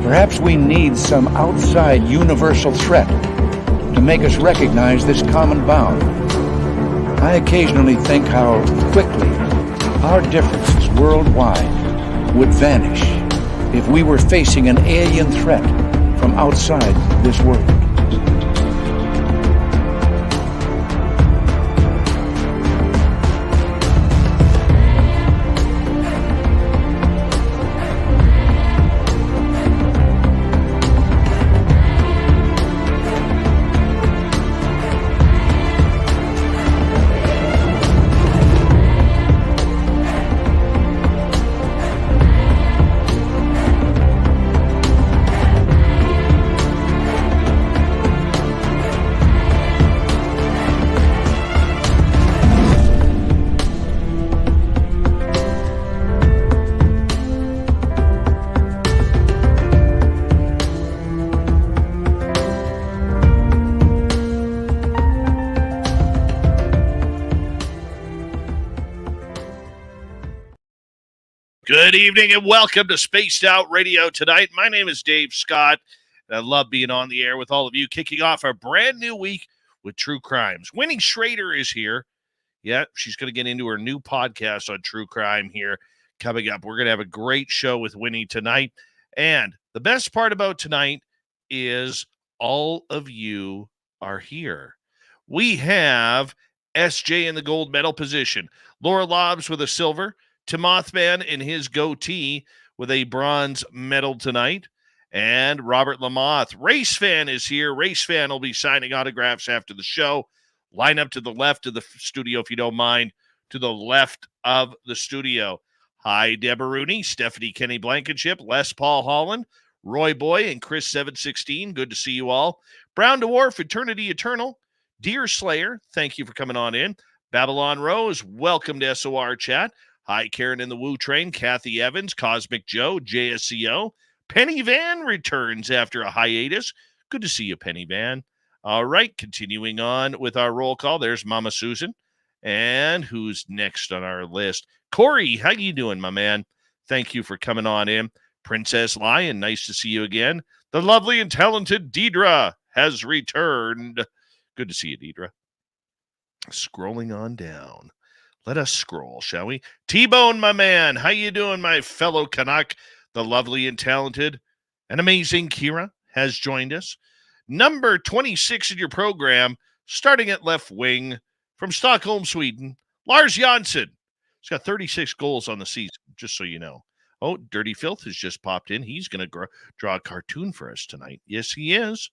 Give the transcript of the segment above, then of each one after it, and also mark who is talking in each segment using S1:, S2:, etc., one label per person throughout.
S1: Perhaps we need some outside universal threat to make us recognize this common bound. I occasionally think how quickly our differences worldwide would vanish if we were facing an alien threat from outside this world.
S2: Good evening and welcome to Spaced Out Radio tonight. My name is Dave Scott, and I love being on the air with all of you, kicking off our brand new week with True Crimes. Winnie Schrader is here. Yeah, she's going to get into her new podcast on True Crime here coming up. We're going to have a great show with Winnie tonight. And the best part about tonight is all of you are here. We have SJ in the gold medal position, Laura Lobbs with a silver, Timothman in his goatee with a bronze medal tonight, and Robert Lamoth. Race Fan is here. Race Fan will be signing autographs after the show. Line up to the left of the studio, if you don't mind, to the left of the studio. Hi, Deborah Rooney, Stephanie Kenny Blankenship, Les Paul Holland, Roy Boy, and Chris 716. Good to see you all. Brown Dwarf, Eternity Eternal, Deer Slayer, thank you for coming on in. Babylon Rose, welcome to SOR Chat. Hi, Karen in the Woo Train, Kathy Evans, Cosmic Joe, JSCO. Penny Van returns after a hiatus. Good to see you, Penny Van. All right, continuing on with our roll call. There's Mama Susan. And who's next on our list? Corey, how you doing, my man? Thank you for coming on in. Princess Lion, nice to see you again. The lovely and talented Deidre has returned. Good to see you, Deidre. Scrolling on down. Let us scroll, shall we? T-Bone, my man. How you doing, my fellow Canuck? The lovely and talented and amazing Kira has joined us. Number 26 in your program, starting at left wing from Stockholm, Sweden, Lars Jansson. He's got 36 goals on the season, just so you know. Oh, Dirty Filth has just popped in. He's going to draw a cartoon for us tonight. Yes, he is.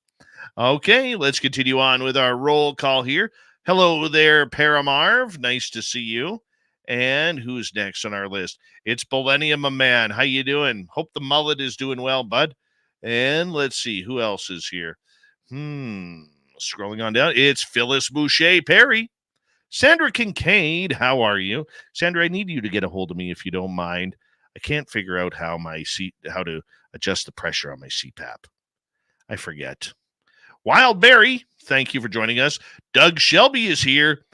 S2: Okay, let's continue on with our roll call here. Hello there, Paramarv. Nice to see you. And who's next on our list? It's Millennium, a man. How you doing? Hope the mullet is doing well, bud. And let's see, who else is here? Scrolling on down. It's Phyllis Boucher Perry. Sandra Kincaid, how are you? Sandra, I need you to get a hold of me if you don't mind. I can't figure out how to adjust the pressure on my CPAP. I forget. Wild Berry, thank you for joining us. Doug Shelby is here.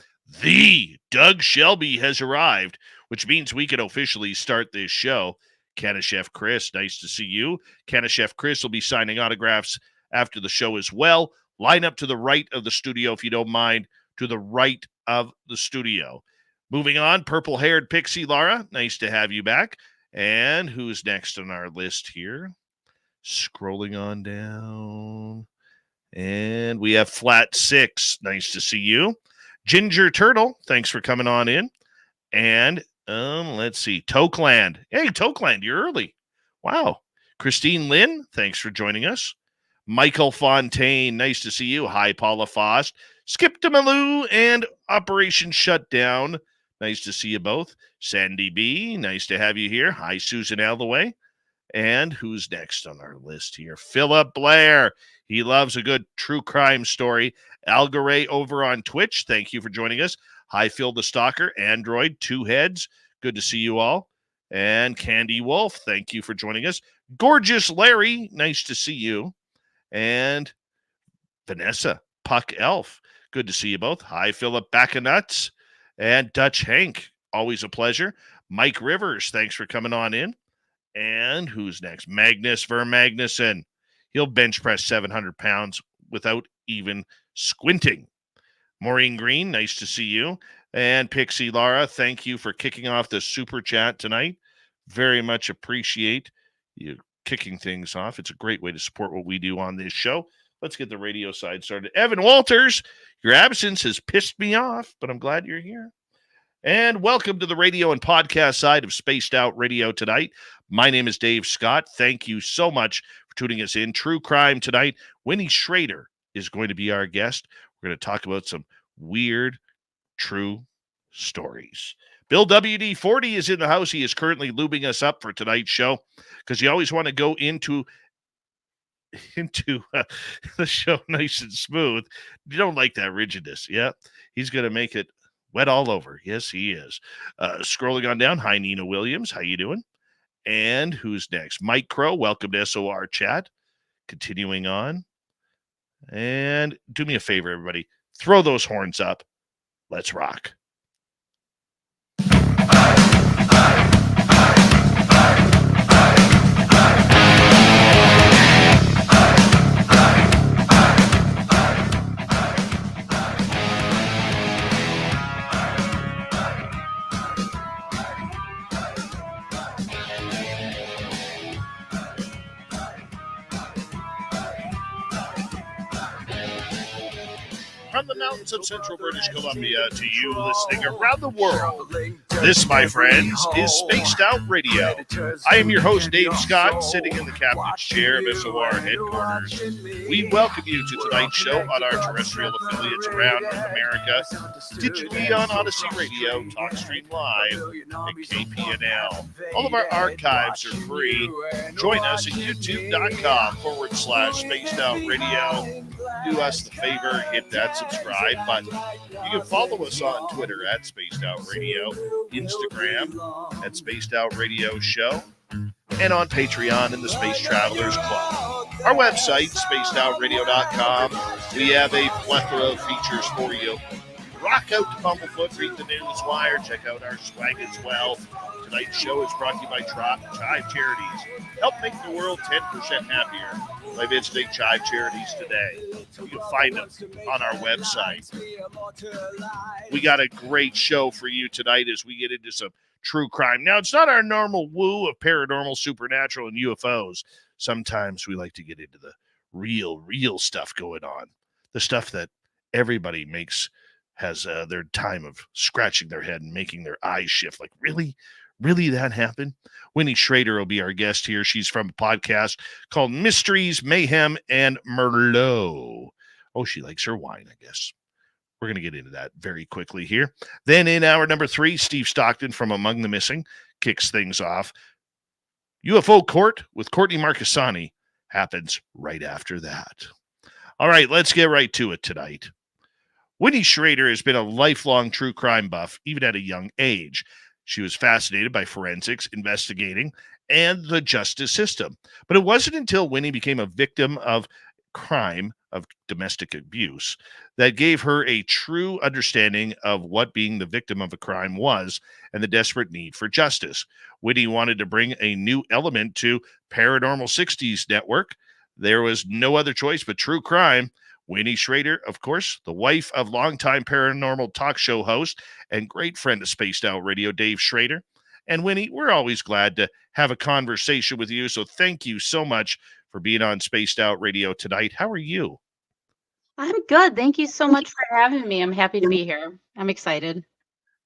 S2: The Doug Shelby has arrived, which means we can officially start this show. Canachef Chris, nice to see you. Canachef Chris will be signing autographs after the show as well. Line up to the right of the studio, if you don't mind, to the right of the studio. Moving on, purple-haired Pixie Lara, nice to have you back. And who's next on our list here? Scrolling on down. And we have Flat Six. Nice to see you. Ginger Turtle, thanks for coming on in. And let's see. Tokeland. Hey, Tokeland, you're early. Wow. Christine Lynn, thanks for joining us. Michael Fontaine, nice to see you. Hi, Paula Fost. Skip to Malou and Operation Shutdown. Nice to see you both. Sandy B, nice to have you here. Hi, Susan Alloway. And who's next on our list here? Philip Blair. He loves a good true crime story. Algaray over on Twitch. Thank you for joining us. Hi, Phil the Stalker. Android, Two Heads. Good to see you all. And Candy Wolf. Thank you for joining us. Gorgeous Larry. Nice to see you. And Vanessa, Puck Elf. Good to see you both. Hi, Philip Backanuts. And Dutch Hank. Always a pleasure. Mike Rivers. Thanks for coming on in. And who's next? Magnus Vermagnuson. He'll bench press 700 pounds without even squinting. Maureen Green, nice to see you. And Pixie Lara, thank you for kicking off the super chat tonight. Very much appreciate you kicking things off. It's a great way to support what we do on this show. Let's get the radio side started. Evan Walters, your absence has pissed me off, but I'm glad you're here. And welcome to the radio and podcast side of Spaced Out Radio tonight. My name is Dave Scott. Thank you so much for tuning us in. True Crime tonight. Winnie Schrader is going to be our guest. We're going to talk about some weird, true stories. Bill WD-40 is in the house. He is currently lubing us up for tonight's show because you always want to go into the show nice and smooth. You don't like that rigidness. Yeah, he's going to make it wet all over. Yes, he is. Scrolling on down. Hi, Nina Williams. How you doing? And who's next? Mike Crow. Welcome to SOR Chat. Continuing on. And do me a favor, everybody. Throw those horns up. Let's rock. From the mountains of central British Columbia to you listening around the world, this, my friends, is Spaced Out Radio. I am your host, Dave Scott, sitting in the captain's chair of SOR headquarters. We welcome you to tonight's show on our terrestrial affiliates around North America, digitally on Odyssey Radio, TalkStream Live, and KPNL. All of our archives are free. Join us at youtube.com/Spaced Out Radio. Do us the favor, hit that subscribe button. You can follow us on Twitter at Spaced Out Radio, Instagram at Spaced Out Radio Show, and on Patreon in the Space Travelers Club. Our website, spacedoutradio.com. We have a plethora of features for you. Rock out to Bumblefoot, read the news wire, check out our swag as well. Tonight's show is brought to you by Chive Charities. Help make the world 10% happier by visiting Chive Charities today. You can find them on our website. We got a great show for you tonight as we get into some true crime. Now, it's not our normal woo of paranormal, supernatural, and UFOs. Sometimes we like to get into the real stuff going on. The stuff that everybody has their time of scratching their head and making their eyes shift. Like, really? Really, that happened? Winnie Schrader will be our guest here. She's from a podcast called Mysteries, Mayhem, and Merlot. Oh, she likes her wine, I guess. We're going to get into that very quickly here. Then in hour number 3, Steve Stockton from Among the Missing kicks things off. UFO Court with Courtney Marcassani happens right after that. All right, let's get right to it tonight. Winnie Schrader has been a lifelong true crime buff, even at a young age. She was fascinated by forensics, investigating, and the justice system. But it wasn't until Winnie became a victim of crime, of domestic abuse, that gave her a true understanding of what being the victim of a crime was and the desperate need for justice. Winnie wanted to bring a new element to Paranormal 60s Network. There was no other choice but true crime. Winnie Schrader, of course, the wife of longtime paranormal talk show host and great friend of Spaced Out Radio, Dave Schrader. And Winnie, we're always glad to have a conversation with you. So thank you so much for being on Spaced Out Radio tonight. How are you?
S3: I'm good. Thank you so much for having me. I'm happy to be here. I'm excited.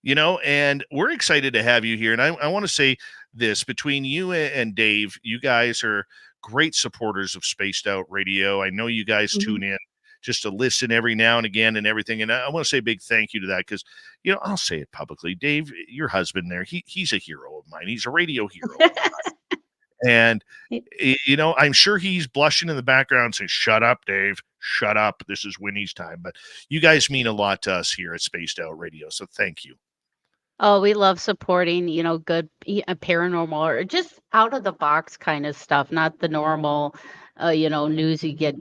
S2: And we're excited to have you here. And I want to say this, between you and Dave, you guys are great supporters of Spaced Out Radio. I know you guys tune in just to listen every now and again and everything. And I want to say a big thank you to that because, I'll say it publicly. Dave, your husband there, he's a hero of mine. He's a radio hero of mine. And, I'm sure he's blushing in the background saying, shut up, Dave, shut up. This is Winnie's time. But you guys mean a lot to us here at Spaced Out Radio. So thank you.
S3: Oh, we love supporting, good paranormal or just out of the box kind of stuff, not the normal, news you get,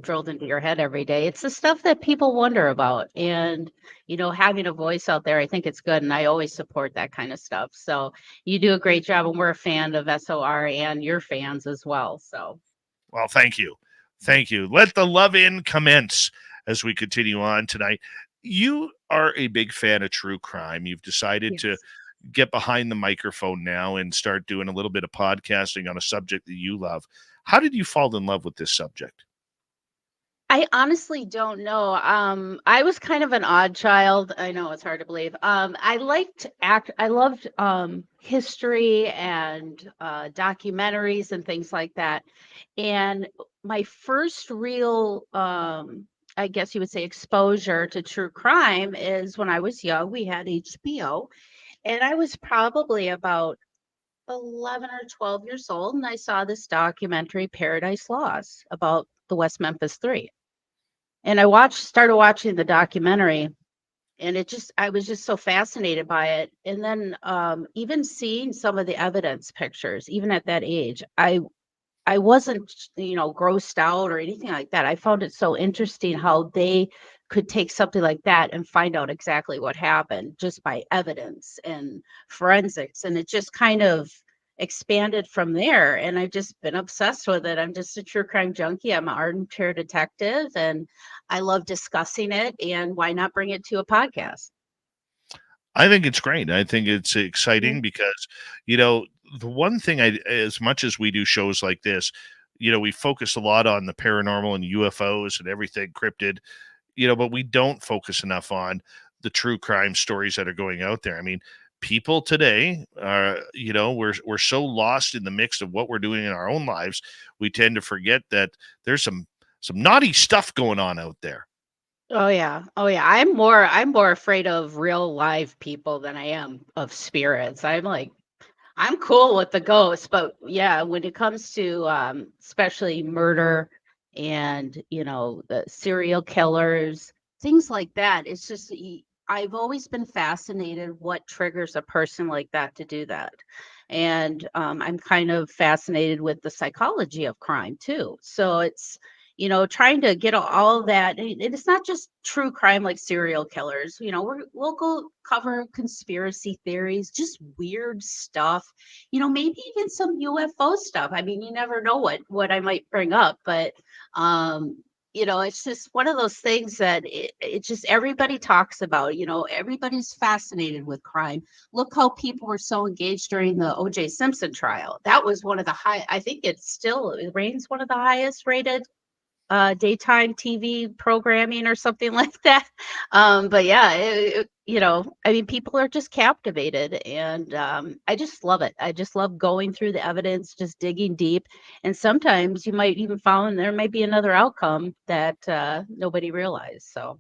S3: drilled into your head every day. It's the stuff that people wonder about. And, having a voice out there, I think it's good. And I always support that kind of stuff. So you do a great job. And we're a fan of SOR and your fans as well. So,
S2: Well, thank you. Thank you. Let the love in commence as we continue on tonight. You are a big fan of true crime. You've decided to
S3: yes.
S2: get behind the microphone now and start doing a little bit of podcasting on a subject that you love. How did you fall in love with this subject?
S3: I honestly don't know. I was kind of an odd child. I know it's hard to believe. I liked I loved history and documentaries and things like that. And my first real, I guess you would say, exposure to true crime is when I was young. We had HBO, and I was probably about 11 or 12 years old, and I saw this documentary, Paradise Lost, about the West Memphis Three. And started watching the documentary, and I was just so fascinated by it. And then even seeing some of the evidence pictures, even at that age, I wasn't, grossed out or anything like that. I found it so interesting how they could take something like that and find out exactly what happened just by evidence and forensics. And it just kind of expanded from there. And I've just been obsessed with it. I'm just a true crime junkie. I'm an armchair detective, and I love discussing it. And why not bring it to a podcast?
S2: I think it's great. I think it's
S3: Yeah.
S2: exciting because, the one thing as much as we do shows like this, we focus a lot on the paranormal and UFOs and everything cryptid, but we don't focus enough on the true crime stories that are going out there. I mean, people today are, we're so lost in the mix of what we're doing in our own lives, we tend to forget that there's some naughty stuff going on out there.
S3: Oh yeah. Oh yeah. I'm more afraid of real live people than I am of spirits. I'm cool with the ghosts, but yeah, when it comes to especially murder and the serial killers, things like that, it's just I've always been fascinated what triggers a person like that to do that. And I'm kind of fascinated with the psychology of crime too. So it's trying to get all of that. And it's not just true crime like serial killers. We'll go cover conspiracy theories, just weird stuff. Maybe even some UFO stuff. I mean, you never know what I might bring up, but it's just one of those things that it just everybody talks about. Everybody's fascinated with crime. Look how people were so engaged during the O.J. Simpson trial. That was one of the high. I think it reigns one of the highest rated daytime TV programming or something like that. But yeah, I mean, people are just captivated, and I just love it. I just love going through the evidence, just digging deep, and sometimes you might even find there might be another outcome that nobody realized. So,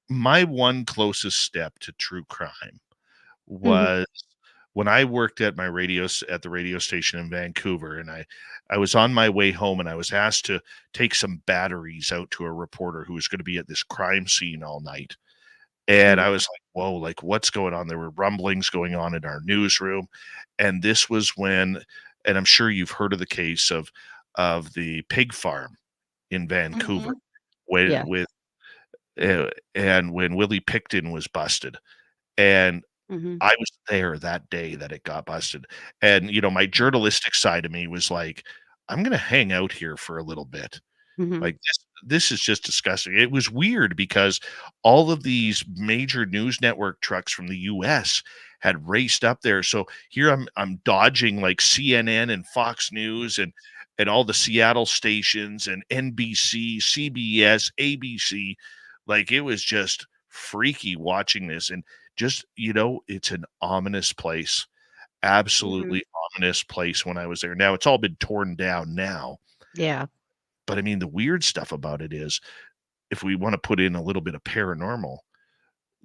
S2: My one closest step to true crime
S3: mhm,
S2: was when I worked at at the radio station in Vancouver, and I was on my way home, and I was asked to take some batteries out to a reporter who was going to be at this crime scene all night. And
S3: mhm,
S2: I was like, whoa, like what's going on? There were rumblings going on in our newsroom. And this was when, and I'm sure you've heard of the case of the pig farm in Vancouver
S3: mhm,
S2: when
S3: yeah,
S2: with and when Willie Picton was busted. And
S3: mhm,
S2: I was there that day that it got busted. And, my journalistic side of me was like, I'm going to hang out here for a little bit.
S3: mhm,
S2: Like this is just disgusting. It was weird because all of these major news network trucks from the US had raced up there. So here I'm dodging like CNN and Fox News and all the Seattle stations and NBC, CBS, ABC. Like it was just freaky watching this, and just, it's an ominous place.
S3: mhm,
S2: Absolutely ominous place when I was there. Now it's all been torn down now.
S3: yeah,
S2: But I mean, the weird stuff about it is, if we want to put in a little bit of paranormal,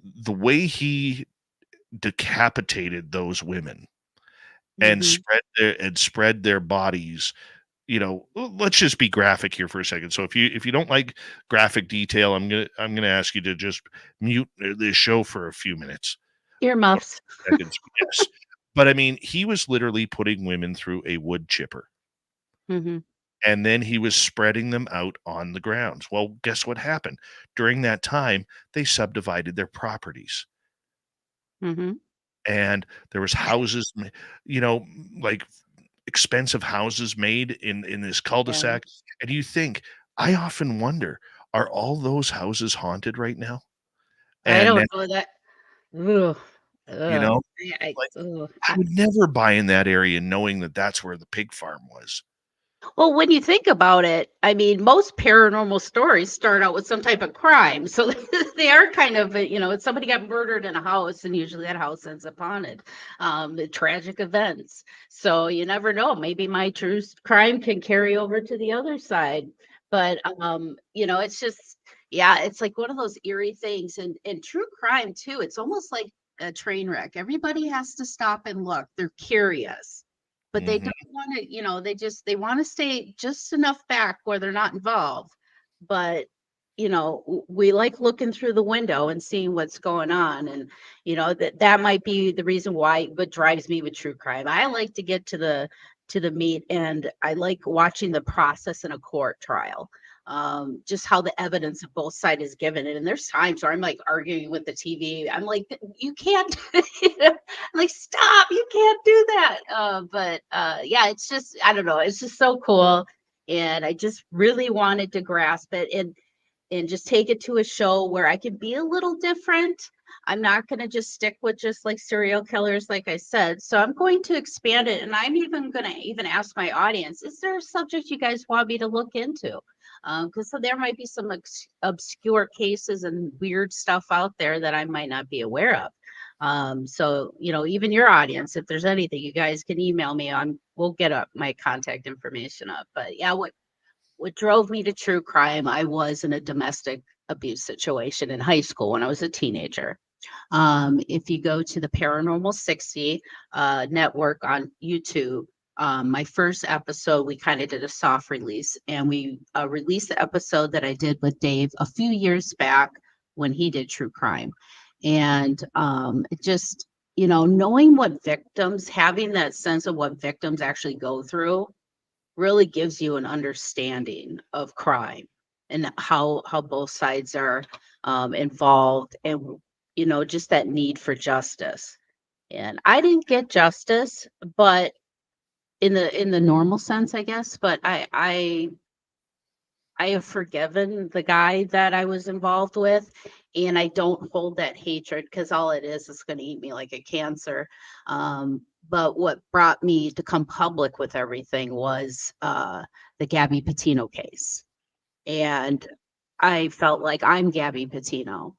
S2: the way he decapitated those women and
S3: mhm,
S2: spread their bodies, let's just be graphic here for a second. So if you don't like graphic detail, I'm gonna ask you to just mute this show for a few minutes.
S3: Earmuffs.
S2: Seconds, yes. But I mean, he was literally putting women through a wood chipper,
S3: Hmm.
S2: and then he was spreading them out on the grounds. Well, guess what happened? During that time, they subdivided their properties,
S3: Hmm.
S2: and there was houses, you know, like expensive houses made in this
S3: Yeah.
S2: cul-de-sac. And you think, I often wonder, are all those houses haunted right now?
S3: I
S2: And then,
S3: don't know that. Ugh.
S2: you
S3: Ugh.
S2: know, like,
S3: Ugh.
S2: I would never buy in that area knowing that that's where the pig farm was.
S3: Well, when you think about it, I mean, most paranormal stories start out with some type of crime. So they are kind of, somebody got murdered in a house, and usually that house ends up haunted. The tragic events. So you never know. Maybe my crime can carry over to the other side. But it's just, yeah, it's like one of those eerie things. And true crime too. It's almost like a train wreck. Everybody has to stop and look. They're curious, but they
S2: Mhm.
S3: don't want to, they want to stay just enough back where they're not involved. But we like looking through the window and seeing what's going on. And that might be the reason why what drives me with true crime. I like to get to the meat, and I like watching the process in a court trial. Just how the evidence of both sides is given. And there's times where I'm like arguing with the TV. I'm like, you can't, I'm like, stop, you can't do that. But yeah, it's just, I don't know, it's just so cool. And I just really wanted to grasp it and just take it to a show where I could be a little different. I'm not going to just stick with just like serial killers, like I said. So I'm going to expand it. And I'm even going to even ask my audience, is there a subject you guys want me to look into? Because so there might be some obscure cases and weird stuff out there that I might not be aware of. So, even your audience, if there's anything, you guys can email me on, we'll get up my contact information up. But yeah, what drove me to true crime, I was in a domestic abuse situation in high school when I was a teenager. If you go to the Paranormal 60 network on YouTube, my first episode, we kind of did a soft release, and we released the episode that I did with Dave a few years back when he did true crime. And it just, knowing what victims, having that sense of what victims actually go through really gives you an understanding of crime and how both sides are involved, and just that need for justice. And I didn't get justice, but in the normal sense, I guess. But I have forgiven the guy that I was involved with, and I don't hold that hatred, because all it is going to eat me like a cancer. But what brought me to come public with everything was the Gabby Patino case. And I felt like I'm Gabby Patino.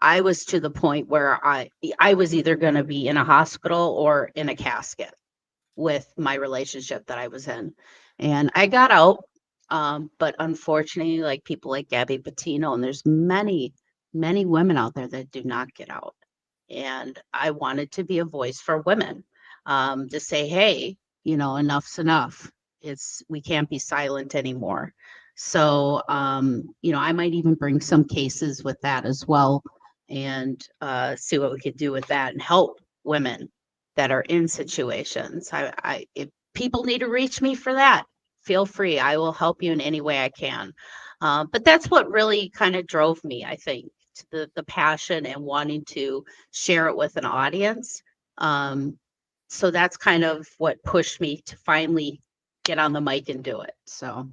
S3: I was to the point where I was either going to be in a hospital or in a casket with my relationship that I was in. And I got out. But unfortunately, like people like Gabby Patino, and there's many, many women out there that do not get out. And I wanted to be a voice for women, to say, hey, enough's enough. We can't be silent anymore. So, I might even bring some cases with that as well, and see what we could do with that and help women that are in situations. If people need to reach me for that, feel free. I will help you in any way I can. But that's what really kind of drove me, I think, to the passion and wanting to share it with an audience. So that's kind of what pushed me to finally get on the mic and do it. So,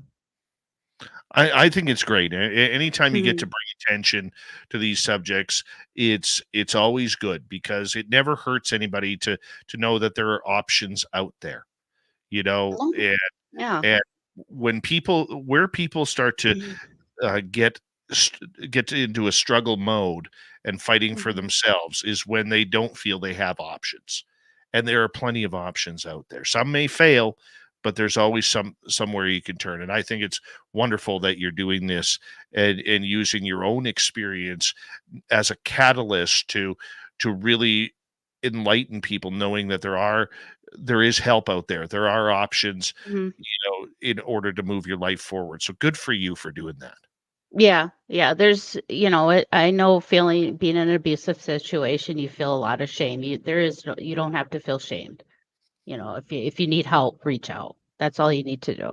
S2: I think it's great. Anytime you get to
S3: mhm.
S2: bring attention to these subjects, it's always good, because it never hurts anybody to know that there are options out there,
S3: Oh, yeah.
S2: and when people start to
S3: Mhm.
S2: uh, get get into a struggle mode and fighting for
S3: Mhm.
S2: themselves is when they don't feel they have options. And there are plenty of options out there. Some may fail, but there's always somewhere you can turn. And I think it's wonderful that you're doing this, and using your own experience as a catalyst to really enlighten people, knowing that there is help out there. There are options,
S3: Mhm.
S2: in order to move your life forward. So good for you for doing that.
S3: Yeah, yeah. There's, I know feeling being in an abusive situation, you feel a lot of shame. You don't have to feel shamed. If you need help, reach out. That's all you need to do.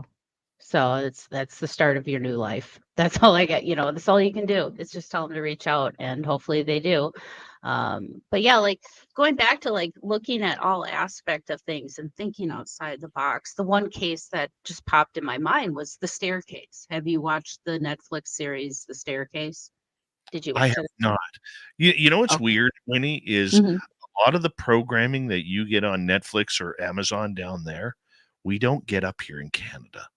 S3: So that's the start of your new life. That's all I get. That's all you can do. It's just tell them to reach out, and hopefully they do. But yeah, like going back to like looking at all aspect of things and thinking outside the box. The one case that just popped in my mind was The Staircase. Have you watched the Netflix series The Staircase? Did you
S2: I
S3: watch
S2: have
S3: it?
S2: not. You know what's
S3: Okay.
S2: weird, Winnie, is
S3: Mhm.
S2: a lot of the programming that you get on Netflix or Amazon down there, we don't get up here in Canada.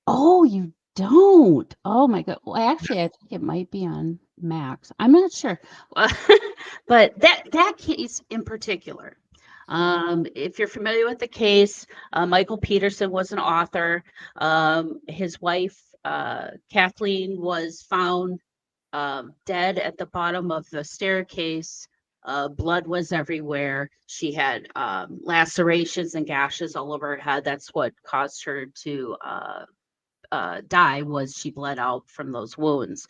S4: Oh, you don't? Oh my god. Well, actually, I think it might be on Max. I'm not sure.
S3: Well, but that case in particular, if you're familiar with the case, Michael Peterson was an author. His wife, Kathleen, was found dead at the bottom of the staircase. Blood was everywhere. She had lacerations and gashes all over her head. That's what caused her to die. Was she bled out from those wounds?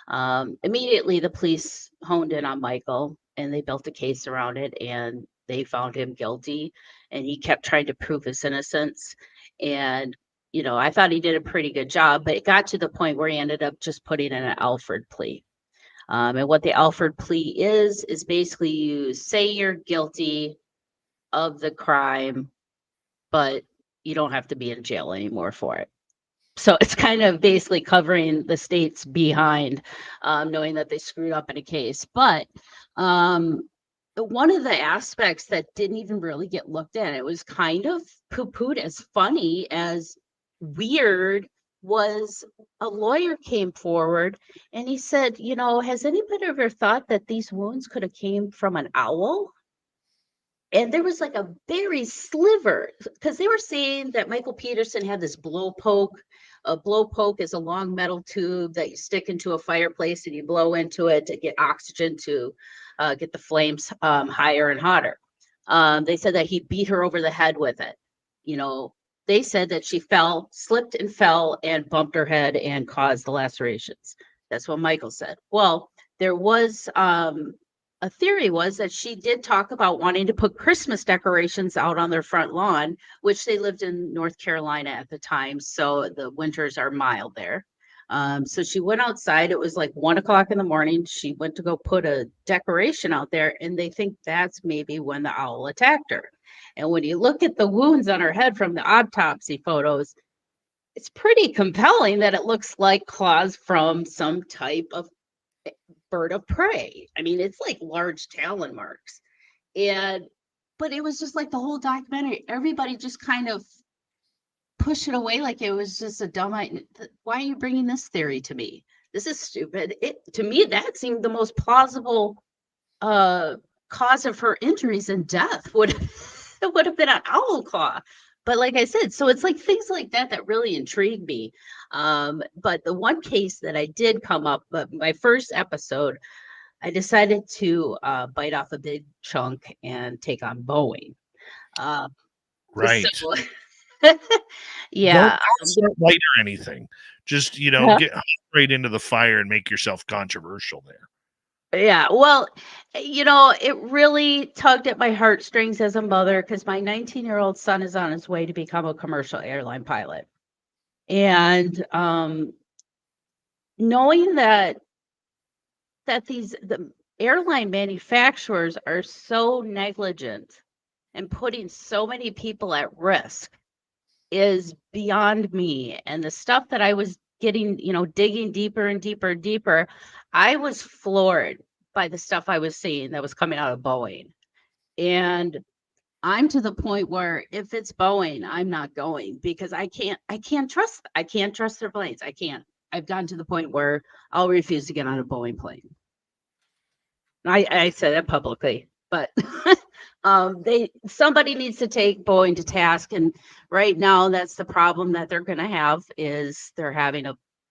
S3: Immediately, the police honed in on Michael and they built a case around it, and they found him guilty. And he kept trying to prove his innocence. And, I thought he did a pretty good job, but it got to the point where he ended up just putting in an Alford plea. And what the Alford plea is basically you say you're guilty of the crime, but you don't have to be in jail anymore for it. So it's kind of basically covering the state's behind, knowing that they screwed up in a case. But one of the aspects that didn't even really get looked at, it was kind of poo-pooed as funny as weird, was a lawyer came forward and he said, has anybody ever thought that these wounds could have came from an owl? And there was like a very sliver, because they were saying that Michael Peterson had this blow poke. A blow poke is a long metal tube that you stick into a fireplace and you blow into it to get oxygen to get the flames higher and hotter. They said that he beat her over the head with it. You know, they said that she slipped and fell and bumped her head and caused the lacerations. That's what Michael said. Well, there was a theory was that she did talk about wanting to put Christmas decorations out on their front lawn, which they lived in North Carolina at the time. So the winters are mild there. So she went outside. It was like 1 o'clock in the morning. She went to go put a decoration out there, and they think that's maybe when the owl attacked her. And when you look at the wounds on her head from the autopsy photos, it's pretty compelling that it looks like claws from some type of bird of prey. I mean, it's like large talon marks. But it was just like the whole documentary, everybody just kind of pushed it away like it was just a dumb idea. Why are you bringing this theory to me? This is stupid. To me, that seemed the most plausible cause of her injuries and death would it would have been an owl claw. But like I said, so it's like things like that really intrigued me. But the one case that I did come up, but my first episode, I decided to bite off a big chunk and take on Boeing. Uh,
S2: Right.
S3: so
S2: Don't
S3: yeah,
S2: start light or anything. Just, get right into the fire and make yourself controversial there.
S3: yeah. Well, it really tugged at my heartstrings as a mother because my 19-year-old son is on his way to become a commercial airline pilot. And knowing that the airline manufacturers are so negligent and putting so many people at risk is beyond me. And the stuff that I was getting, digging deeper and deeper and deeper, I was floored by the stuff I was seeing that was coming out of Boeing. And I'm to the point where if it's Boeing, I'm not going because I can't trust their planes. I can't. I've gotten to the point where I'll refuse to get on a Boeing plane. I said it publicly, but somebody needs to take Boeing to task. And right now that's the problem that they're going to have is they're having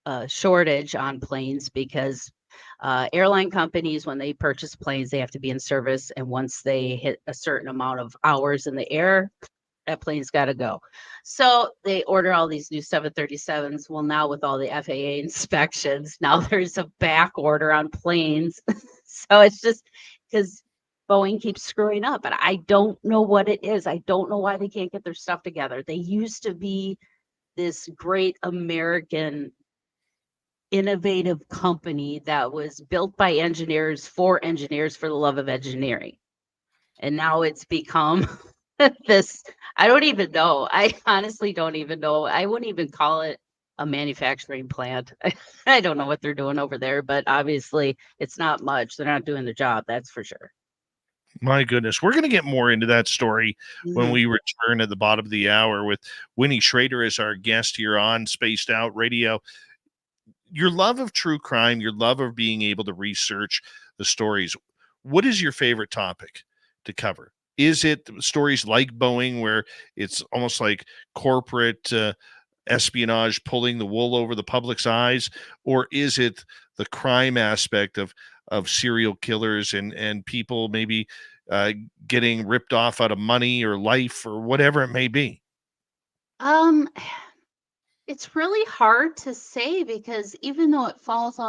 S3: a shortage on planes because airline companies, when they purchase planes, they have to be in service. And once they hit a certain amount of hours in the air, that plane's got to go. So they order all these new 737s. Well, now with all the FAA inspections, now there's a back order on planes. So it's just because Boeing keeps screwing up, and I don't know what it is. I don't know why they can't get their stuff together. They used to be this great American innovative company that was built by engineers for the love of engineering. And now it's become this, I don't even know. I honestly don't even know. I wouldn't even call it a manufacturing plant. I don't know what they're doing over there, but obviously it's not much. They're not doing the job, that's for sure.
S2: My goodness. We're going to get more into that story when
S3: Mhm.
S2: we return at the bottom of the hour with Winnie Schrader as our guest here on Spaced Out Radio. Your love of true crime, your love of being able to research the stories. What is your favorite topic to cover? Is it stories like Boeing, where it's almost like corporate espionage pulling the wool over the public's eyes, or is it the crime aspect of serial killers and people maybe getting ripped off out of money or life or whatever it may be?
S4: Um, it's really hard to say because even though it falls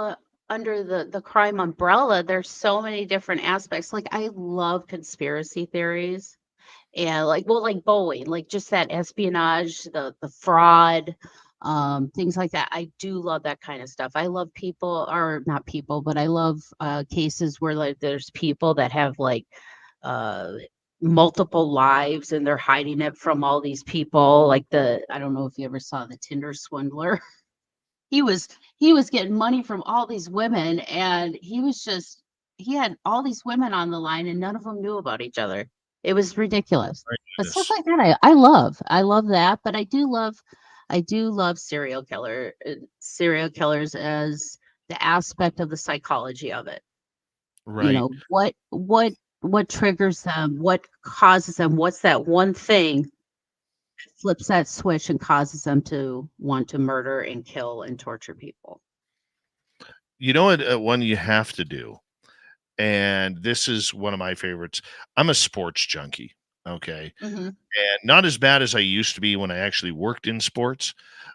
S4: under the crime umbrella, there's so many different aspects. Like I love conspiracy theories and like Boeing, like just that espionage, the fraud, things like that. I do love that kind of stuff. I love people, or not people, but I love cases where like there's people that have like uh multiple lives and they're hiding it from all these people. Like I don't know if you ever saw the Tinder swindler. he was he was getting money from all these women, and he had all these women on the line and none of them knew about each other. It was ridiculous.
S2: My
S4: But stuff
S2: goodness.
S4: like that I love that. But I do love serial killers as the aspect of the psychology of it.
S2: Right.
S4: What triggers them, what causes them, what's that one thing that flips that switch and causes them to want to murder and kill and torture people.
S2: You know what? One you have to do, and this is one of my favorites. I'm a sports junkie. Okay.
S4: Hmm.
S2: And not as bad as I used to be when I actually worked in sports.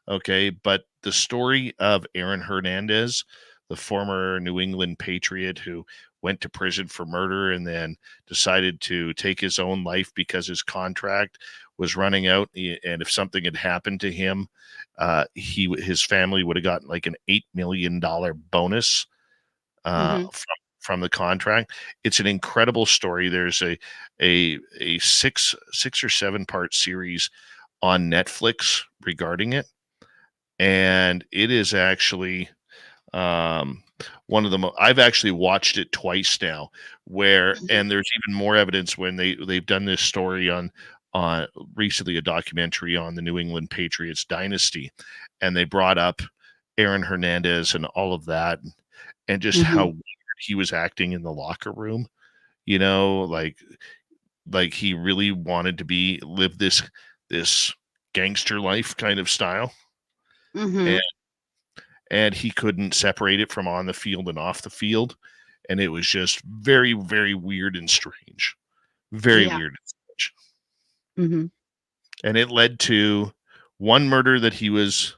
S2: Okay. But the story of Aaron Hernandez, the former New England Patriot who went to prison for murder and then decided to take his own life because his contract was running out. And if something had happened to him, his family would have gotten like an $8 million bonus
S4: Hmm.
S2: from the contract. It's an incredible story. There's a six or seven part series on Netflix regarding it, and it is actually one of the I've actually watched it twice now. And there's even more evidence when they've done this story on recently, a documentary on the New England Patriots dynasty, and they brought up Aaron Hernandez and all of that, and just how
S4: Hmm.
S2: weird he was acting in the locker room. You know, like he really wanted to live this gangster life kind of style, and
S4: Hmm.
S2: and he couldn't separate it from on the field and off the field, and it was just very, very weird and strange, very
S4: Yeah.
S2: weird and strange.
S4: Hmm.
S2: And it led to one murder that he was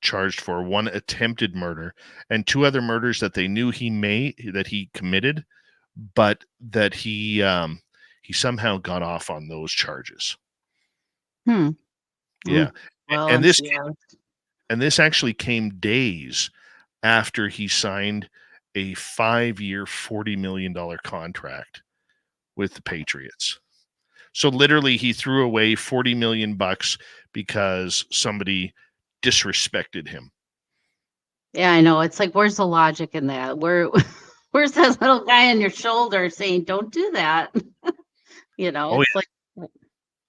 S2: charged for, one attempted murder, and two other murders that they knew that he committed, but that he somehow got off on those charges.
S4: Hmm.
S2: Yeah,
S4: Mm. Well,
S2: and
S4: I'm
S2: this
S4: yeah.
S2: and this actually came days after he signed a 5-year, $40 million contract with the Patriots. So literally, he threw away 40 million bucks because somebody disrespected him.
S4: Yeah, I know. It's like, where's the logic in that? Where's that little guy on your shoulder saying, "Don't do that"?
S2: Oh
S4: It's like,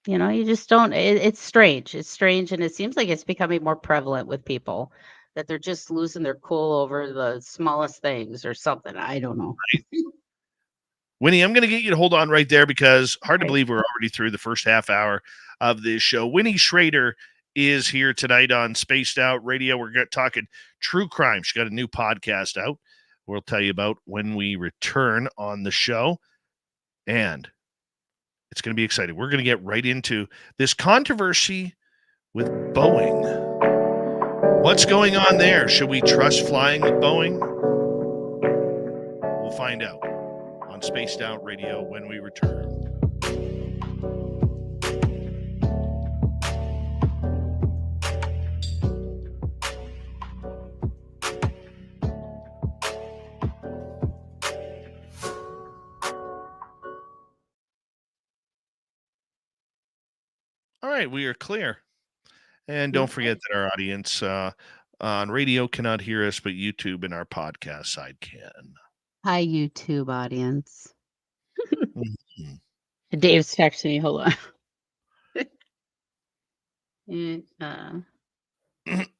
S4: you just don't. It's strange. It's strange, and it seems like it's becoming more prevalent with people that they're just losing their cool over the smallest things or something. I don't know.
S2: Winnie, I'm going to get you to hold on right there because hard to
S4: Okay.
S2: believe we're already through the first half hour of this show. Winnie Schrader is here tonight on Spaced Out Radio. We're talking true crime. She's got a new podcast out. We'll tell you about when we return on the show. And It's going to be exciting. We're going to get right into this controversy with Boeing. What's going on there? Should we trust flying with Boeing? We'll find out on Spaced Out Radio when we return. All right, we are clear. And don't forget that our audience on radio cannot hear us, but YouTube and our podcast side can.
S4: Hi, YouTube audience.
S2: Mhm.
S3: Dave's texting me. Hold on.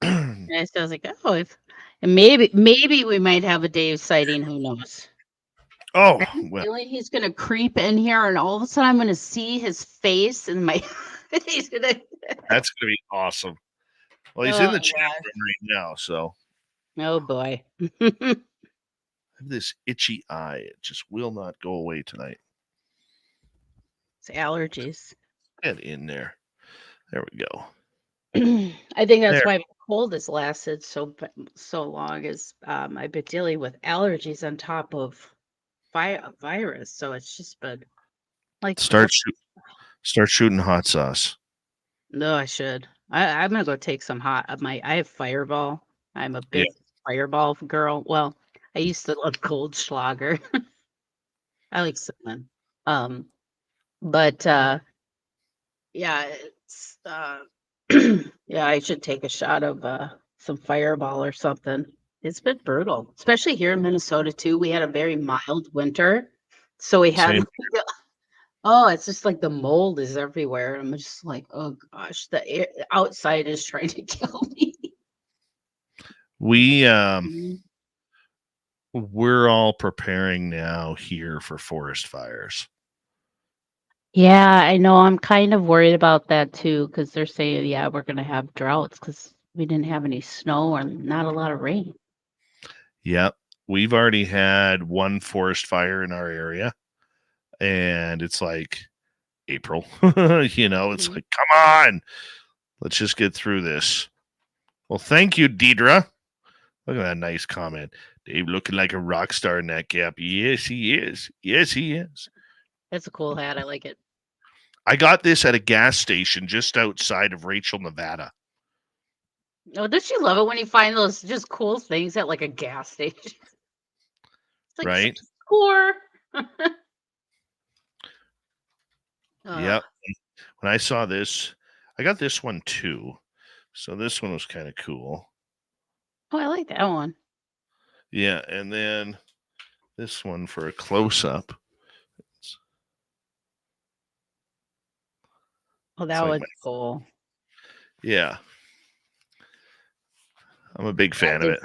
S3: I was like, oh, and maybe we might have a Dave sighting. Who knows?
S2: Oh, well,
S4: Feeling he's gonna creep in here, and all of a sudden I'm gonna see his face, and my he's gonna.
S2: that's going to be awesome. Well, he's in the chat
S3: gosh.
S2: room right now, so
S3: Oh boy.
S2: I have this itchy eye. It just will not go away tonight.
S3: It's allergies.
S2: Get in there. There we go.
S3: I think that's
S2: There.
S3: why my cold has lasted so long. Is I've been dealing with allergies on top of virus, so it's just been like
S2: Start shooting hot sauce.
S3: No, I should. I'm gonna go take some hot. I have Fireball. I'm a big Fireball girl. Well, I used to love Goldschlager. I like cinnamon. But yeah, it's yeah, I should take a shot of some Fireball or something. It's been brutal, especially here in Minnesota too. We had a very mild winter, so we had.
S2: Same.
S3: Oh, it's just like the mold is everywhere. I'm just like, oh gosh, the outside is trying to kill me.
S2: We're all preparing now here for forest fires.
S3: Yeah, I know. I'm kind of worried about that too, because they're saying, yeah, we're going to have droughts because we didn't have any snow or not a lot of rain.
S2: Yep. We've already had one forest fire in our area, and it's like April. It's like, come on, let's just get through this. Well, thank you, Deidre. Look at that nice comment. Dave looking like a rock star in that cap. Yes, he is. Yes, he is.
S3: That's a cool hat. I like it.
S2: I got this at a gas station just outside of Rachel, Nevada.
S3: Oh, does she love it when you find those just cool things at like a gas station? It's like
S2: right?
S3: Score.
S2: Yep. When I saw this, I got this one too. So this one was kind of cool.
S3: Oh, I like that one.
S2: Yeah, and then this one for a close-up.
S3: Oh, that was cool.
S2: Yeah. I'm a big fan of it.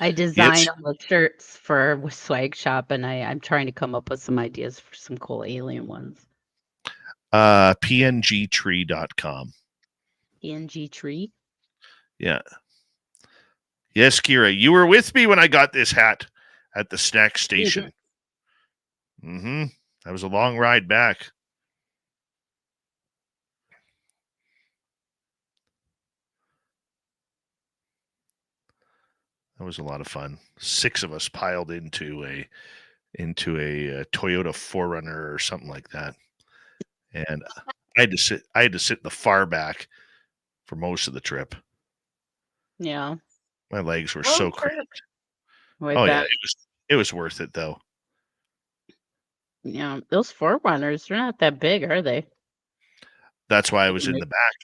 S3: I designed all the shirts for Swag Shop, and I'm trying to come up with some ideas for some cool alien ones.
S2: PNGtree.com.
S3: PNG Tree?
S2: Yeah. Yes, Kira, you were with me when I got this hat at the snack station. That was a long ride back. That was a lot of fun. 6 of us piled into a Toyota 4Runner or something like that, and I had to sit in the far back for most of the trip.
S3: Yeah,
S2: my legs were so cramped.
S3: Yeah,
S2: it was worth it though.
S3: Yeah, those 4Runners, they're not that big, are they?
S2: That's why I was in the back.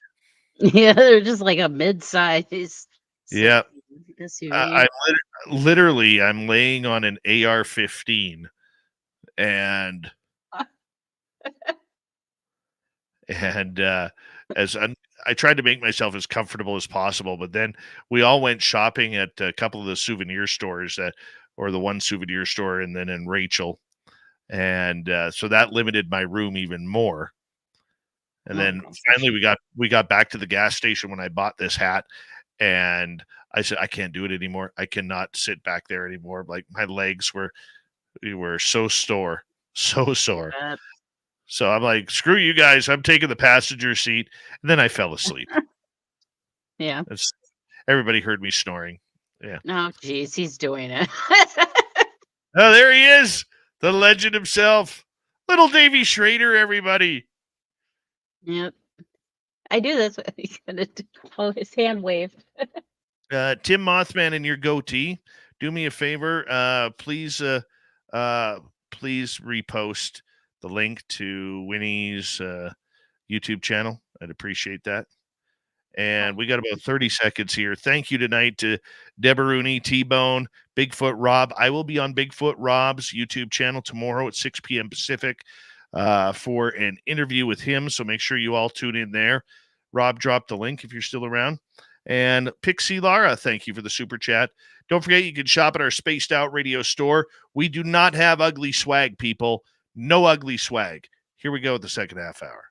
S3: Yeah, they're just like a mid-size.
S2: Yeah.
S3: SUV.
S2: I'm laying on an AR-15 and I tried to make myself as comfortable as possible, but then we all went shopping at a couple of the souvenir stores or the one souvenir store and then in Rachel. And so that limited my room even more. And then finally we got back to the gas station when I bought this hat, and I said, I can't do it anymore. I cannot sit back there anymore. Like my legs were so sore. So I'm like, screw you guys. I'm taking the passenger seat. And then I fell asleep.
S3: Yeah.
S2: Everybody heard me snoring. Yeah.
S3: Oh, geez, he's doing it.
S2: Oh, there he is. The legend himself. Little Davy Schrader, everybody.
S3: Yep. I do this. He's gonna his hand waved.
S2: Tim Mothman in your goatee. Do me a favor. Please repost the link to Winnie's YouTube channel. I'd appreciate that. And we got about 30 seconds here. Thank you tonight to Debaruni, T-Bone, Bigfoot Rob. I will be on Bigfoot Rob's YouTube channel tomorrow at 6 p.m. Pacific for an interview with him. So make sure you all tune in there. Rob dropped the link if you're still around. And Pixie Lara, thank you for the super chat. Don't forget you can shop at our Spaced Out Radio store. We do not have ugly swag, people. No ugly swag. Here we go with the second half hour.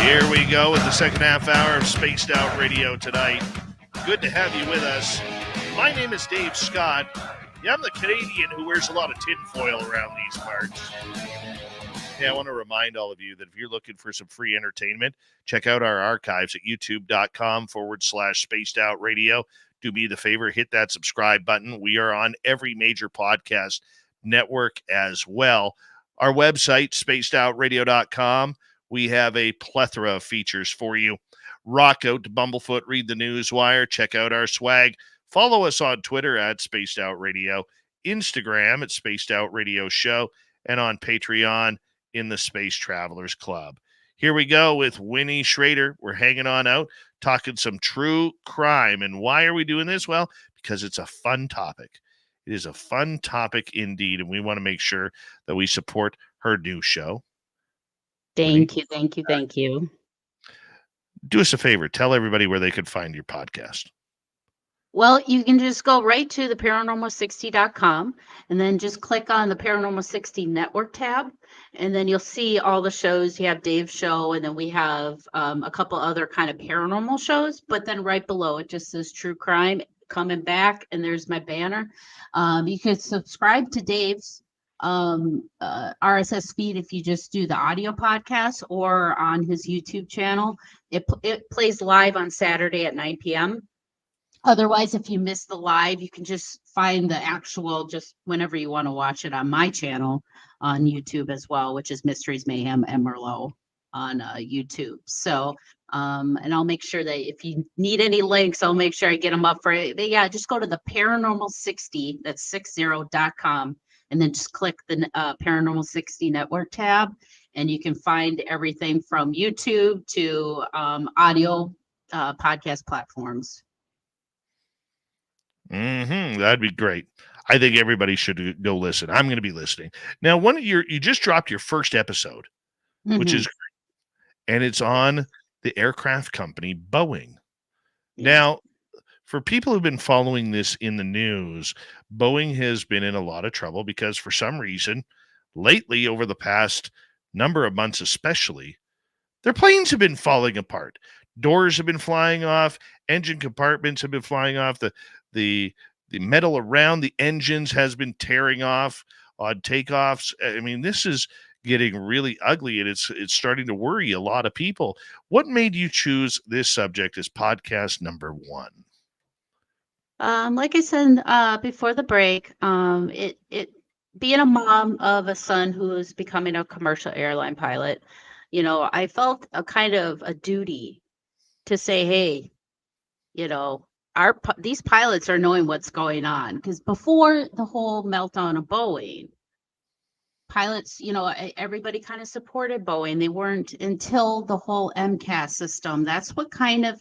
S2: Here we go with the second half hour of Spaced Out Radio tonight. Good to have you with us. My name is Dave Scott. Yeah, I'm the Canadian who wears a lot of tinfoil around these parts. Yeah, I want to remind all of you that if you're looking for some free entertainment, check out our archives at youtube.com/Spaced Out Radio. Do me the favor, hit that subscribe button. We are on every major podcast network as well. Our website, spacedoutradio.com. We have a plethora of features for you. Rock out to Bumblefoot, read the Newswire, check out our swag. Follow us on Twitter at Spaced Out Radio, Instagram at Spaced Out Radio Show, and on Patreon in the Space Travelers Club. Here we go with Winnie Schrader. We're hanging on out, talking some true crime. And why are we doing this? Well, because it's a fun topic. It is a fun topic indeed, and we want to make sure that we support her new show.
S3: Thank you.
S2: Do us a favor. Tell everybody where they could find your podcast.
S3: Well, you can just go right to the paranormal60.com and then just click on the Paranormal 60 Network tab. And then you'll see all the shows. You have Dave's show, and then we have a couple other kind of paranormal shows. But then right below it just says True Crime coming back, and there's my banner. You can subscribe to Dave's RSS feed if you just do the audio podcast, or on his YouTube channel. It plays live on Saturday at 9 p.m. Otherwise, if you miss the live, you can just find the actual just whenever you want to watch it on my channel on YouTube as well, which is Mysteries, Mayhem, and Merlot on YouTube. So, and I'll make sure that if you need any links, I'll make sure I get them up for it. But yeah, just go to the Paranormal60, that's 60.com, and then just click the Paranormal 60 Network tab, and you can find everything from YouTube to audio podcast platforms.
S2: That'd be great. I think everybody should go listen. I'm going to be listening. Now, you just dropped your first episode, which is great, and it's on the aircraft company Boeing. Now, for people who've been following this in the news, Boeing has been in a lot of trouble because for some reason, lately, over the past number of months especially, their planes have been falling apart. Doors have been flying off. Engine compartments have been flying off. The metal around the engines has been tearing off on takeoffs. I mean, this is getting really ugly, and it's starting to worry a lot of people. What made you choose this subject as podcast number 1?
S3: Like I said before the break, it being a mom of a son who is becoming a commercial airline pilot, I felt a kind of a duty to say, hey, these pilots are knowing what's going on, because before the whole meltdown of Boeing, pilots, everybody kind of supported Boeing. They weren't until the whole MCAS system. That's what kind of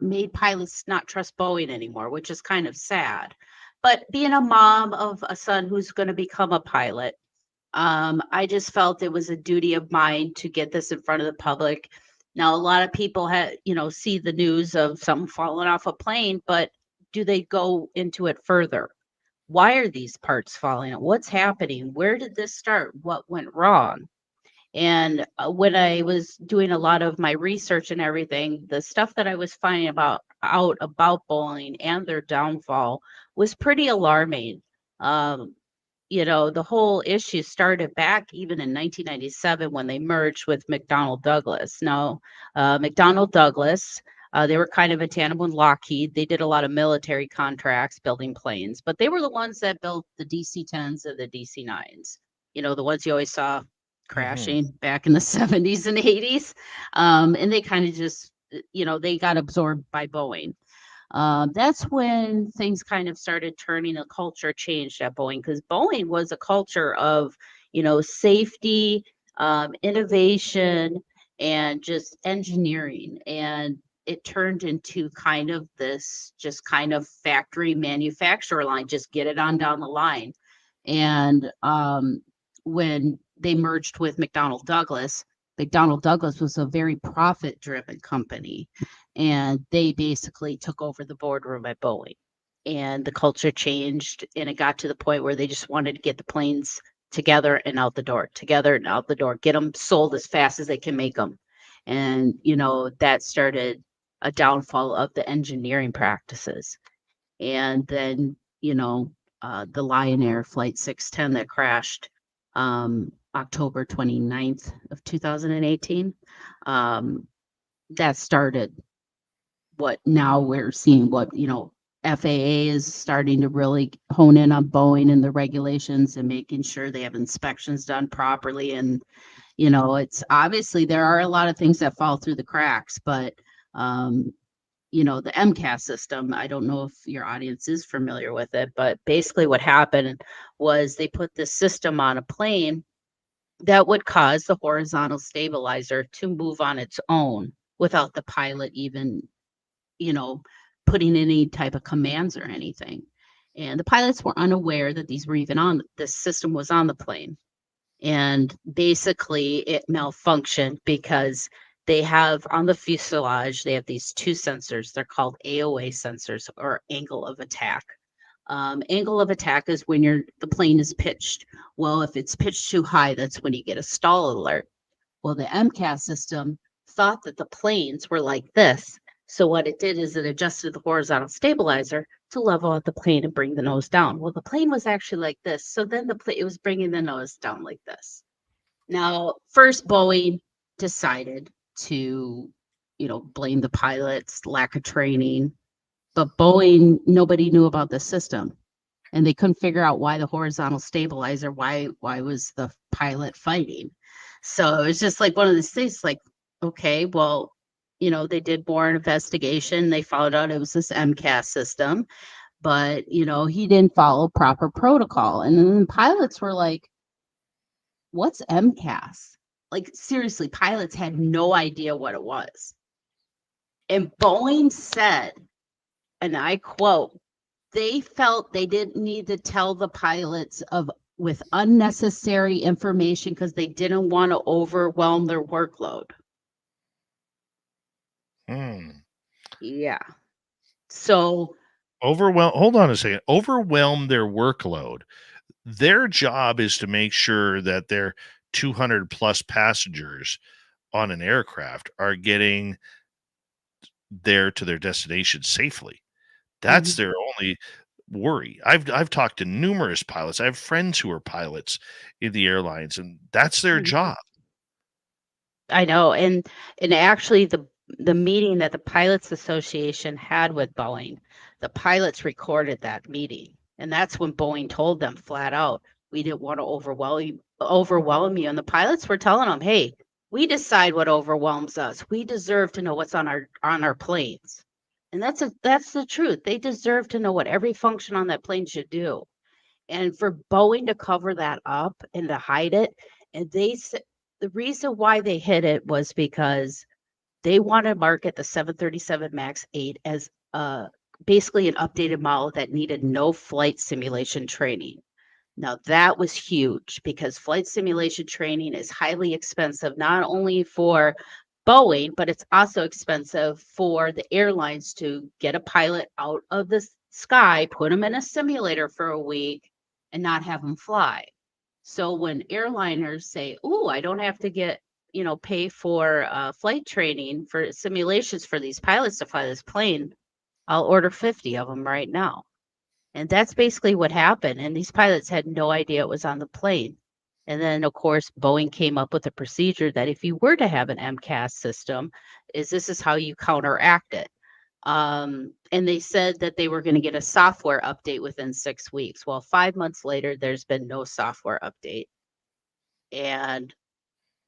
S3: made pilots not trust Boeing anymore, which is kind of sad. But being a mom of a son who's going to become a pilot, I just felt it was a duty of mine to get this in front of the public. Now, a lot of people see the news of something falling off a plane, but do they go into it further? why are these parts falling out? What's happening? Where did this start? What went wrong? And when I was doing a lot of my research and everything, the stuff that I was finding out about Boeing and their downfall was pretty alarming. Um, the whole issue started back even in 1997 when they merged with McDonnell Douglas. Now, McDonnell Douglas, they were kind of a tandem with Lockheed. They did a lot of military contracts building planes, but they were the ones that built the DC-10s and the DC-9s. The ones you always saw crashing back in the 70s and 80s. And they kind of just, they got absorbed by Boeing. That's when things kind of started turning. A culture changed at Boeing, because Boeing was a culture of, safety, innovation, and just engineering. And it turned into kind of this just kind of factory manufacturer line, just get it on down the line. And when they merged with McDonnell Douglas was a very profit driven company, and they basically took over the boardroom at Boeing, and the culture changed, and it got to the point where they just wanted to get the planes together and out the door, get them sold as fast as they can make them. And, that started a downfall of the engineering practices. And then, the Lion Air Flight 610 that crashed October 29th of 2018. That started what now we're seeing, what, FAA is starting to really hone in on Boeing and the regulations and making sure they have inspections done properly. And, it's obviously there are a lot of things that fall through the cracks, but, the MCAS system, I don't know if your audience is familiar with it, but basically what happened was they put this system on a plane that would cause the horizontal stabilizer to move on its own without the pilot even, putting any type of commands or anything. And the pilots were unaware that these were even on, this system was on the plane. And basically it malfunctioned because they have on the fuselage, they have these two sensors. They're called AOA sensors, or angle of attack. Angle of attack is when the plane is pitched. Well, if it's pitched too high, that's when you get a stall alert. Well, the MCAS system thought that the planes were like this. So what it did is it adjusted the horizontal stabilizer to level out the plane and bring the nose down. Well, the plane was actually like this. So then it was bringing the nose down like this. Now, first Boeing decided to, blame the pilots, lack of training. But Boeing, nobody knew about the system, and they couldn't figure out why the horizontal stabilizer, why was the pilot fighting? So it was just like one of these things, like, okay, well, they did more investigation. They found out it was this MCAS system, but, he didn't follow proper protocol. And then the pilots were like, what's MCAS? Like, seriously, pilots had no idea what it was. And Boeing said, and I quote, they felt they didn't need to tell the pilots with unnecessary information because they didn't want to overwhelm their workload. Yeah. So
S2: hold on a second. Overwhelm their workload. Their job is to make sure that their 200 plus passengers on an aircraft are getting there to their destination safely. That's their only worry. I've talked to numerous pilots. I have friends who are pilots in the airlines, and that's their job.
S3: I know. And actually the meeting that the Pilots Association had with Boeing, the pilots recorded that meeting. And that's when Boeing told them flat out, we didn't want to overwhelm you. And the pilots were telling them, hey, we decide what overwhelms us. We deserve to know what's on our planes. And that's the truth. They deserve to know what every function on that plane should do. And for Boeing to cover that up and to hide it, and the reason why they hid it was because they want to market the 737 MAX 8 as basically an updated model that needed no flight simulation training. Now, that was huge because flight simulation training is highly expensive, not only for Boeing, but it's also expensive for the airlines to get a pilot out of this sky, put them in a simulator for a week, and not have them fly. So when airliners say, "Oh, I don't have to pay for flight training for simulations for these pilots to fly this plane, I'll order 50 of them right now." And that's basically what happened. And these pilots had no idea it was on the plane. And then, of course, Boeing came up with a procedure that if you were to have an MCAS system, this is how you counteract it. And they said that they were going to get a software update within 6 weeks. Well, 5 months later, there's been no software update. And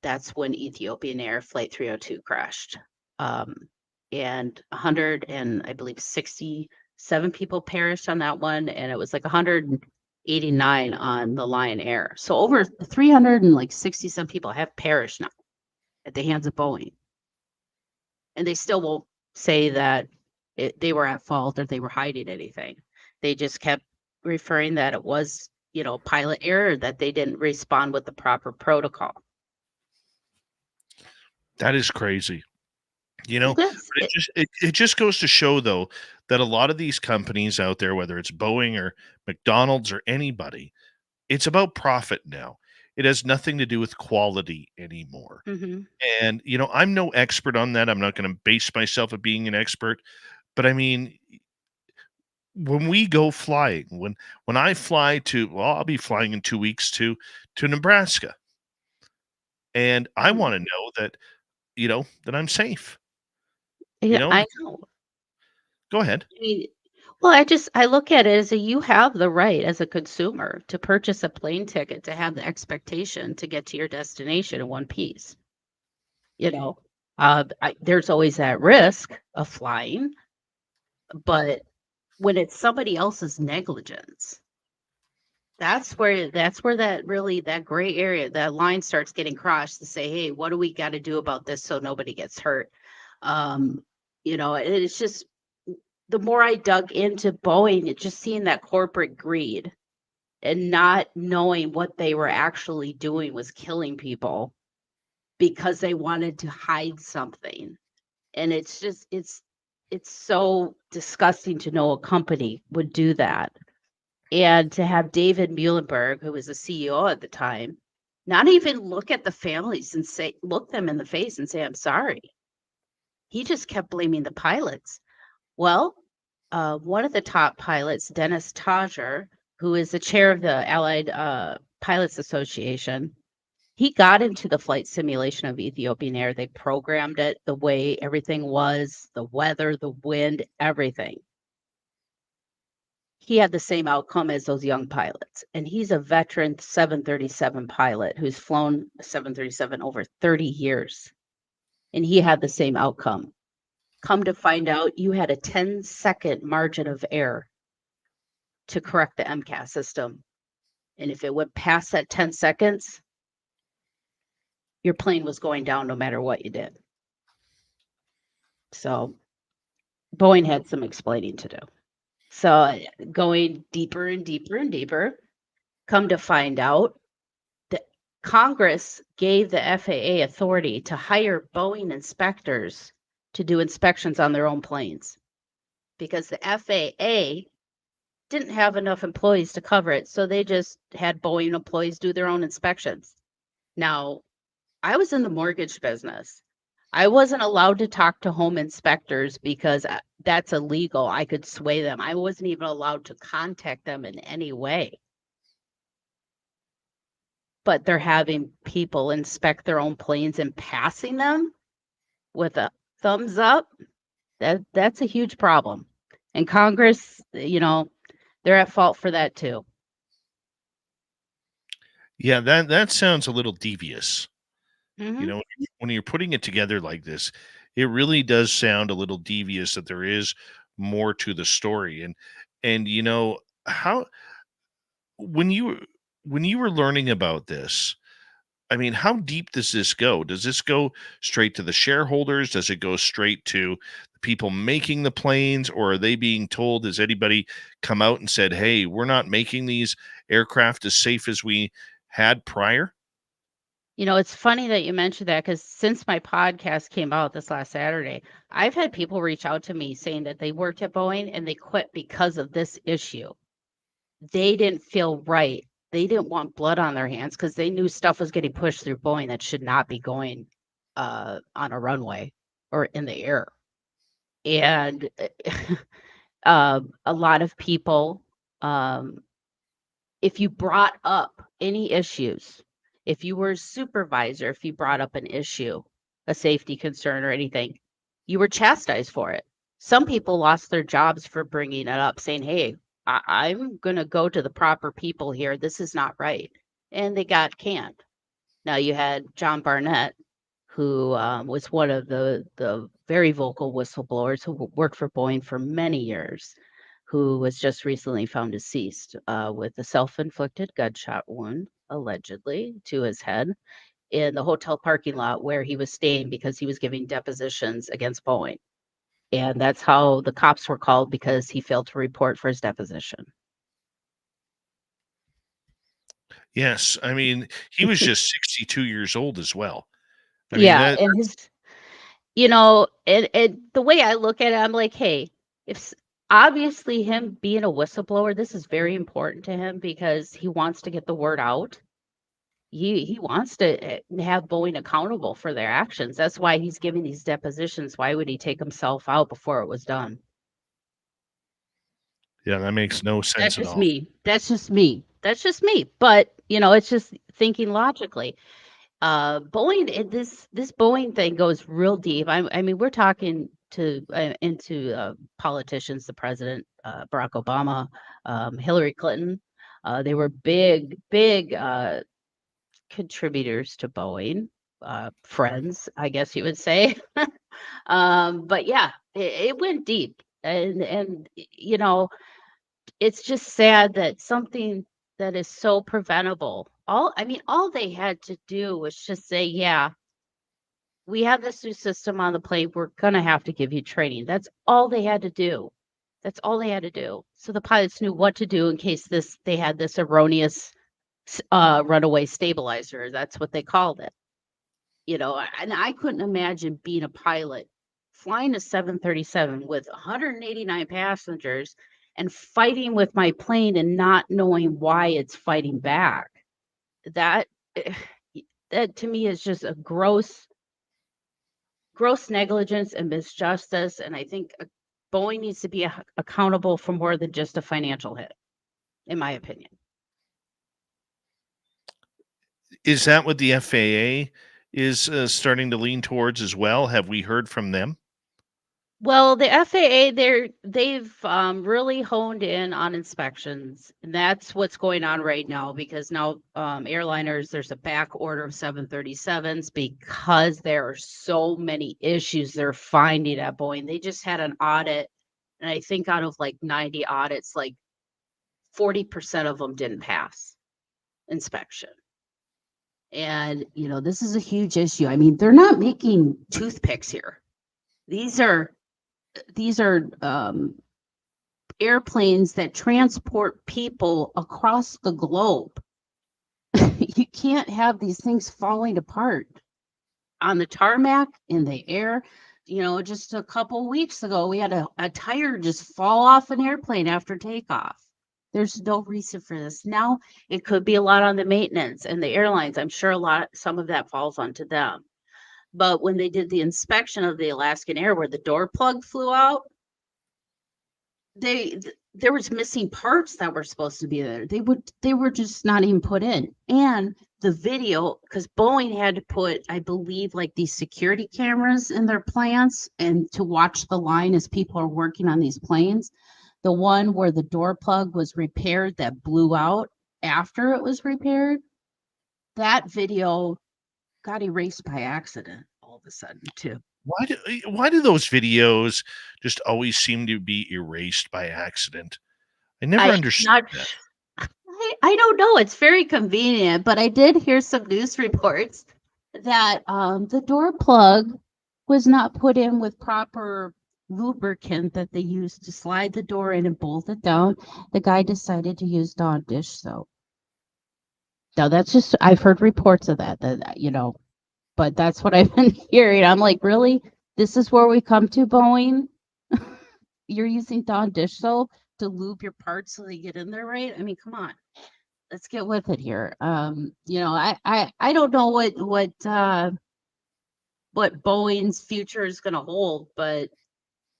S3: that's when Ethiopian Air Flight 302 crashed. And 100 and I believe 67 people perished on that one. And it was like 189 on the Lion Air. So over 367 people have perished now at the hands of Boeing. And they still won't say that they were at fault or they were hiding anything. They just kept referring that it was, pilot error, that they didn't respond with the proper protocol.
S2: That is crazy.
S3: Yes,
S2: But it just goes to show, though, that a lot of these companies out there, whether it's Boeing or McDonald's or anybody, it's about profit now. It has nothing to do with quality anymore.
S3: mhm.
S2: And, I'm no expert on that. I'm not going to base myself at being an expert. But I mean, when we go flying, when I fly I'll be flying in 2 weeks to Nebraska. And I want to know that, that I'm safe.
S3: Yeah, I know.
S2: Go ahead.
S3: I mean, well, I look at it as you have the right as a consumer to purchase a plane ticket, to have the expectation to get to your destination in one piece. There's always that risk of flying, but when it's somebody else's negligence, that's where that gray area, that line starts getting crossed to say, hey, what do we got to do about this so nobody gets hurt? It's just, the more I dug into Boeing, just seeing that corporate greed and not knowing what they were actually doing was killing people because they wanted to hide something. And it's so disgusting to know a company would do that. And to have David Muhlenberg, who was the CEO at the time, not even look at the families and look them in the face and say, I'm sorry. He just kept blaming the pilots. Well, one of the top pilots, Dennis Tajer, who is the chair of the Allied Pilots Association, he got into the flight simulation of Ethiopian Air. They programmed it the way everything was, the weather, the wind, everything. He had the same outcome as those young pilots. And he's a veteran 737 pilot who's flown 737 over 30 years. And he had the same outcome. Come to find out, you had a 10-second margin of error to correct the MCAS system. And if it went past that 10 seconds, your plane was going down no matter what you did. So Boeing had some explaining to do. So going deeper and deeper and deeper, come to find out that Congress gave the FAA authority to hire Boeing inspectors to do inspections on their own planes because the FAA didn't have enough employees to cover it. So they just had Boeing employees do their own inspections. Now, I was in the mortgage business. I wasn't allowed to talk to home inspectors because that's illegal. I could sway them. I wasn't even allowed to contact them in any way. But they're having people inspect their own planes and passing them with a thumbs up. That's a huge problem. And Congress, they're at fault for that too.
S2: Yeah, that sounds a little devious.
S3: Mhm.
S2: When you're putting it together like this, it really does sound a little devious that there is more to the story. And how when you were learning about this, I mean, how deep does this go? Does this go straight to the shareholders? Does it go straight to the people making the planes, or are they being told, has anybody come out and said, hey, we're not making these aircraft as safe as we had prior?
S3: It's funny that you mentioned that because since my podcast came out this last Saturday, I've had people reach out to me saying that they worked at Boeing and they quit because of this issue. They didn't feel right. They didn't want blood on their hands because they knew stuff was getting pushed through Boeing that should not be going on a runway or in the air. And a lot of people, if you brought up any issues, if you were a supervisor, if you brought up an issue, a safety concern or anything, you were chastised for it. Some people lost their jobs for bringing it up, saying, hey, I'm going to go to the proper people here. This is not right. And they got canned. Now you had John Barnett, who was one of the very vocal whistleblowers who worked for Boeing for many years, who was just recently found deceased with a self-inflicted gunshot wound, allegedly, to his head in the hotel parking lot where he was staying because he was giving depositions against Boeing. And that's how the cops were called, because he failed to report for his deposition.
S2: Yes. I mean, he was just 62 years old as well. I mean,
S3: Yeah, and his, and the way I look at it, I'm like, hey, if obviously him being a whistleblower, this is very important to him because he wants to get the word out. He wants to have Boeing accountable for their actions. That's why he's giving these depositions. Why would he take himself out before it was done?
S2: yeah, that makes no sense
S3: That's
S2: at
S3: just
S2: all.
S3: me. That's just me. That's just me. But it's just thinking logically. Boeing, this Boeing thing goes real deep. I mean, we're talking to into politicians, the president, Barack Obama, Hillary Clinton. They were big contributors to Boeing, friends, I guess you would say. But yeah, it went deep, and it's just sad that something that is so preventable. All they had to do was just say, yeah, we have this new system on the plane. We're gonna have to give you training. That's all they had to do. That's all they had to do. So the pilots knew what to do in case they had this erroneous runaway stabilizer. That's what they called it. And I couldn't imagine being a pilot flying a 737 with 189 passengers and fighting with my plane and not knowing why it's fighting back. That that to me is just a gross negligence and misjustice, and I think Boeing needs to be accountable for more than just a financial hit, in my opinion.
S2: Is that what the FAA is starting to lean towards as well? Have we heard from them?
S3: Well, the FAA, they've really honed in on inspections, and that's what's going on right now, because now airliners, there's a back order of 737s because there are so many issues they're finding at Boeing. They just had an audit, and I think out of like 90 audits, like 40% of them didn't pass inspection. And, this is a huge issue. I mean, they're not making toothpicks here. These are airplanes that transport people across the globe. You can't have these things falling apart on the tarmac, in the air. Just a couple weeks ago, we had a tire just fall off an airplane after takeoff. There's no reason for this. Now, it could be a lot on the maintenance and the airlines. I'm sure some of that falls onto them. But when they did the inspection of the Alaskan Air where the door plug flew out, there was missing parts that were supposed to be there. They were just not even put in. And the video, because Boeing had to put, I believe, like these security cameras in their plants and to watch the line as people are working on these planes. The one where the door plug was repaired that blew out after it was repaired, that video got erased by accident all of a sudden too.
S2: Why do those videos just always seem to be erased by accident? I never understood that.
S3: I don't know. It's very convenient, but I did hear some news reports that the door plug was not put in with proper lubricant that they used to slide the door in and bolt it down. The guy decided to use Dawn dish soap.
S4: No, that's just I've heard reports of that, but that's what I've been hearing. I'm like, really? This is where we come to, Boeing? You're using Dawn dish soap to lube your parts so they get in there right? I mean, come on. Let's get with it here. I don't know what Boeing's future is going to hold, but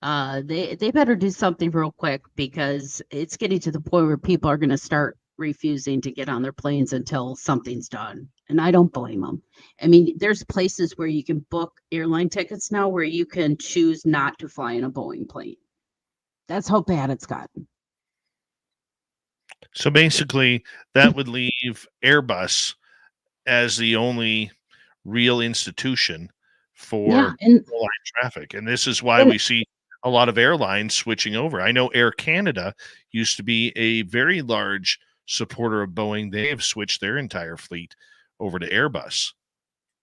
S4: they better do something real quick because it's getting to the point where people are going to start refusing to get on their planes until something's done. And I don't blame them. I mean, there's places where you can book airline tickets now where you can choose not to fly in a Boeing plane. That's how bad it's gotten.
S2: So basically, that would leave Airbus as the only real institution for
S4: And
S2: line traffic. And this is why we see a lot of airlines switching over. I know Air Canada used to be a very large supporter of Boeing. They have switched their entire fleet over to Airbus.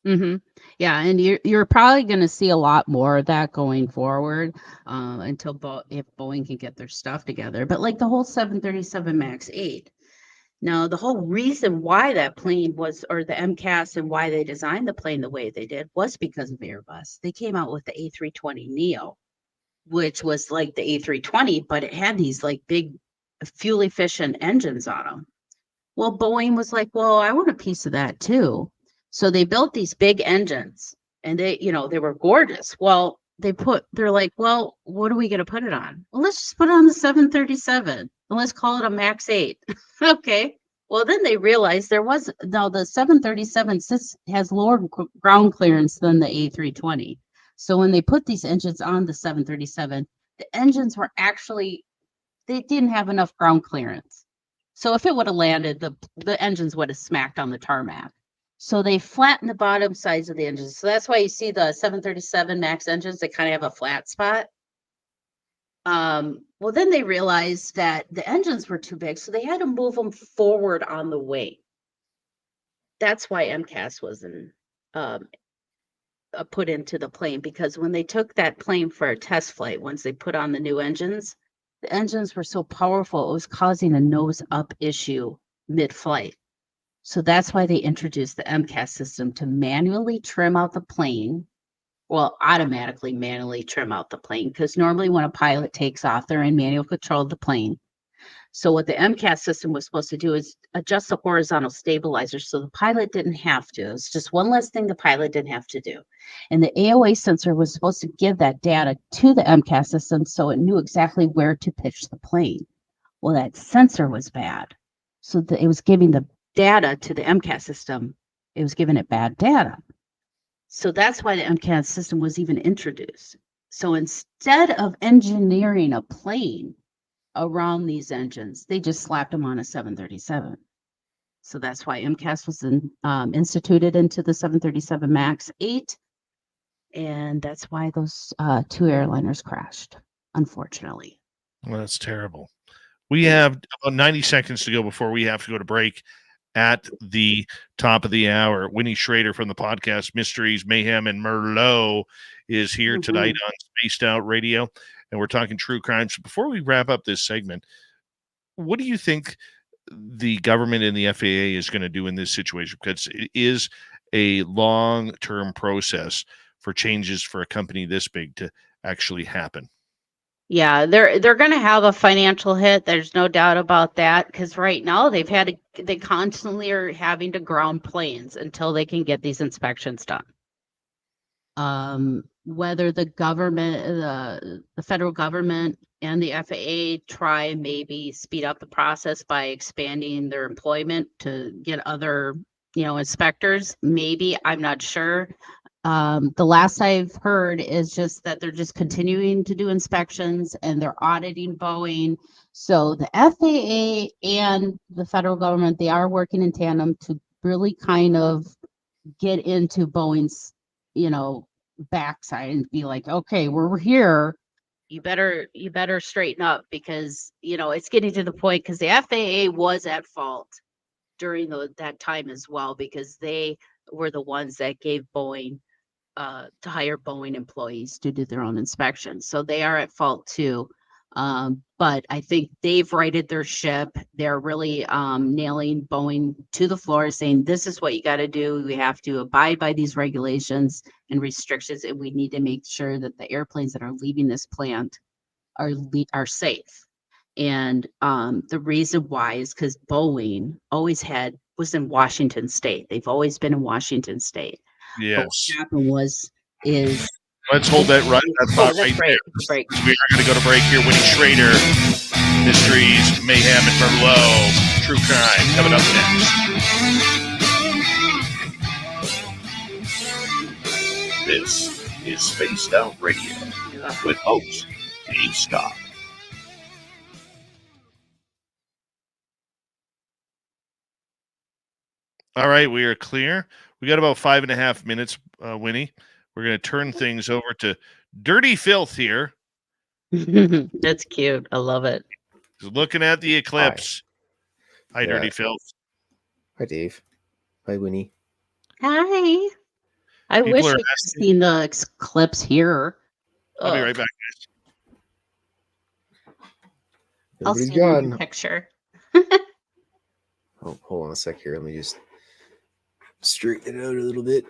S4: Mm-hmm. Yeah, and you're probably going to see a lot more of that going forward until if Boeing can get their stuff together. But like the whole 737 MAX 8. Now, the whole reason why that plane was, or the MCAS, and why they designed the plane the way they did was because of Airbus. They came out with the A320neo, which was like the A320, but it had these like big fuel efficient engines on them. Well, Boeing was like, well, I want a piece of that too. So they built these big engines and they were gorgeous. Well, they're like, well, what are we going to put it on? Well, let's just put it on the 737 and let's call it a MAX 8. Okay. Well, then they realized the 737 has lower ground clearance than the A320. So when they put these engines on the 737, the engines were they didn't have enough ground clearance. So if it would have landed, the engines would have smacked on the tarmac. So they flattened the bottom sides of the engines. So that's why you see the 737 MAX engines, they kind of have a flat spot. Well, then they realized that the engines were too big, so they had to move them forward on the wing. That's why MCAS wasn't put into the plane, because when they took that plane for a test flight, once they put on the new engines, the engines were so powerful, it was causing a nose up issue mid-flight. So that's why they introduced the MCAS system to manually trim out the plane. Well, automatically manually trim out the plane, because normally when a pilot takes off, they're in manual control of the plane. So what the MCAS system was supposed to do is adjust the horizontal stabilizer so the pilot didn't have to. It's just one less thing the pilot didn't have to do. And the AOA sensor was supposed to give that data to the MCAS system so it knew exactly where to pitch the plane. Well, that sensor was bad. So it was giving the data to the MCAS system. It was giving it bad data. So that's why the MCAS system was even introduced. So instead of engineering a plane around these engines, they just slapped them on a 737. So that's why MCAS was instituted into the 737 MAX 8. And that's why those two airliners crashed, unfortunately.
S2: Well, that's terrible. We have about 90 seconds to go before we have to go to break. At the top of the hour, Winnie Schrader from the podcast Mysteries, Mayhem, and Merlot is here tonight on Spaced Out Radio, and we're talking true crime. So before we wrap up this segment, what do you think the government and the FAA is going to do in this situation? Because it is a long-term process for changes for a company this big to actually happen.
S3: Yeah, they're going to have a financial hit. There's no doubt about that, because right now they constantly are having to ground planes until they can get these inspections done. Whether the government, the federal government and the FAA try and maybe speed up the process by expanding their employment to get other, inspectors, maybe, I'm not sure. The last I've heard is just that they're just continuing to do inspections and they're auditing Boeing. So the FAA and the federal government, they are working in tandem to really kind of get into Boeing's, backside and be like, okay, we're here. You better straighten up, because, it's getting to the point, because the FAA was at fault during that time as well, because they were the ones that gave Boeing to hire Boeing employees to do their own inspections. So they are at fault too.
S4: But I think they've righted their ship. They're really nailing Boeing to the floor, saying this is what you got to do. We have to abide by these regulations and restrictions, and we need to make sure that the airplanes that are leaving this plant are safe. And the reason why is because Boeing was in Washington State. They've always been in Washington State. But what
S2: Yes.
S4: happened is
S2: Let's hold that thought right there.
S4: Right.
S2: We are going to go to break here. Winnie Schrader, Mysteries, Mayhem, and Merlot. True Crime coming up next. This is Spaced Out Radio with host Dave Scott. All right, we are clear. We got about 5.5 minutes, Winnie. We're going to turn things over to Dirty Filth here.
S4: That's cute. I love it.
S2: He's looking at the Eclipse. Hi,
S5: Yeah.
S2: Dirty Filth.
S5: Hi, Dave. Hi, Winnie.
S4: Hi. I
S2: People
S4: wish
S2: are
S4: we could have seen the Eclipse here.
S2: I'll be right back, guys.
S4: I'll
S5: Everybody's
S4: see you in the
S5: gone.
S4: picture.
S5: Oh, hold on a sec here. Let me just straighten it out a little bit.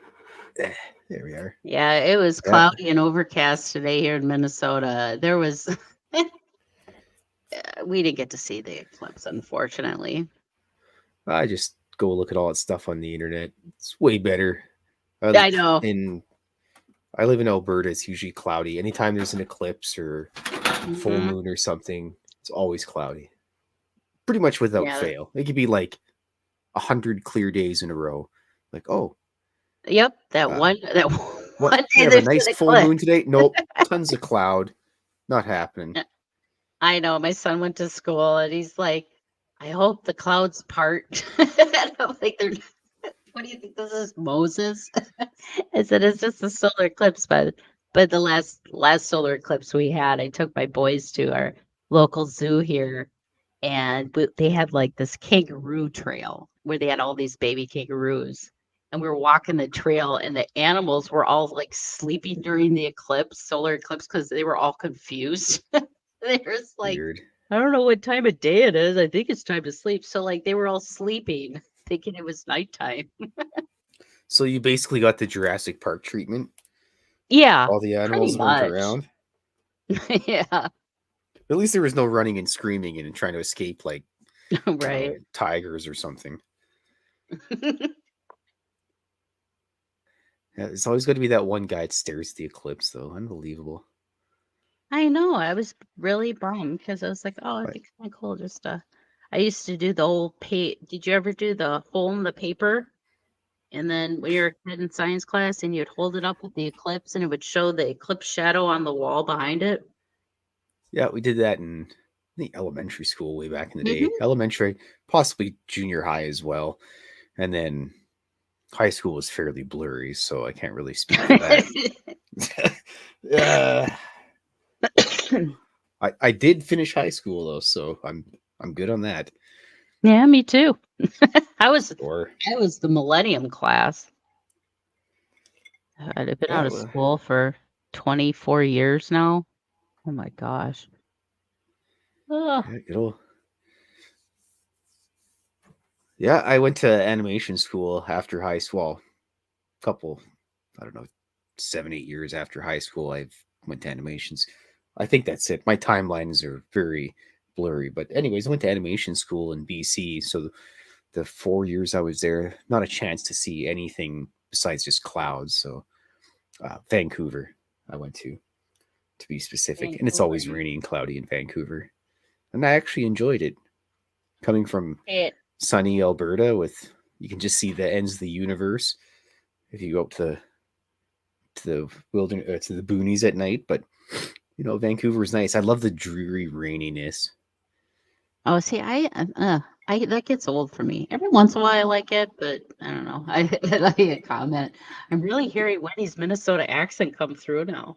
S5: There we are.
S4: Yeah, it was
S5: Yeah.
S4: cloudy and overcast today here in Minnesota. There was we didn't get to see the eclipse, unfortunately.
S5: I just go look at all that stuff on the internet. It's way better.
S4: I know.
S5: I live in Alberta. It's usually cloudy. Anytime there's an eclipse or full
S4: Mhm.
S5: moon or something, it's always cloudy. Pretty much without
S4: Yeah.
S5: fail. It could be like 100 clear days in a row. Like, oh,
S4: Yep, that
S5: Wow.
S4: one
S5: what?
S4: day
S5: We have a
S4: there's
S5: nice
S4: an
S5: full
S4: eclipse.
S5: moon today? Nope. Tons of cloud. Not happening.
S4: I know. My son went to school and he's like, I hope the clouds part. And I'm like, what do you think this is, Moses? I said, it's just a solar eclipse, but the last solar eclipse we had, I took my boys to our local zoo here, and they had like this kangaroo trail where they had all these baby kangaroos. And we were walking the trail, and the animals were all like sleeping during the solar eclipse, because they were all confused. They were just like,
S5: Weird.
S4: I don't know what time of day it is. I think it's time to sleep. So like they were all sleeping, thinking it was nighttime.
S5: So you basically got the Jurassic Park treatment.
S4: Yeah,
S5: All the animals weren't
S4: much.
S5: around.
S4: Yeah,
S5: At least there was no running and screaming and trying to escape like
S4: right.
S5: tigers or something. Yeah, it's always going to be that one guy that stares at the eclipse, though. Unbelievable.
S4: I know. I was really bummed because I was like, oh, it'd be kind of cool just to. I used to do the old Did you ever do the hole in the paper? And then when you're a kid in science class and you'd hold it up with the eclipse and it would show the eclipse shadow on the wall behind it.
S5: Yeah, we did that in the elementary school way back in the day.
S4: Mhm.
S5: Elementary, possibly junior high as well. And then high school was fairly blurry, so I can't really speak for that. I did finish high school though, so I'm good on that.
S4: Yeah, me too. I was
S5: Or
S4: the millennium class. I've been out of school for 24 years now. Oh my gosh. Ugh.
S5: Yeah, I went to animation school after high school. Couple, I don't know, 7-8 years after high school, I went to animations. I think that's it. My timelines are very blurry, but anyways, I went to animation school in BC. So the 4 years I was there, not a chance to see anything besides just clouds. So Vancouver, I went to be specific, and it's always rainy and cloudy in Vancouver, and I actually enjoyed it. Coming from sunny Alberta, you can just see the ends of the universe if you go up to the wilderness, to the boonies at night. But Vancouver is nice. I love the dreary raininess.
S4: Oh, see, I that gets old for me. Every once in a while, I like it, but I don't know. I like a comment. I'm really hearing Winnie's Minnesota accent come through now.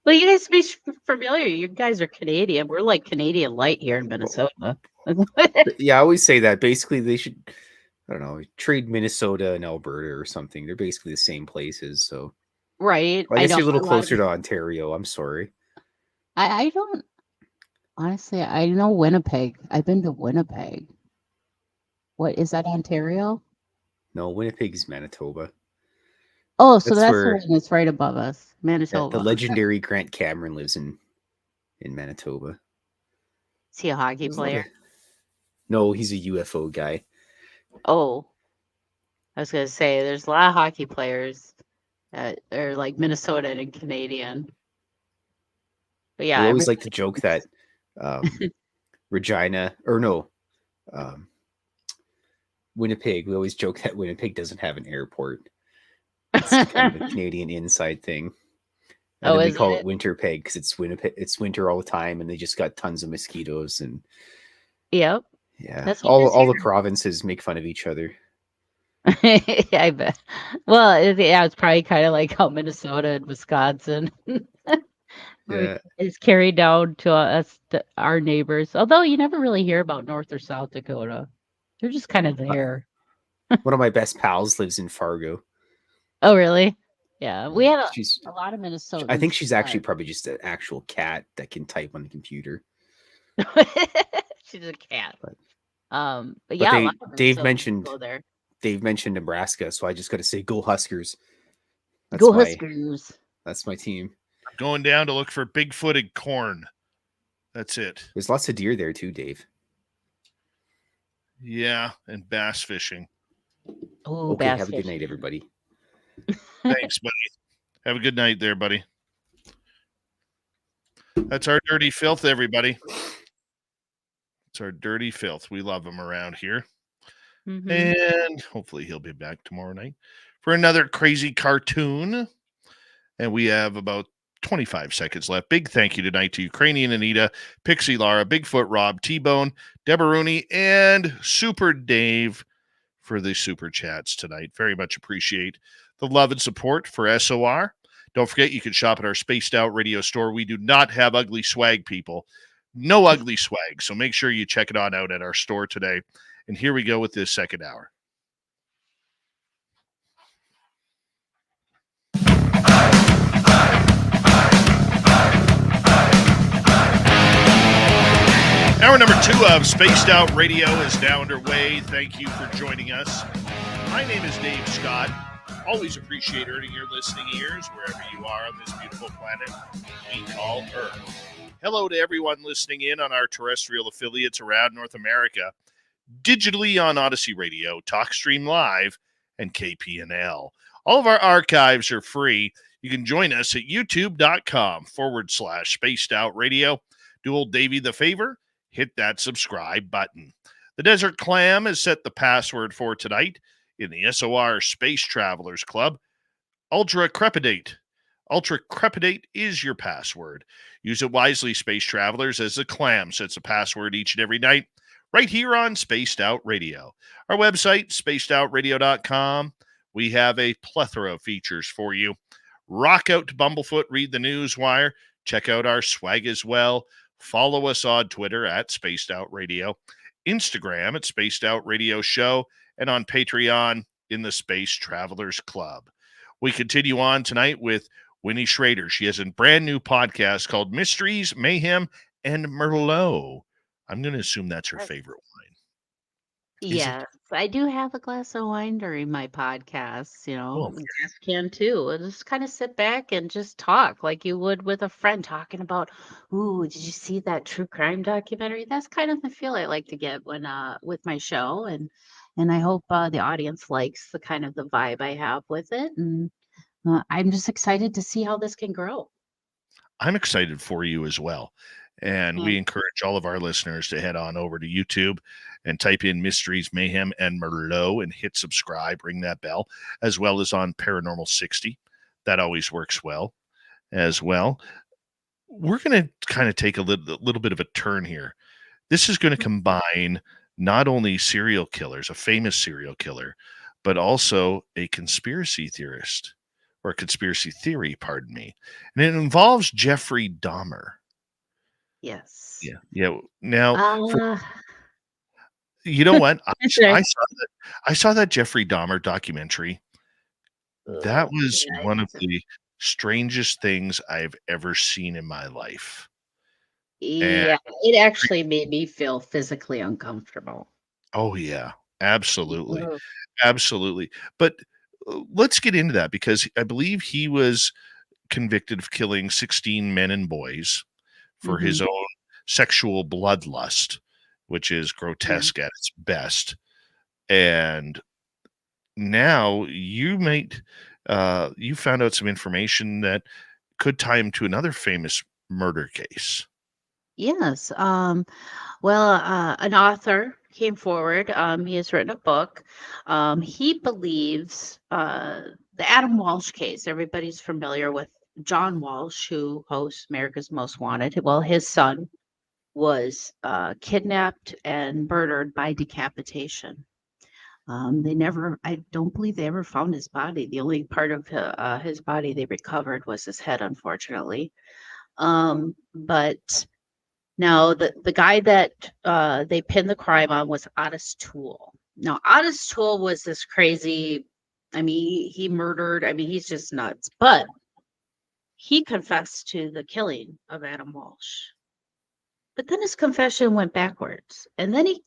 S4: Well, you guys be familiar. You guys are Canadian. We're like Canadian light here in Minnesota.
S5: Yeah, I always say that. Basically, they should, I don't know, trade Minnesota and Alberta or something. They're basically the same places. So
S4: right.
S5: I guess you're a little closer to Ontario. I'm sorry.
S4: I don't. Honestly, I know Winnipeg. I've been to Winnipeg. What is that, Ontario?
S5: No, Winnipeg is Manitoba.
S4: Oh, so
S5: That's
S4: that's the
S5: where
S4: one that's right above us,
S5: the
S4: Manitoba.
S5: legendary Grant Cameron lives in Manitoba.
S4: Is he a hockey
S5: There's a lot
S4: player?
S5: of- No, he's a UFO guy.
S4: Oh, I was gonna say there's a lot of hockey players that are like Minnesotan and Canadian. But yeah,
S5: We always like
S4: everybody.
S5: to joke that Regina, or no, um, Winnipeg. We always joke that Winnipeg doesn't have an airport. It's kind of a Canadian inside thing. And
S4: Oh,
S5: then we
S4: is
S5: call it
S4: it?
S5: Winterpeg because it's Winnipeg. It's winter all the time, and they just got tons of mosquitoes. And
S4: Yep,
S5: yeah,
S4: that's what it is
S5: all the
S4: here.
S5: provinces make fun of each other.
S4: Yeah, I bet. Well, yeah, it's probably kind of like how Minnesota and Wisconsin
S5: Yeah,
S4: is carried down to us, our neighbors. Although you never really hear about North or South Dakota. They're just kind of there.
S5: one of my best pals lives in Fargo.
S4: Oh, really? Yeah, we
S5: Yeah,
S4: had a lot of
S5: I think
S4: Minnesotans.
S5: she's actually probably just an actual cat that can type on the computer.
S4: She's a cat.
S5: But
S4: But
S5: But
S4: yeah, a lot of
S5: Dave
S4: Minnesotans go there.
S5: mentioned Nebraska, so I just got to say go Huskers.
S4: Go Huskers.
S5: That's my team.
S2: Going down to look for big-footed corn. That's it.
S5: There's lots of deer there too, Dave.
S2: Yeah, and bass fishing.
S4: Oh,
S5: Okay,
S4: bass
S5: have a good
S4: fishing.
S5: night, everybody.
S2: Thanks, buddy. Have a good night there, buddy. That's our dirty filth, everybody. It's our dirty filth. We love him around here.
S4: Mhm.
S2: And hopefully he'll be back tomorrow night for another crazy cartoon. And we have about 25 seconds left. Big thank you tonight to Ukrainian Anita, Pixie Lara, Bigfoot Rob, T-Bone, Deborah Rooney, and Super Dave for the super chats tonight. Very much appreciate the love and support for SOR. Don't forget, you can shop at our Spaced Out Radio store. We do not have ugly swag, people. No ugly swag. So make sure you check it on out at our store today. And here we go with this second hour. Hour number 2 of Spaced Out Radio is now underway. Thank you for joining us. My name is Dave Scott. Always appreciate earning your listening ears wherever you are on this beautiful planet we call Earth. Hello to everyone listening in on our terrestrial affiliates around North America, digitally on Odyssey Radio, TalkStream Live, and KPNL. All of our archives are free. You can join us at youtube.com/Spaced Out Radio. Do old Davey the favor. Hit that subscribe button. The Desert Clam has set the password for tonight in the SOR Space Travelers Club. Ultra Crepidate. Ultra Crepidate is your password. Use it wisely, Space Travelers, as the Clam sets a password each and every night right here on Spaced Out Radio. Our website, spacedoutradio.com. We have a plethora of features for you. Rock out to Bumblefoot, read the news wire, check out our swag as well. Follow us on Twitter at Spaced Out Radio, Instagram at Spaced Out Radio Show, and on Patreon in the Space Travelers Club. We continue on tonight with Winnie Schrader. She has a brand new podcast called Mysteries, Mayhem, and Merlot. I'm going to assume that's her favorite wine.
S4: Yes, I do have a glass of wine during my podcasts.
S2: Cool.
S4: The guests can too. And just kind of sit back and just talk like you would with a friend talking about, ooh, did you see that true crime documentary? That's kind of the feel I like to get when with my show, and I hope the audience likes the kind of the vibe I have with it. And I'm just excited to see how this can grow.
S2: I'm excited for you as well. And we encourage all of our listeners to head on over to YouTube and type in Mysteries, Mayhem, and Merlot and hit subscribe, ring that bell, as well as on Paranormal 60. That always works well as well. We're going to kind of take a little bit of a turn here. This is going to combine not only serial killers, a famous serial killer, but also a conspiracy theorist, or a conspiracy theory, pardon me. And it involves Jeffrey Dahmer.
S4: Yes.
S2: Yeah. Now,
S4: Uh,
S2: you know what?
S4: Sure.
S2: I saw that Jeffrey Dahmer documentary. That was one of the strangest things I've ever seen in my life. And
S3: Yeah, it actually made me feel physically uncomfortable.
S2: oh yeah, absolutely.
S3: Ugh.
S2: Absolutely. But let's get into that because I believe he was convicted of killing 16 men and boys for his
S3: Mhm.
S2: own sexual bloodlust, which is
S3: Yeah.
S2: grotesque at its best. And now you found out some information that could tie him to another famous murder case.
S4: Yes. Well, an author came forward. He has written a book. He believes the Adam Walsh case. Everybody's familiar with John Walsh, who hosts America's Most Wanted. Well, his son was kidnapped and murdered by decapitation. I don't believe they ever found his body. The only part of his body they recovered was his head, unfortunately. But now, the guy that they pinned the crime on was Otis Toole. Now, Otis Toole was this crazy. I mean, he murdered. I mean, he's just nuts. But he confessed to the killing of Adam Walsh. But then his confession went backwards, and then he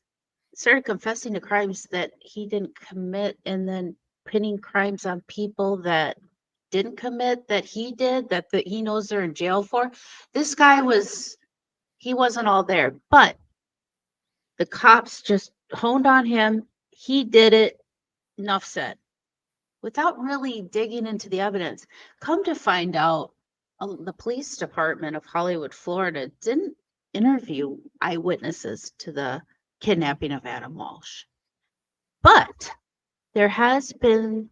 S4: started confessing to crimes that he didn't commit, and then pinning crimes on people that didn't commit that he did that he knows they're in jail for. This guy was he wasn't all there, but the cops just honed on him. He did it. Enough said. Without really digging into the evidence. Come to find out, the police department of Hollywood, Florida, didn't interview eyewitnesses to the kidnapping of Adam Walsh. But there has been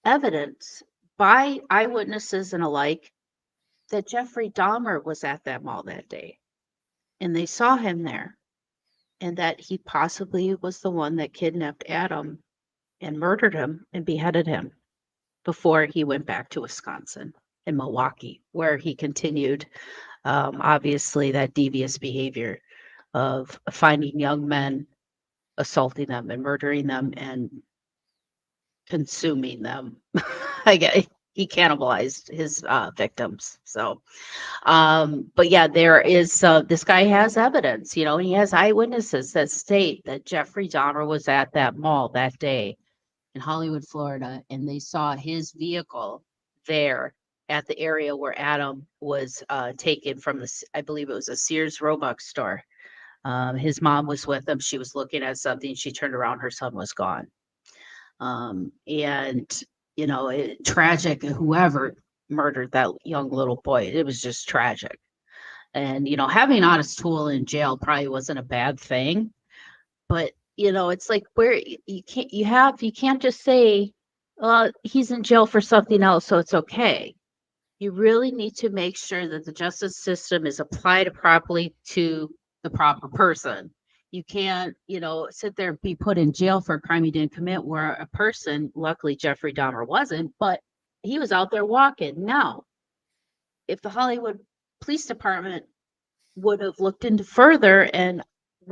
S4: evidence by eyewitnesses and alike that Jeffrey Dahmer was at that mall that day. And they saw him there. And that he possibly was the one that kidnapped Adam and murdered him and beheaded him before he went back to Wisconsin and Milwaukee, where he continued, obviously, that devious behavior of finding young men, assaulting them, and murdering them and consuming them. I get he cannibalized his victims. So, but yeah, there is this guy has evidence, he has eyewitnesses that state that Jeffrey Dahmer was at that mall that day in Hollywood, Florida, and they saw his vehicle there at the area where Adam was taken from I believe it was a Sears Roebuck store. His mom was with him. She was looking at something. She turned around. Her son was gone. And tragic. Whoever murdered that young little boy, it was just tragic. And having Otis Toole in jail probably wasn't a bad thing, but it's like where you can't just say, he's in jail for something else, so it's okay. You really need to make sure that the justice system is applied properly to the proper person. You can't, sit there and be put in jail for a crime you didn't commit, where a person, luckily Jeffrey Dahmer wasn't, but he was out there walking. Now, if the Hollywood Police Department would have looked into further and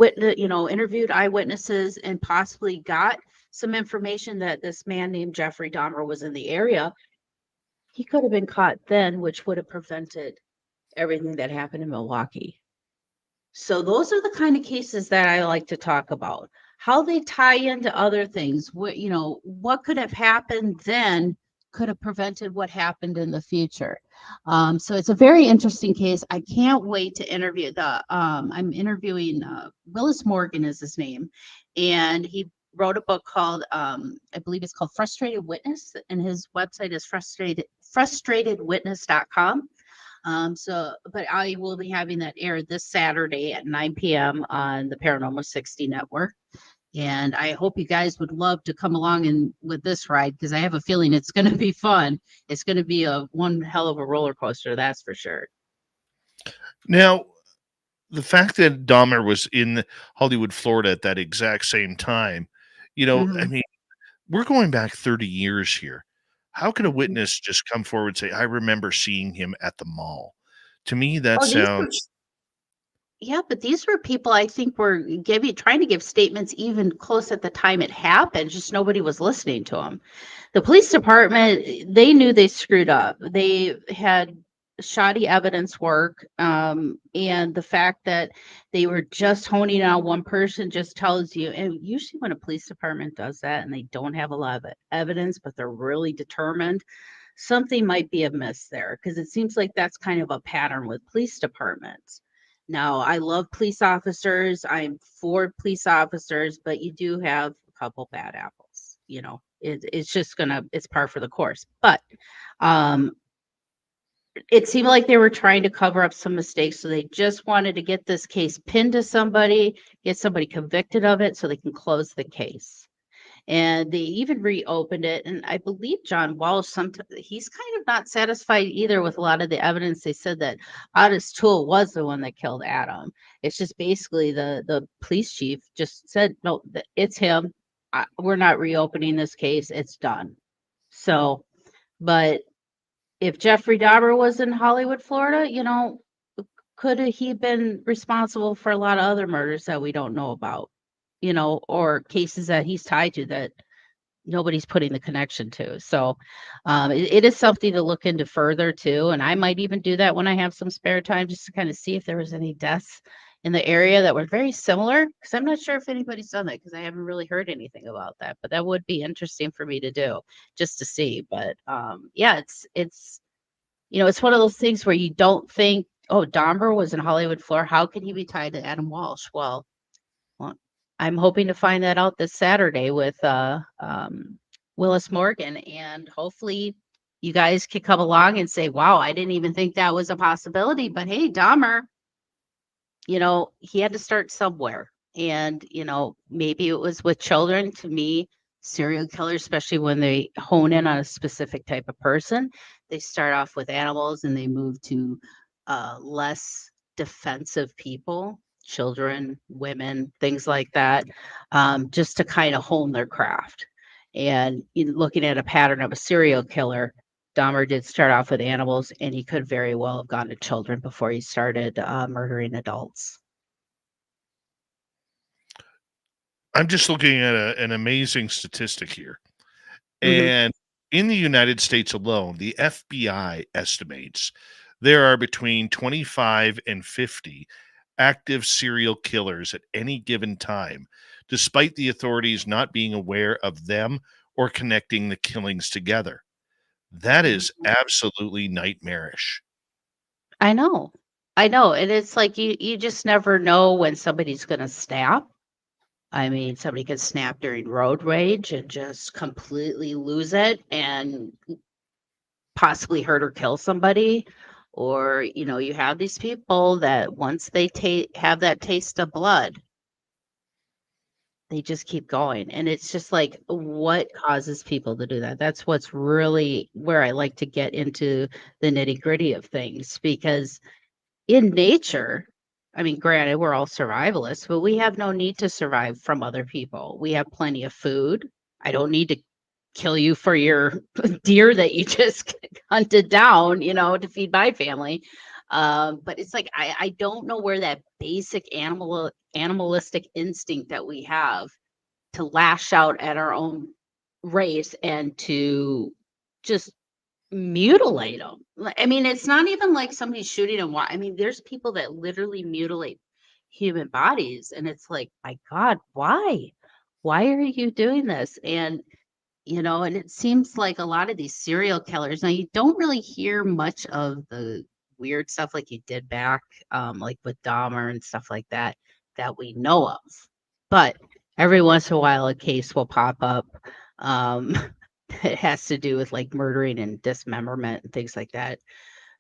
S4: interviewed eyewitnesses and possibly got some information that this man named Jeffrey Dahmer was in the area, he could have been caught then, which would have prevented everything that happened in Milwaukee. So those are the kind of cases that I like to talk about, how they tie into other things. What could have happened then could have prevented what happened in the future. So it's a very interesting case. I can't wait to interview I'm interviewing Willis Morgan is his name, and he wrote a book called I believe it's called Frustrated Witness, and his website is frustratedwitness.com. But I will be having that aired this Saturday at 9 p.m. on the Paranormal 60 network. And I hope you guys would love to come along with this ride, because I have a feeling it's going to be fun. It's going to be one hell of a roller coaster, that's for sure.
S2: Now, the fact that Dahmer was in Hollywood, Florida at that exact same time, I mean, we're going back 30 years here. How could a witness just come forward and say, I remember seeing him at the mall? To me, that sounds...
S4: Yeah, but these were people I think were trying to give statements even close at the time it happened, just nobody was listening to them. The police department, they knew they screwed up. They had shoddy evidence work. And the fact that they were just honing on one person just tells you, and usually when a police department does that and they don't have a lot of evidence, but they're really determined, something might be amiss there, because it seems like that's kind of a pattern with police departments. Now, I love police officers. I'm for police officers, but you do have a couple bad apples. It's just it's par for the course. But um, it seemed like they were trying to cover up some mistakes. So they just wanted to get this case pinned to somebody, get somebody convicted of it so they can close the case. And they even reopened it. And I believe John Walsh, he's kind of not satisfied either with a lot of the evidence. They said that Otis Toole was the one that killed Adam. It's just basically the police chief just said, no, it's him. We're not reopening this case. It's done. So, but if Jeffrey Dahmer was in Hollywood, Florida, could he been responsible for a lot of other murders that we don't know about, or cases that he's tied to that nobody's putting the connection to. So it is something to look into further too. And I might even do that when I have some spare time, just to kind of see if there was any deaths in the area that were very similar. Because I'm not sure if anybody's done that, because I haven't really heard anything about that. But that would be interesting for me to do, just to see. But yeah, it's it's one of those things where you don't think, oh, Dahmer was in Hollywood, Florida. How can he be tied to Adam Walsh? Well, I'm hoping to find that out this Saturday with Willis Morgan, and hopefully you guys can come along and say, wow, I didn't even think that was a possibility. But hey, Dahmer, he had to start somewhere. And, maybe it was with children. To me, serial killers, especially when they hone in on a specific type of person, they start off with animals and they move to less defensive people, children, women, things like that, just to kind of hone their craft. And looking at a pattern of a serial killer, Dahmer did start off with animals, and he could very well have gone to children before he started murdering adults.
S2: I'm just looking at an amazing statistic here.
S4: Mhm.
S2: And in the United States alone, the FBI estimates there are between 25 and 50 active serial killers at any given time, despite the authorities not being aware of them or connecting the killings together. That is absolutely nightmarish.
S4: I know. And it's like you just never know when somebody's going to snap. I mean, somebody could snap during road rage and just completely lose it and possibly hurt or kill somebody. Or, you have these people that once they have that taste of blood, they just keep going. And it's just like, what causes people to do that? That's what's really where I like to get into the nitty-gritty of things, because in nature, I mean, granted, we're all survivalists, but we have no need to survive from other people. We have plenty of food. I don't need to kill you for your deer that you just hunted down, to feed my family. But it's like, I don't know where that basic animalistic instinct that we have to lash out at our own race and to just mutilate them. I mean, it's not even like somebody's shooting them. I mean, there's people that literally mutilate human bodies, and it's like, my God, why? Why are you doing this? And and it seems like a lot of these serial killers, now you don't really hear much of the weird stuff like you did back, like with Dahmer and stuff like that we know of. But every once in a while, a case will pop up. It has to do with like murdering and dismemberment and things like that.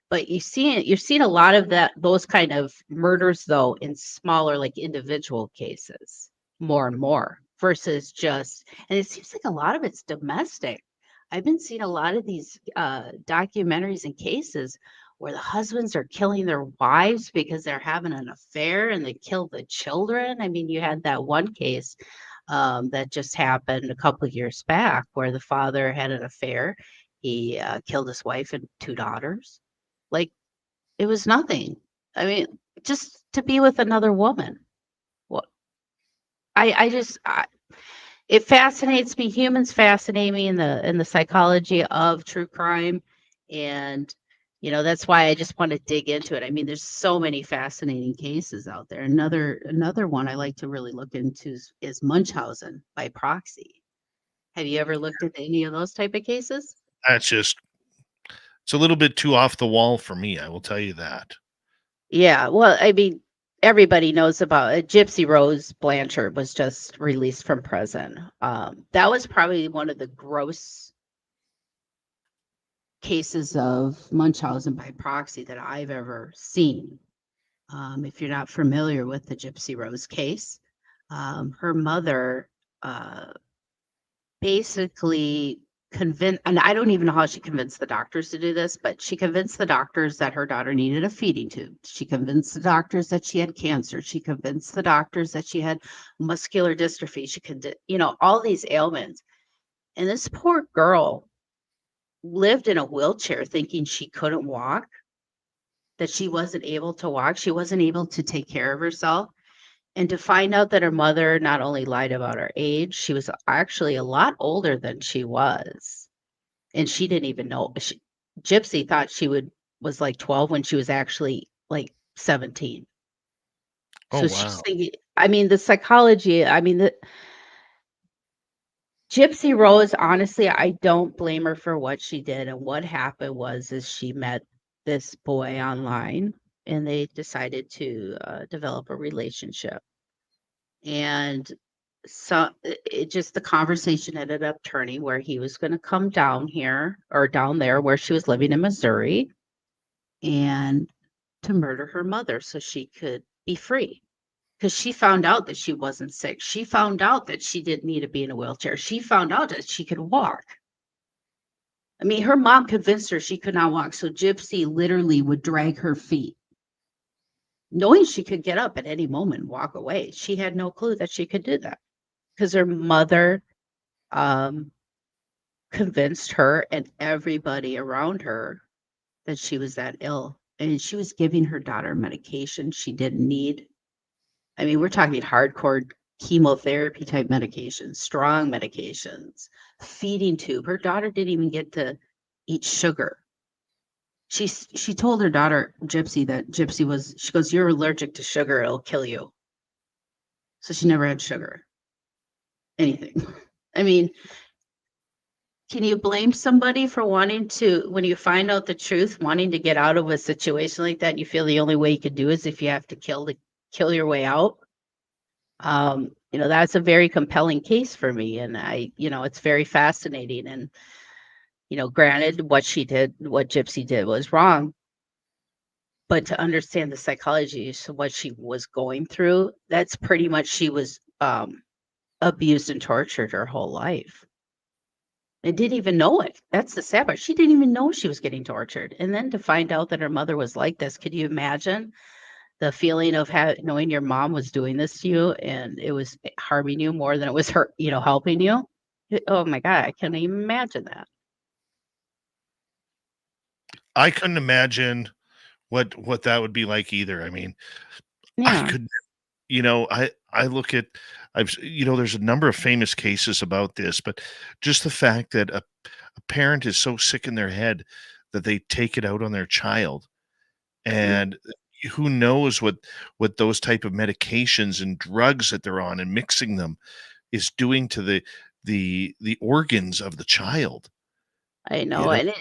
S4: But you're seeing a lot of those kind of murders though in smaller, like individual cases, more and more, versus just, and it seems like a lot of it's domestic. I've been seeing a lot of these documentaries and cases where the husbands are killing their wives because they're having an affair, and they kill the children. I mean, you had that one case that just happened a couple of years back where the father had an affair. He killed his wife and 2 daughters. Like, it was nothing. I mean, just to be with another woman. What it fascinates me. Humans fascinate me in the psychology of true crime. And That's why I just want to dig into it. I mean, there's so many fascinating cases out there. Another one I like to really look into is Munchausen by proxy. Have you ever looked into any of those type of cases?
S2: That's just, it's a little bit too off the wall for me. I will tell you that.
S3: Yeah, well, I mean, everybody knows about Gypsy Rose Blanchard was just released from prison. That was probably one of the gross cases of Munchausen by proxy that I've ever seen. If you're not familiar with the Gypsy Rose case, her mother basically convinced, and I don't even know how she convinced the doctors to do this, but she convinced the doctors that her daughter needed a feeding tube. She convinced the doctors that she had cancer. She convinced the doctors that she had muscular dystrophy. She could, all these ailments. And this poor girl lived in a wheelchair thinking she couldn't walk, that she wasn't able to walk. She wasn't able to take care of herself. And to find out that her mother not only lied about her age, she was actually a lot older than she was. And she didn't even know. Gypsy thought was like 12 when she was actually like 17.
S2: Oh,
S3: So
S2: wow.
S3: she's thinking, I mean, the psychology, I mean, the Gypsy Rose, honestly, I don't blame her for what she did. And what happened is she met this boy online and they decided to develop a relationship. And so it just, the conversation ended up turning where he was going to come down here or down there where she was living in Missouri and to murder her mother so she could be free. Because she found out that she wasn't sick. She found out that she didn't need to be in a wheelchair. She found out that she could walk. I mean, her mom convinced her she could not walk. So Gypsy literally would drag her feet, knowing she could get up at any moment and walk away. She had no clue that she could do that because her mother convinced her and everybody around her that she was that ill. And she was giving her daughter medication she didn't need. I mean, we're talking hardcore chemotherapy type medications, strong medications, feeding tube. Her daughter didn't even get to eat sugar. She told her daughter Gypsy that she goes, "You're allergic to sugar, it'll kill you." So she never had sugar. Anything. I mean, can you blame somebody for wanting to, when you find out the truth, wanting to get out of a situation like that, and you feel the only way you can do is if you have to kill your way out? That's a very compelling case for me. And it's very fascinating. And, granted, what Gypsy did was wrong. But to understand the psychology of what she was going through, that's pretty much she was abused and tortured her whole life. And didn't even know it. That's the sad part. She didn't even know she was getting tortured. And then to find out that her mother was like this, could you imagine the feeling of knowing your mom was doing this to you and it was harming you more than it was her, helping you? Oh my God, I can't even imagine that.
S2: I couldn't imagine what that would be like either. I mean, I
S3: Yeah.
S2: could, I look at, there's a number of famous cases about this, but just the fact that a parent is so sick in their head that they take it out on their child, and who knows what those type of medications and drugs that they're on and mixing them is doing to the organs of the child.
S3: I know. And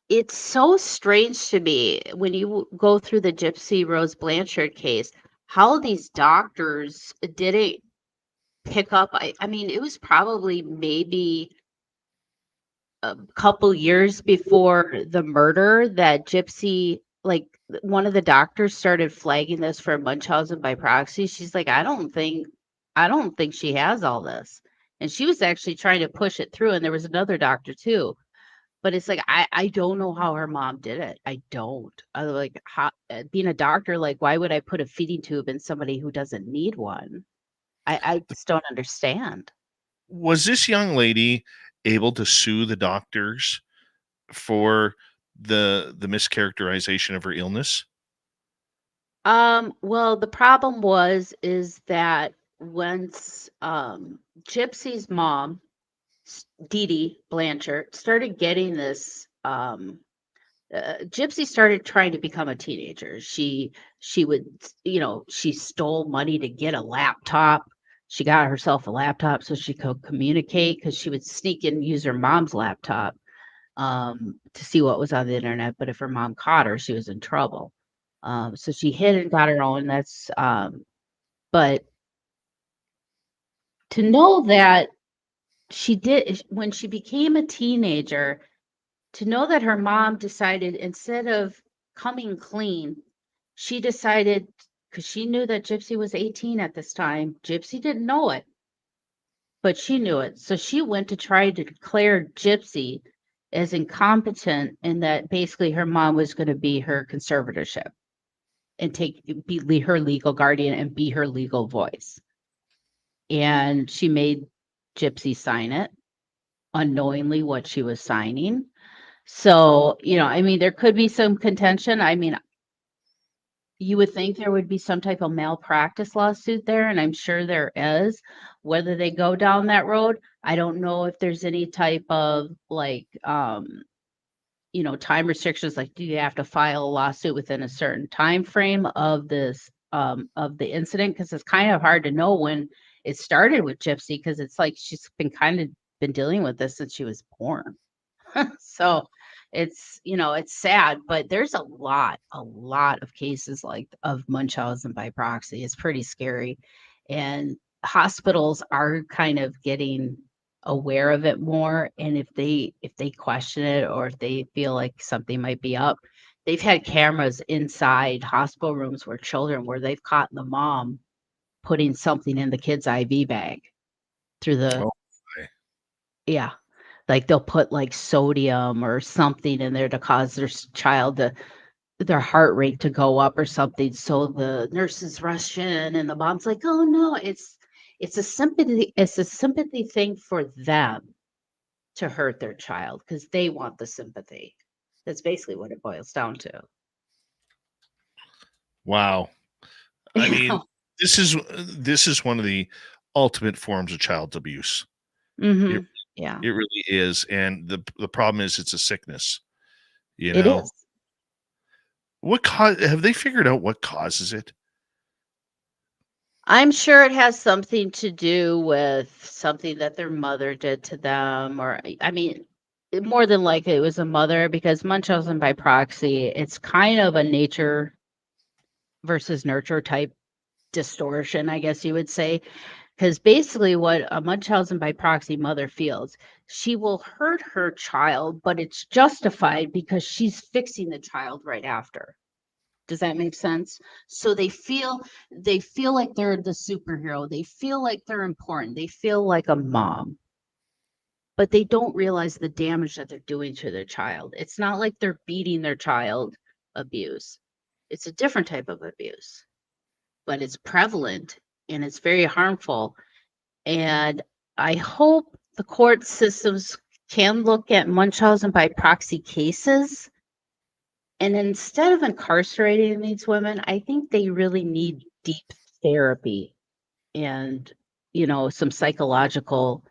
S3: it's so strange to me when you go through the Gypsy Rose Blanchard case, how these doctors didn't pick up. I mean, it was probably maybe a couple years before the murder that Gypsy, like one of the doctors started flagging this for Munchausen by proxy. She's like, I don't think she has all this. And she was actually trying to push it through. And there was another doctor too. But it's like, I don't know how her mom did it. I don't. Like, how, being a doctor, like, why would I put a feeding tube in somebody who doesn't need one? I just don't understand.
S2: Was this young lady able to sue the doctors for the mischaracterization of her illness?
S3: Well, the problem is that once Gypsy's mom, Dee Dee Blanchard, started getting this Gypsy started trying to become a teenager. She would, she stole money to get a laptop. She got herself a laptop so she could communicate because she would sneak in and use her mom's laptop to see what was on the internet. But if her mom caught her, she was in trouble. So she hid and got her own. But to know that she did when she became a teenager, to know that her mom decided instead of coming clean, she decided because she knew that Gypsy was 18 at this time. Gypsy didn't know it, but she knew it. So she went to try to declare Gypsy as incompetent and that basically her mom was going to be her conservatorship and be her legal guardian and be her legal voice. And she made Gypsy sign it unknowingly what she was signing. So, there could be some contention. You would think there would be some type of malpractice lawsuit there, and I'm sure there is. Whether they go down that road, I don't know if there's any type of time restrictions. Like, do you have to file a lawsuit within a certain time frame of this of the incident? Because it's kind of hard to know when it started with Gypsy, because it's like she's been dealing with this since she was born. So it's sad, but there's a lot of cases of Munchausen by proxy. It's pretty scary. And hospitals are kind of getting aware of it more. And if they question it or if they feel like something might be up, they've had cameras inside hospital rooms where they've caught the mom putting something in the kid's IV bag through the, yeah. Like they'll put like sodium or something in there to cause their heart rate to go up or something. So the nurses rush in and the mom's like, oh no, it's a sympathy thing for them to hurt their child because they want the sympathy. That's basically what it boils down to.
S2: Wow. I mean, this is one of the ultimate forms of child abuse.
S3: Mm-hmm. Yeah,
S2: it really is. And the problem is it's a sickness.
S3: It is.
S2: Have they figured out what causes it?
S3: I'm sure it has something to do with something that their mother did to them, or more than likely it was a mother, because Munchausen by proxy, it's kind of a nature versus nurture type distortion, I guess you would say. Because basically what a Munchausen by proxy mother feels, she will hurt her child, but it's justified because she's fixing the child right after. Does that make sense? So they feel like they're the superhero. They feel like they're important. They feel like a mom. But they don't realize the damage that they're doing to their child. It's not like they're beating their child abuse. It's a different type of abuse. But it's prevalent and it's very harmful. And I hope the court systems can look at Munchausen by proxy cases. And instead of incarcerating these women, I think they really need deep therapy and, some psychological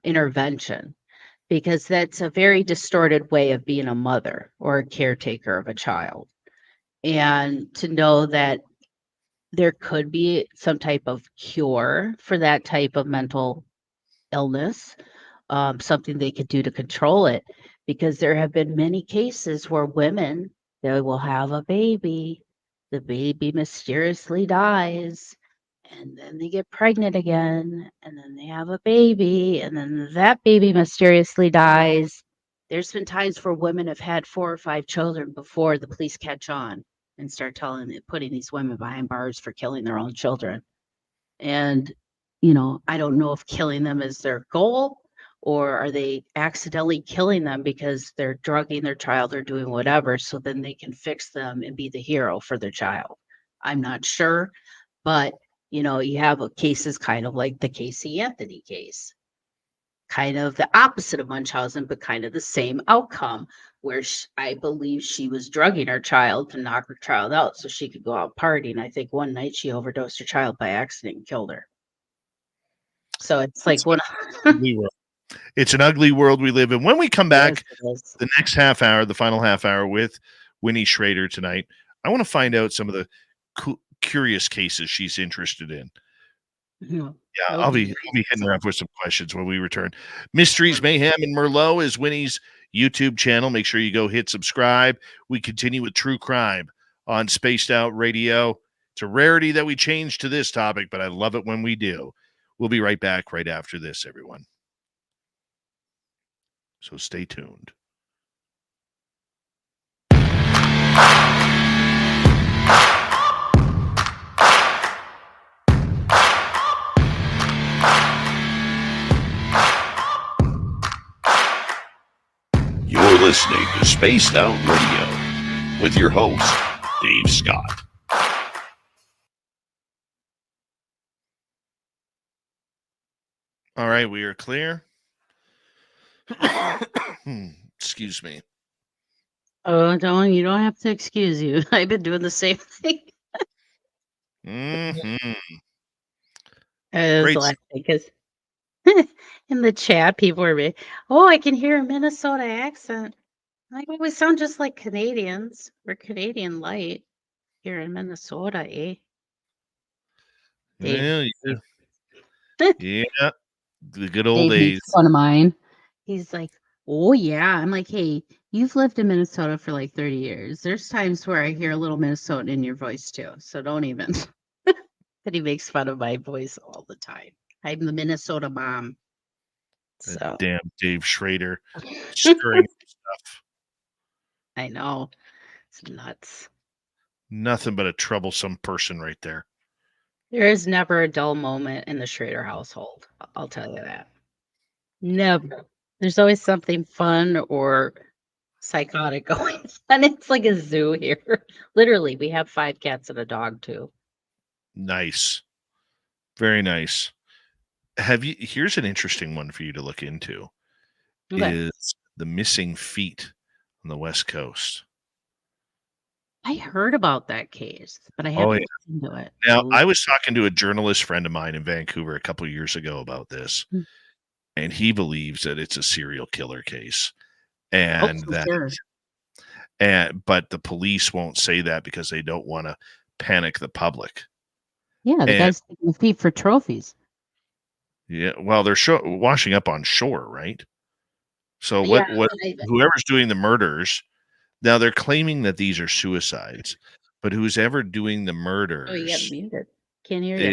S3: intervention, because that's a very distorted way of being a mother or a caretaker of a child. And to know that there could be some type of cure for that type of mental illness, something they could do to control it, because there have been many cases where women, they will have a baby, the baby mysteriously dies, and then they get pregnant again, and then they have a baby, and then that baby mysteriously dies. There's been times where women have had 4 or 5 children before the police catch on and start putting these women behind bars for killing their own children. And, I don't know if killing them is their goal, or are they accidentally killing them because they're drugging their child or doing whatever so then they can fix them and be the hero for their child. I'm not sure, but you have cases kind of like the Casey Anthony case, kind of the opposite of Munchausen, but kind of the same outcome, where I believe she was drugging her child to knock her child out so she could go out partying. I think one night she overdosed her child by accident and killed her. So it's like
S2: It's an ugly world we live in. When we come back,
S3: Yes, it is.
S2: the next half hour, the final half hour with Winnie Schrader tonight, I want to find out some of the curious cases she's interested in.
S3: Yeah,
S2: Yeah,
S3: that
S2: I'll
S3: would
S2: be hitting her up with some questions when we return. Mysteries, Mayhem, and Merlot is Winnie's YouTube channel. Make sure you go hit subscribe. We continue with True Crime on Spaced Out Radio. It's a rarity that we change to this topic, but I love it when we do. We'll be right back right after this, everyone. So stay tuned.
S6: You're listening to Spaced Out Radio with your host, Dave Scott.
S2: All right, we are clear. Excuse me.
S4: Oh, you don't have to excuse you. I've been doing the same thing.
S2: Mm-hmm.
S4: I was
S2: Great.
S4: laughing because in the chat, people were, I can hear a Minnesota accent. Like, we sound just like Canadians. We're Canadian light here in Minnesota, eh? Dave.
S2: Well, yeah, the good old
S4: Dave
S2: days.
S4: makes fun of mine. He's like, oh, yeah. I'm like, hey, you've lived in Minnesota for like 30 years. There's times where I hear a little Minnesotan in your voice, too. So don't even. But he makes fun of my voice all the time. I'm the Minnesota mom.
S2: That
S4: So
S2: damn Dave Schrader stirring stuff.
S4: I know. It's nuts.
S2: Nothing but a troublesome person right there.
S3: There is never a dull moment in the Schrader household. I'll tell you that. Never. There's always something fun or psychotic going on. It's like a zoo here. Literally, we have 5 cats and a dog too.
S2: Nice. Very nice. Here's an interesting one for you to look into.
S3: Okay.
S2: Is the missing feet on the West Coast.
S4: I heard about that case, but I
S2: Oh,
S4: haven't looked into it.
S2: Now, I was talking to a journalist friend of mine in Vancouver a couple of years ago about this,
S4: Hmm.
S2: and he believes that it's a serial killer case,
S4: Oh,
S2: and
S4: for sure.
S2: but the police won't say that because they don't want to panic the public.
S4: Yeah, the
S2: And
S4: guy's taking the feet for trophies.
S2: yeah, well, they're washing up on shore, right? So
S3: Yeah,
S2: whoever's doing the murders, now they're claiming that these are suicides, but who's ever doing the
S3: Oh, you got
S2: murders?
S3: muted. Can't hear you.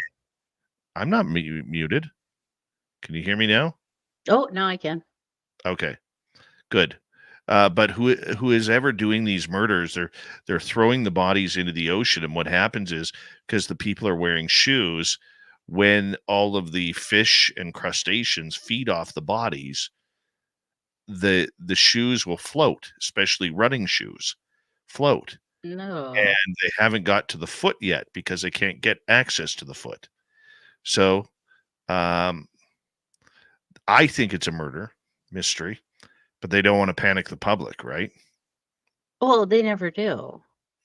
S2: I'm not muted. Can you hear me now?
S3: Oh, now I can.
S2: Okay, good. But who is ever doing these murders? They're throwing the bodies into the ocean, and what happens is because the people are wearing shoes, when all of the fish and crustaceans feed off the bodies, the shoes will float, especially running shoes, float,
S3: No.
S2: and they haven't got to the foot yet because they can't get access to the foot. So, I think it's a murder mystery, but they don't want to panic the public, right?
S3: Oh, they never do.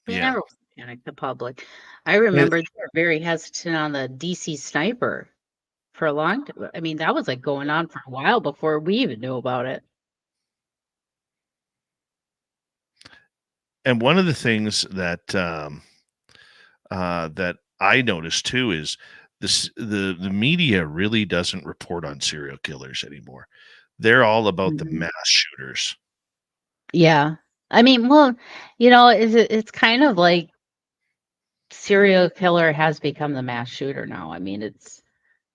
S3: They
S2: Yeah.
S3: never panic the public. I remember they were very hesitant on the DC sniper for a long time. I mean, that was like going on for a while before we even knew about it.
S2: And one of the things that that I noticed too is the media really doesn't report on serial killers anymore. They're all about the
S3: Mhm.
S2: mass shooters.
S3: Yeah. I mean, well, it's kind of like serial killer has become the mass shooter now. I mean,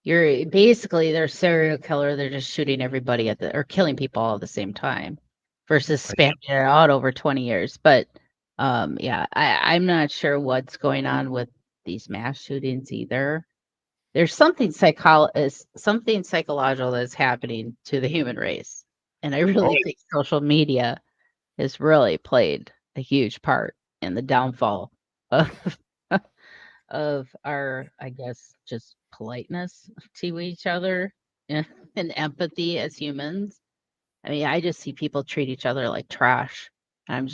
S3: you're basically they're serial killer, they're just shooting everybody or killing people all at the same time versus spanning it out over 20 years. But yeah, I'm not sure what's going on with these mass shootings either. There's something psychological that's happening to the human race. And I really think social media has really played a huge part in the downfall of of our, I guess, just politeness to each other and empathy as humans. I mean, I just see people treat each other like trash. I'm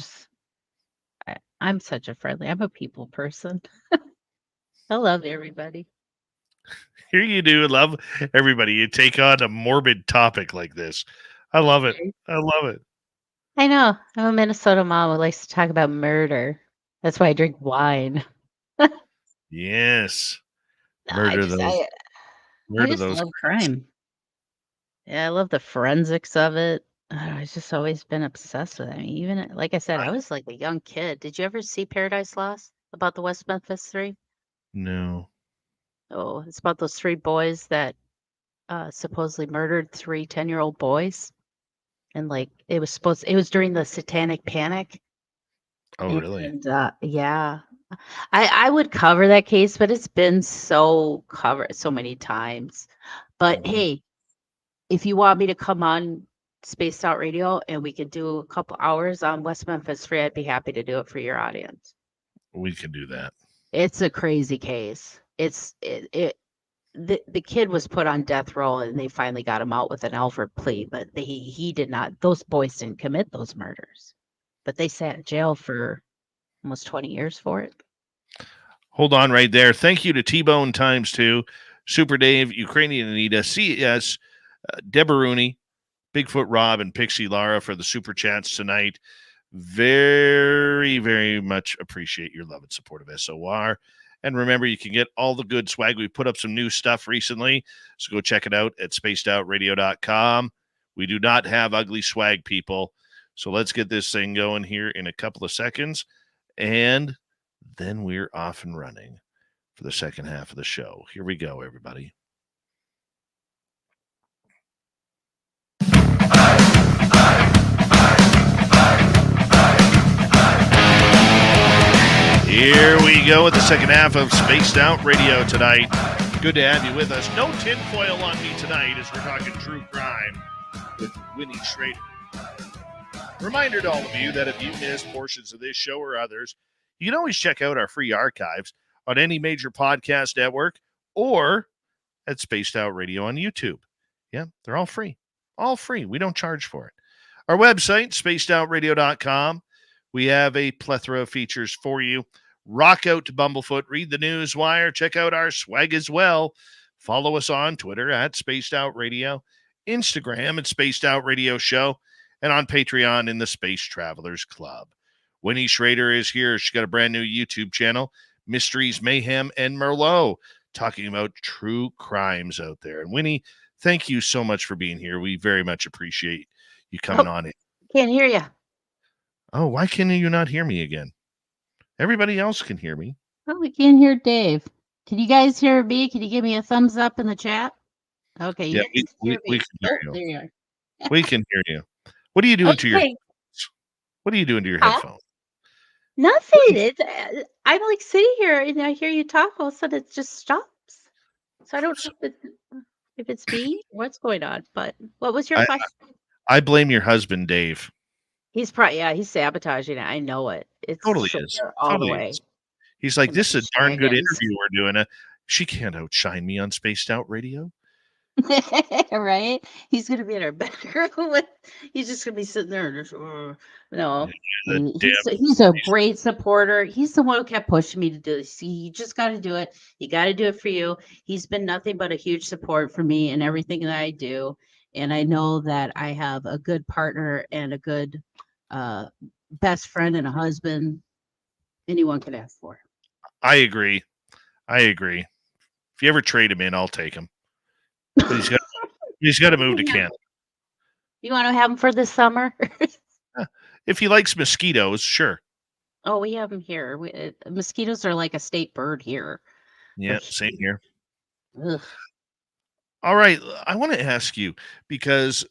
S3: I'm such a I'm a people person. I love everybody.
S2: Here you do. Love everybody. You take on a morbid topic like this. I love it. I love it.
S3: I know. I'm a Minnesota mom who likes to talk about murder. That's why I drink wine.
S2: Yes.
S3: No,
S2: Murder those.
S3: I
S2: Murder
S3: just
S2: those.
S3: love crime. Yeah, I love the forensics of it. I've just always been obsessed with it. I mean, even like I said, I was like a young kid. Did you ever see Paradise Lost about the West Memphis Three?
S2: No.
S3: Oh, it's about those three boys that supposedly murdered 3 10-year-old boys. And like it was during the Satanic Panic.
S2: Oh, really?
S3: And yeah, I would cover that case, but it's been so covered so many times. But
S2: Mhm.
S3: hey, if you want me to come on Spaced Out Radio and we could do a couple hours on West Memphis Free, I'd be happy to do it for your audience.
S2: We can do that.
S3: It's a crazy case. The kid was put on death row and they finally got him out with an Alford plea, but he did not. Those boys didn't commit those murders, but they sat in jail for almost 20 years for it.
S2: Hold on right there. Thank you to T-Bone ×2, Super Dave, Ukrainian Anita, CES, Deborah Rooney, Bigfoot Rob, and Pixie Lara for the super chats tonight. Very, very much appreciate your love and support of SOR. And remember, you can get all the good swag. We put up some new stuff recently, so go check it out at spacedoutradio.com. We do not have ugly swag, people. So let's get this thing going here in a couple of seconds. And then we're off and running for the second half of the show. Here we go, everybody. Here we go with the second half of Spaced Out Radio tonight. Good to have you with us. No tinfoil on me tonight as we're talking true crime with Winnie Shrader. Reminder to all of you that if you missed portions of this show or others, you can always check out our free archives on any major podcast network or at Spaced Out Radio on YouTube. Yeah, they're all free. All free. We don't charge for it. Our website, spacedoutradio.com. We have a plethora of features for you. Rock out to Bumblefoot, read the news wire, check out our swag as well. Follow us on Twitter at Spaced Out Radio, Instagram at Spaced Out Radio Show, and on Patreon in the Space Travelers Club. Winnie Shrader is here. She's got a brand new YouTube channel, Mysteries, Mayhem, and Merlot, talking about true crimes out there. And Winnie, thank you so much for being here. We very much appreciate you coming on in.
S3: Can't hear you.
S2: Oh, why can you not hear me again? Everybody else can hear me.
S3: Oh, we can't hear Dave. Can you guys hear me? Can you give me a thumbs up in the chat? Okay.
S2: Yeah,
S3: You guys
S2: we
S3: hear me.
S2: can hear you.
S3: There you are.
S2: We can hear you. What are you doing to your
S3: Okay.
S2: What are you doing to your
S3: Huh?
S2: headphones?
S3: Nothing. I'm like sitting here and I hear you talk. All of a sudden, it just stops. So I don't know if it's me or what's going on. But what was your question?
S2: I blame your husband, Dave.
S3: He's sabotaging it. I know it. It's
S2: Totally
S3: so
S2: is.
S3: there all
S2: Totally
S3: the way.
S2: is. He's like,
S3: And
S2: this is a darn good
S3: shenanigans.
S2: interview we're doing. She can't outshine me on Spaced Out Radio.
S3: Right? He's gonna be in our bedroom. He's just gonna be sitting there and just, no.
S2: Yeah,
S3: And he's a great supporter. He's the one who kept pushing me to do this. See, you just got to do it. You got to do it for you. He's been nothing but a huge support for me and everything that I do. And I know that I have a good partner and a good best friend and a husband anyone could ask for.
S2: I agree. If you ever trade him in, I'll take him. But he's got to move to Canada.
S3: You want to have him for this summer?
S2: If he likes mosquitoes, sure.
S3: Oh, we have them here. Mosquitoes are like a state bird here.
S2: Yeah, same here.
S3: Ugh.
S2: All right. I want to ask you, because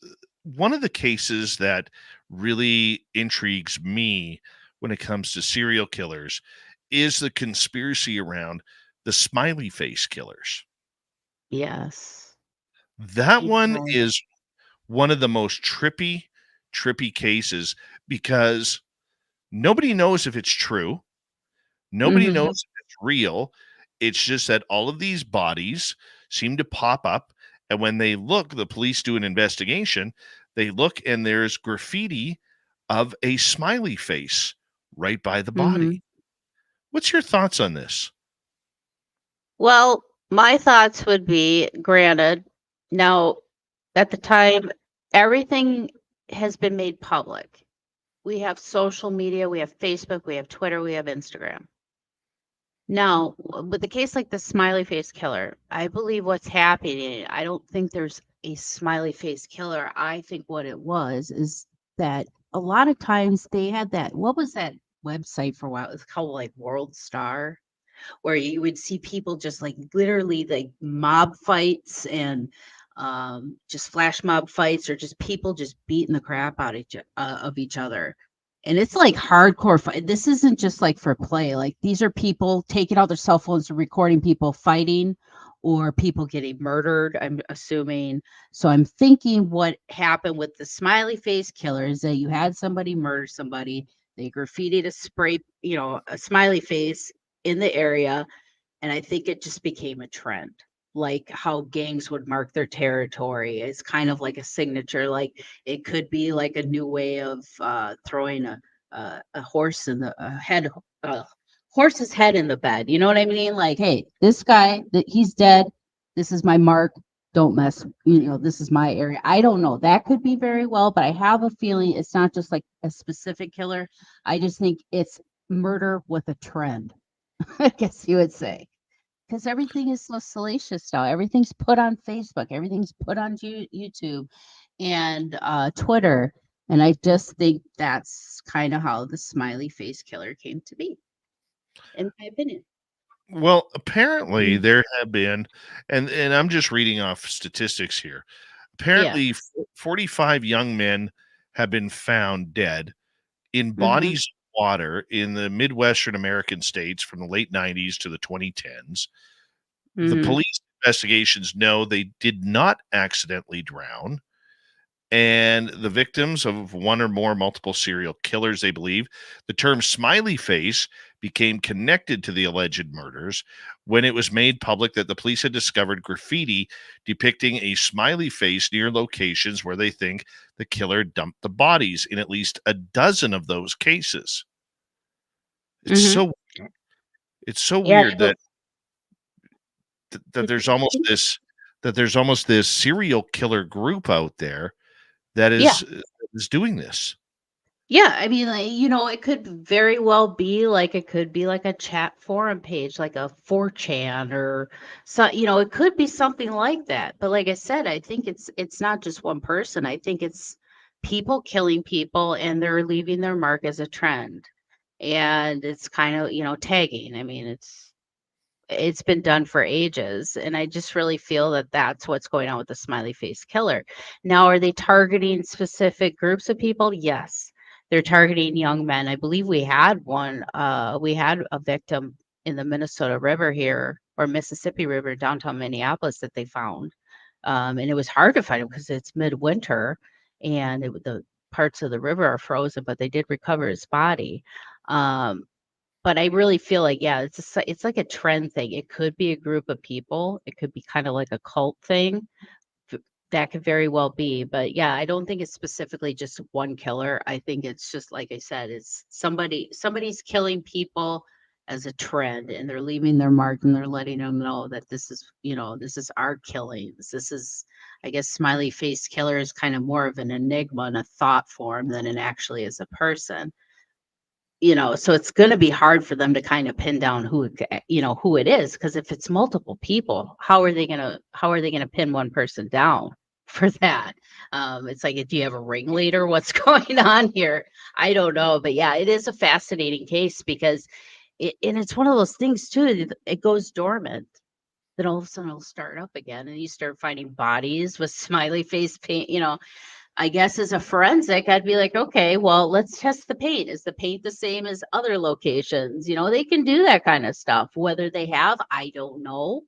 S2: one of the cases that really intrigues me when it comes to serial killers is the conspiracy around the smiley face killers.
S3: Yes.
S2: That one is one of the most trippy cases because nobody knows if it's true. Nobody knows if it's real. It's just that all of these bodies seem to pop up. And when they look, the police do an investigation. They look and there's graffiti of a smiley face right by the body. What's your thoughts on this?
S3: Well,
S4: My thoughts would be, granted, now at the time, everything has been made public. We have social media, we have Facebook, we have Twitter, we have Instagram. Now, with a case like the smiley face killer, I believe what's happening, I don't think there's a smiley face killer. I think what it was is that a lot of times they had that, what was that website for a while? It was called like World Star, where you would see people just like literally like mob fights and just flash mob fights, or just people just beating the crap out of each other. And it's like hardcore fight. This isn't just like for play. Like these are people taking out their cell phones and recording people fighting or people getting murdered, I'm assuming. So I'm thinking what happened with the smiley face killer is that you had somebody murder somebody. They graffitied a spray, a smiley face in the area, and I think it just became a trend, like how gangs would mark their territory. It's kind of like a signature. Like it could be like a new way of throwing a horse in the horse's head in the bed. You know what I mean? Like, hey, this guy that he's dead. This is my mark. Don't mess. This is my area. I don't know. That could be very well, but I have a feeling it's not just like a specific killer. I just think it's murder with a trend. I guess you would say, because everything is so salacious now. Everything's put on Facebook, everything's put on YouTube and Twitter. And I just think that's kind of how the smiley face killer came to be, in my opinion.
S2: Well, apparently
S4: Mm.
S2: there have been, and I'm just reading off statistics here.
S4: Yeah.
S2: Apparently, 45 young men have been found dead in
S4: Mm-hmm.
S2: bodies of water in the Midwestern American states from the late 90s to the 2010s. The
S4: Mm-hmm.
S2: police investigations know they did not accidentally drown. And the victims of one or more multiple serial killers, they believe. The term smiley face became connected to the alleged murders when it was made public that the police had discovered graffiti depicting a smiley face near locations where they think the killer dumped the bodies in at least a dozen of those cases. It's
S4: Mm-hmm.
S2: so it's so
S4: Yeah.
S2: weird that that there's almost this serial killer group out there that
S4: Yeah.
S2: is doing this.
S4: Yeah, I mean, like, it could very well be like it could be like a chat forum page, like a 4chan or so, it could be something like that. But like I said, I think it's not just one person. I think it's people killing people and they're leaving their mark as a trend. And it's kind of, tagging. I mean, it's been done for ages, and I just really feel that that's what's going on with the smiley face killer. Now, are they targeting specific groups of people? Yes, they're targeting young men. I believe we had a victim in the Minnesota River here, or Mississippi River, downtown Minneapolis, that they found, and it was hard to find him because it's midwinter and the parts of the river are frozen, but they did recover his body. um, but I really feel like, yeah, it's like a trend thing. It could be a group of people. It could be kind of like a cult thing. That could very well be. But yeah, I don't think it's specifically just one killer. I think it's just like I said, it's somebody's killing people as a trend, and they're leaving their mark and they're letting them know that this is our killings. This is, I guess, smiley face killer is kind of more of an enigma and a thought form than it actually is a person. So it's going to be hard for them to kind of pin down who it is, because if it's multiple people, how are they going to pin one person down for that? It's like, do you have a ringleader? What's going on here? I don't know, but yeah, it is a fascinating case because it's one of those things too. It goes dormant, then all of a sudden it'll start up again, and you start finding bodies with smiley face paint. I guess as a forensic, I'd be like, okay, well, let's test the paint. Is the paint the same as other locations? They can do that kind of stuff. Whether they have, I don't know.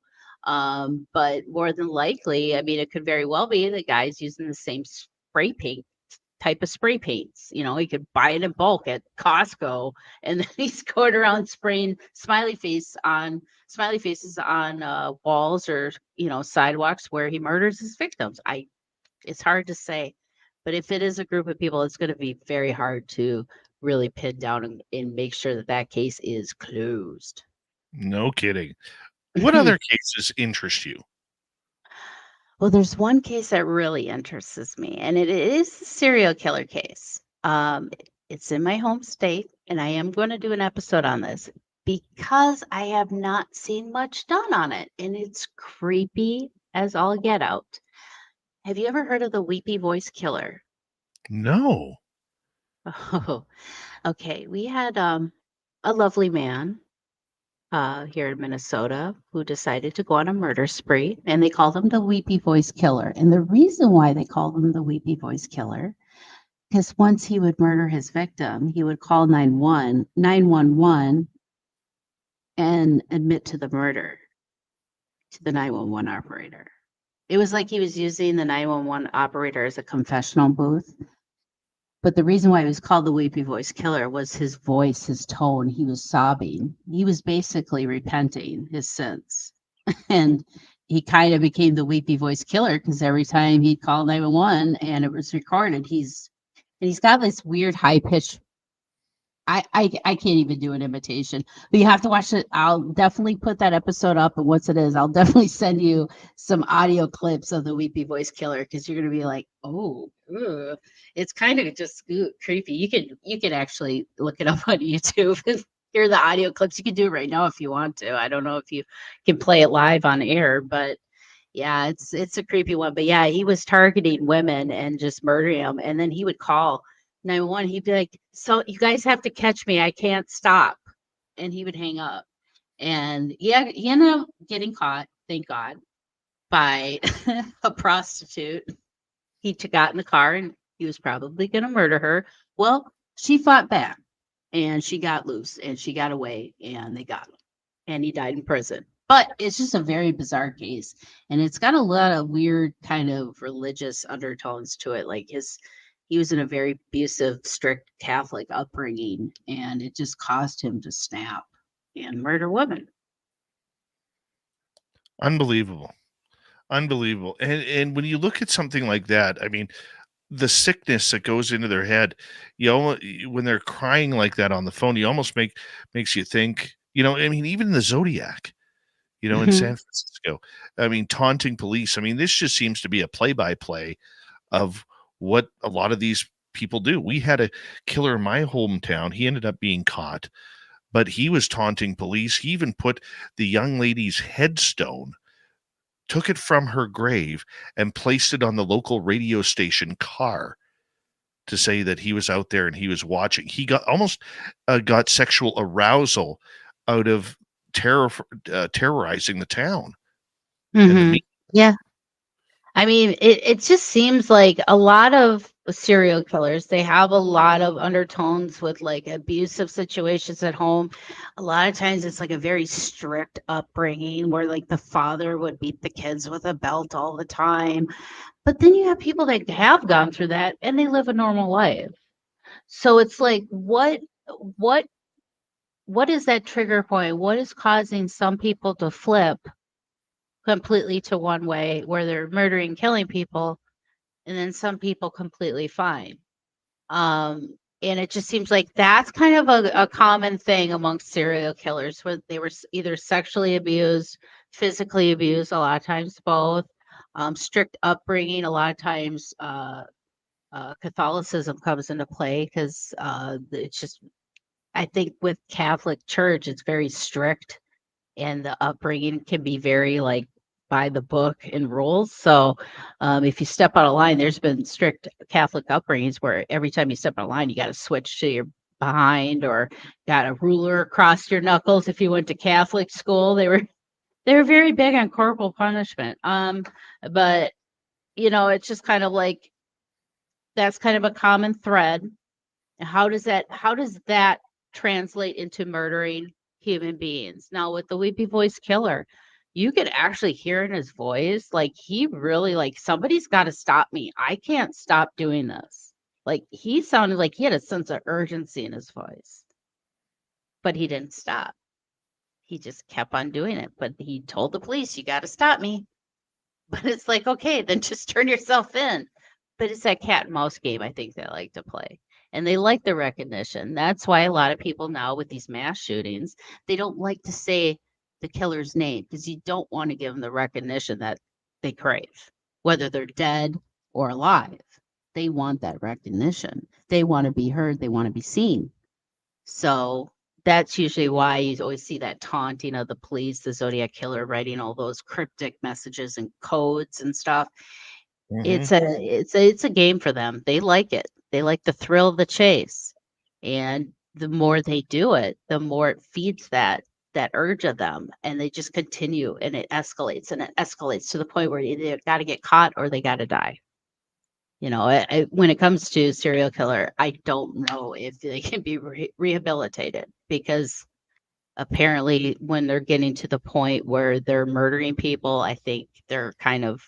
S4: But more than likely, I mean, it could very well be the guy's using the same spray paint type of spray paints. He could buy it in bulk at Costco, and then he's going around spraying smiley faces on walls or sidewalks where he murders his victims. It's hard to say. But if it is a group of people, it's going to be very hard to really pin down and make sure that case is closed.
S2: No kidding. What other cases interest you?
S4: Well, there's one case that really interests me, and it is a serial killer case. It's in my home state, and I am going to do an episode on this because I have not seen much done on it, and it's creepy as all get out. Have you ever heard of the Weepy Voice killer?
S2: No.
S4: Oh, okay. We had a lovely man here in Minnesota who decided to go on a murder spree, and they called him the Weepy Voice Killer. And the reason why they called him the Weepy Voice Killer, because once he would murder his victim, he would call 911 and admit to the murder to the 911 operator. It was like he was using the 911 operator as a confessional booth. But the reason why he was called the Weepy Voice Killer was his voice, his tone. He was sobbing. He was basically repenting his sins. And he kind of became the Weepy Voice Killer because every time he'd call 911 and it was recorded, he's got this weird high pitched. I can't even do an imitation, but you have to watch it. I'll definitely put that episode up, and once it is, I'll definitely send you some audio clips of the Weepy Voice Killer because you're gonna be like, oh, ugh. It's kind of just creepy. You can actually look it up on YouTube and hear the audio clips. You can do it right now if you want to. I don't know if you can play it live on air, but yeah, it's a creepy one. But yeah, he was targeting women and just murdering them, and then he would call 911. He'd be like, "So you guys have to catch me. I can't stop," and he would hang up. And yeah, he ended up getting caught, thank God, by a prostitute. He got in the car and he was probably going to murder her. Well, she fought back and she got loose and she got away and they got him and he died in prison. But it's just a very bizarre case and it's got a lot of weird kind of religious undertones to it. Like he was in a very abusive, strict Catholic upbringing and it just caused him to snap and murder women.
S2: Unbelievable. Unbelievable. And when you look at something like that, I mean, the sickness that goes into their head, when they're crying like that on the phone, you almost makes you think, I mean, even in the Zodiac, in San Francisco, I mean, taunting police. I mean, this just seems to be a play-by-play of what a lot of these people do. We had a killer in my hometown. He ended up being caught, but he was taunting police. He even put the young lady's headstone, took it from her grave and placed it on the local radio station car to say that he was out there and he was watching. He got sexual arousal out of terrorizing the town.
S4: Yeah. I mean, it just seems like a lot of serial killers, they have a lot of undertones with like abusive situations at home. A lot of times it's like a very strict upbringing where like the father would beat the kids with a belt all the time. But then you have people that have gone through that and they live a normal life. So it's like what is that trigger point? What is causing some people to flip completely to one way where they're murdering, killing people, and then some people completely fine? And it just seems like that's kind of a common thing amongst serial killers where they were either sexually abused, physically abused, a lot of times both, strict upbringing, a lot of times Catholicism comes into play because it's just, I think with Catholic Church, it's very strict and the upbringing can be very like by the book and rules. So if you step out of line, there's been strict Catholic upbringings where every time you step out of line, you got to switch to your behind or got a ruler across your knuckles. If you went to Catholic school, they were very big on corporal punishment. But it's just kind of like that's kind of a common thread. How does that translate into murdering human beings? Now with the Weepy Voice Killer, you could actually hear in his voice, like he really like somebody's got to stop me. I can't stop doing this. Like he sounded like he had a sense of urgency in his voice, but he didn't stop. He just kept on doing it. But he told the police, you got to stop me. But it's like, okay, then just turn yourself in. But it's that cat and mouse game, I think they like to play. And they like the recognition. That's why a lot of people now with these mass shootings, they don't like to say the killer's name because you don't want to give them the recognition that they crave, whether they're dead or alive. They want that recognition. They want to be heard. They want to be seen. So that's usually why you always see that taunting of the police, the Zodiac killer writing all those cryptic messages and codes and stuff. It's a game for them. They like it. They like the thrill of the chase. And the more they do it, the more it feeds that urge of them, and they just continue, and it escalates to the point where they got to get caught or they got to die. When it comes to serial killer, I don't know if they can be rehabilitated, because apparently when they're getting to the point where they're murdering people, I think they're kind of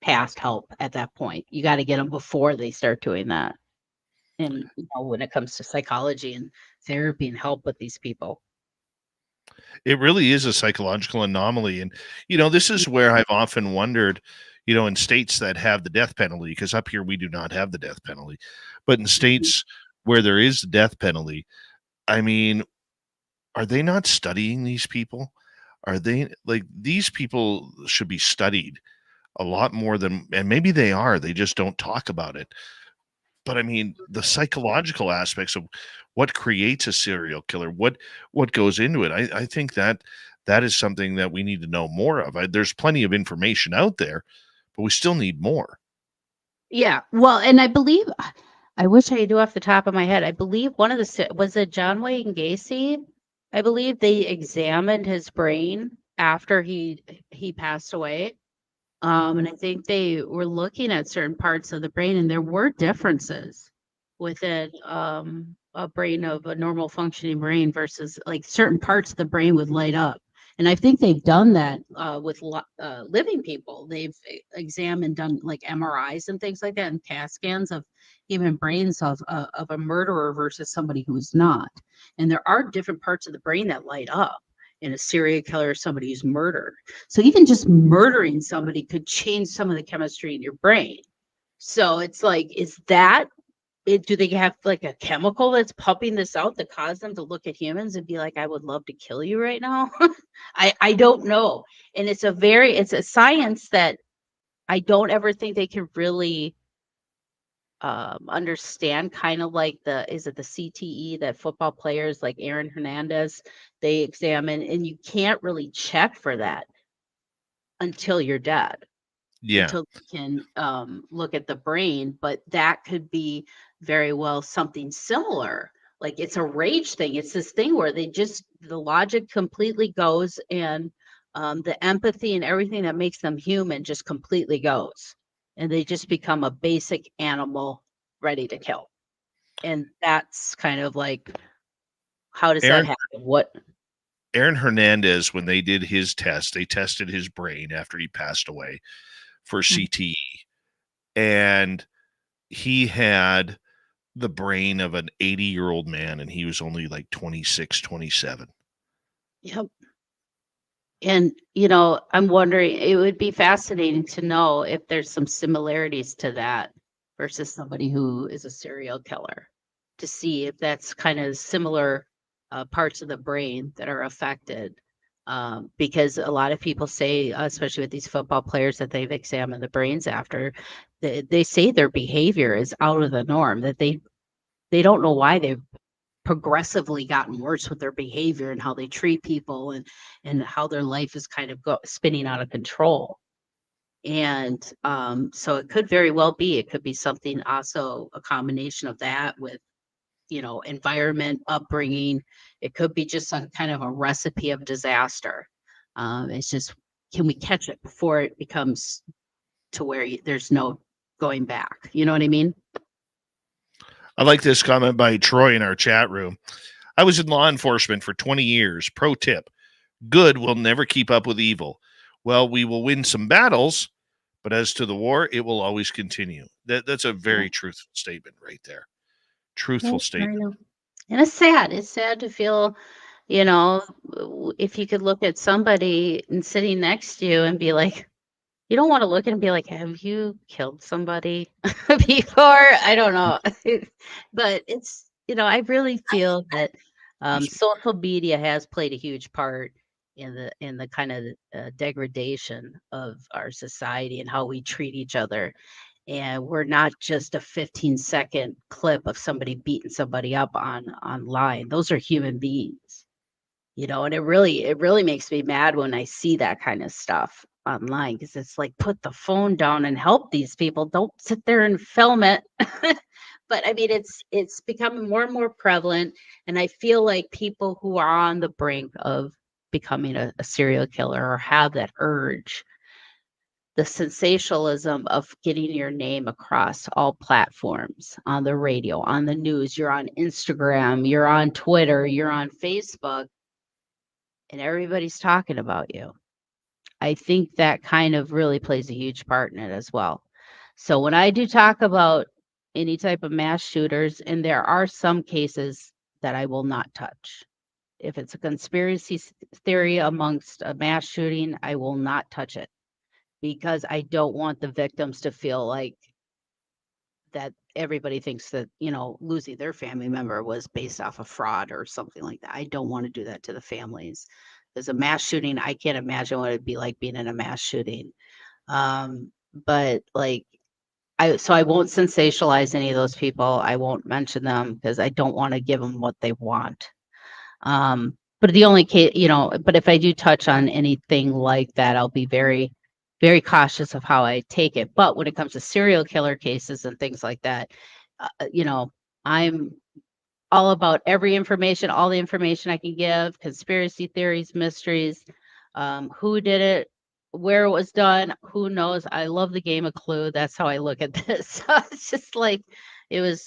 S4: past help at that point. You got to get them before they start doing that. And when it comes to psychology and therapy and help with these people.
S2: It really is a psychological anomaly. And, this is where I've often wondered, in states that have the death penalty, because up here we do not have the death penalty, but in states where there is the death penalty, I mean, are they not studying these people? Are they, like, these people should be studied a lot more than, and maybe they are, they just don't talk about it. But I mean, the psychological aspects of what creates a serial killer, what goes into it, I think that is something that we need to know more of. There's plenty of information out there, but we still need more.
S4: Yeah, well, and I believe, I wish I knew off the top of my head, I believe was it John Wayne Gacy? I believe they examined his brain after he passed away. And I think they were looking at certain parts of the brain, and there were differences within a brain of a normal functioning brain versus like certain parts of the brain would light up. And I think they've done that with living people. They've done like MRIs and things like that, and CAT scans of even brains of a murderer versus somebody who's not. And there are different parts of the brain that light up in a serial killer or somebody who's murdered. So even just murdering somebody could change some of the chemistry in your brain. So it's like, do they have like a chemical that's pumping this out that cause them to look at humans and be like, I would love to kill you right now? I don't know. And it's a science that I don't ever think they can really understand, kind of like is it the CTE that football players like Aaron Hernandez, they examine, and you can't really check for that until you're dead.
S2: Yeah.
S4: Until you can look at the brain, but that could be very well something similar. Like it's a rage thing. It's this thing where the logic completely goes, and the empathy and everything that makes them human just completely goes. And they just become a basic animal ready to kill. And that's kind of like, how does that happen?
S2: Aaron Hernandez, when they did his test, they tested his brain after he passed away for CTE. And he had the brain of an 80-year-old man, and he was only like 26, 27.
S4: Yep. And, I'm wondering, it would be fascinating to know if there's some similarities to that versus somebody who is a serial killer, to see if that's kind of similar parts of the brain that are affected. Because a lot of people say, especially with these football players that they've examined the brains after, they say their behavior is out of the norm, that they don't know why they've progressively gotten worse with their behavior and how they treat people, and how their life is kind of spinning out of control. And so it could very well be, it could be something also, a combination of that with, environment, upbringing. It could be just some kind of a recipe of disaster. It's just, can we catch it before it becomes to where there's no going back? You know what I mean?
S2: I like this comment by Troy in our chat room. I was in law enforcement for 20 years. Pro tip: good will never keep up with evil. Well, we will win some battles, but as to the war, it will always continue. That's a very truthful statement right there. Truthful statement.
S4: And it's sad. It's sad to feel, if you could look at somebody and sitting next to you and be like, you don't want to look and be like, have you killed somebody before? I don't know. But it's, I really feel that social media has played a huge part
S3: in the kind of degradation of our society and how we treat each other. And we're not just a 15-second clip of somebody beating somebody up online. Those are human beings, and it really makes me mad when I see that kind of stuff online, because it's like, put the phone down and help these people. Don't sit there and film it. But I mean, it's becoming more and more prevalent, and I feel like people who are on the brink of becoming a serial killer or have that urge, the sensationalism of getting your name across all platforms, on the radio, on the news, you're on Instagram, you're on Twitter, you're on Facebook, and everybody's talking about you. I think that kind of really plays a huge part in it as well. So when I do talk about any type of mass shooters, and there are some cases that I will not touch. If it's a conspiracy theory amongst a mass shooting, I will not touch it, because I don't want the victims to feel like that everybody thinks that, losing their family member was based off of fraud or something like that. I don't want to do that to the families. There's a mass shooting. I can't imagine what it'd be like being in a mass shooting. But like, so I won't sensationalize any of those people. I won't mention them because I don't want to give them what they want. But the only case, but if I do touch on anything like that, I'll be very, very cautious of how I take it. But when it comes to serial killer cases and things like that, I'm all about all the information I can give, conspiracy theories, mysteries, who did it, where it was done, who knows. I love the game of Clue. That's how I look at this. So it's just like, it was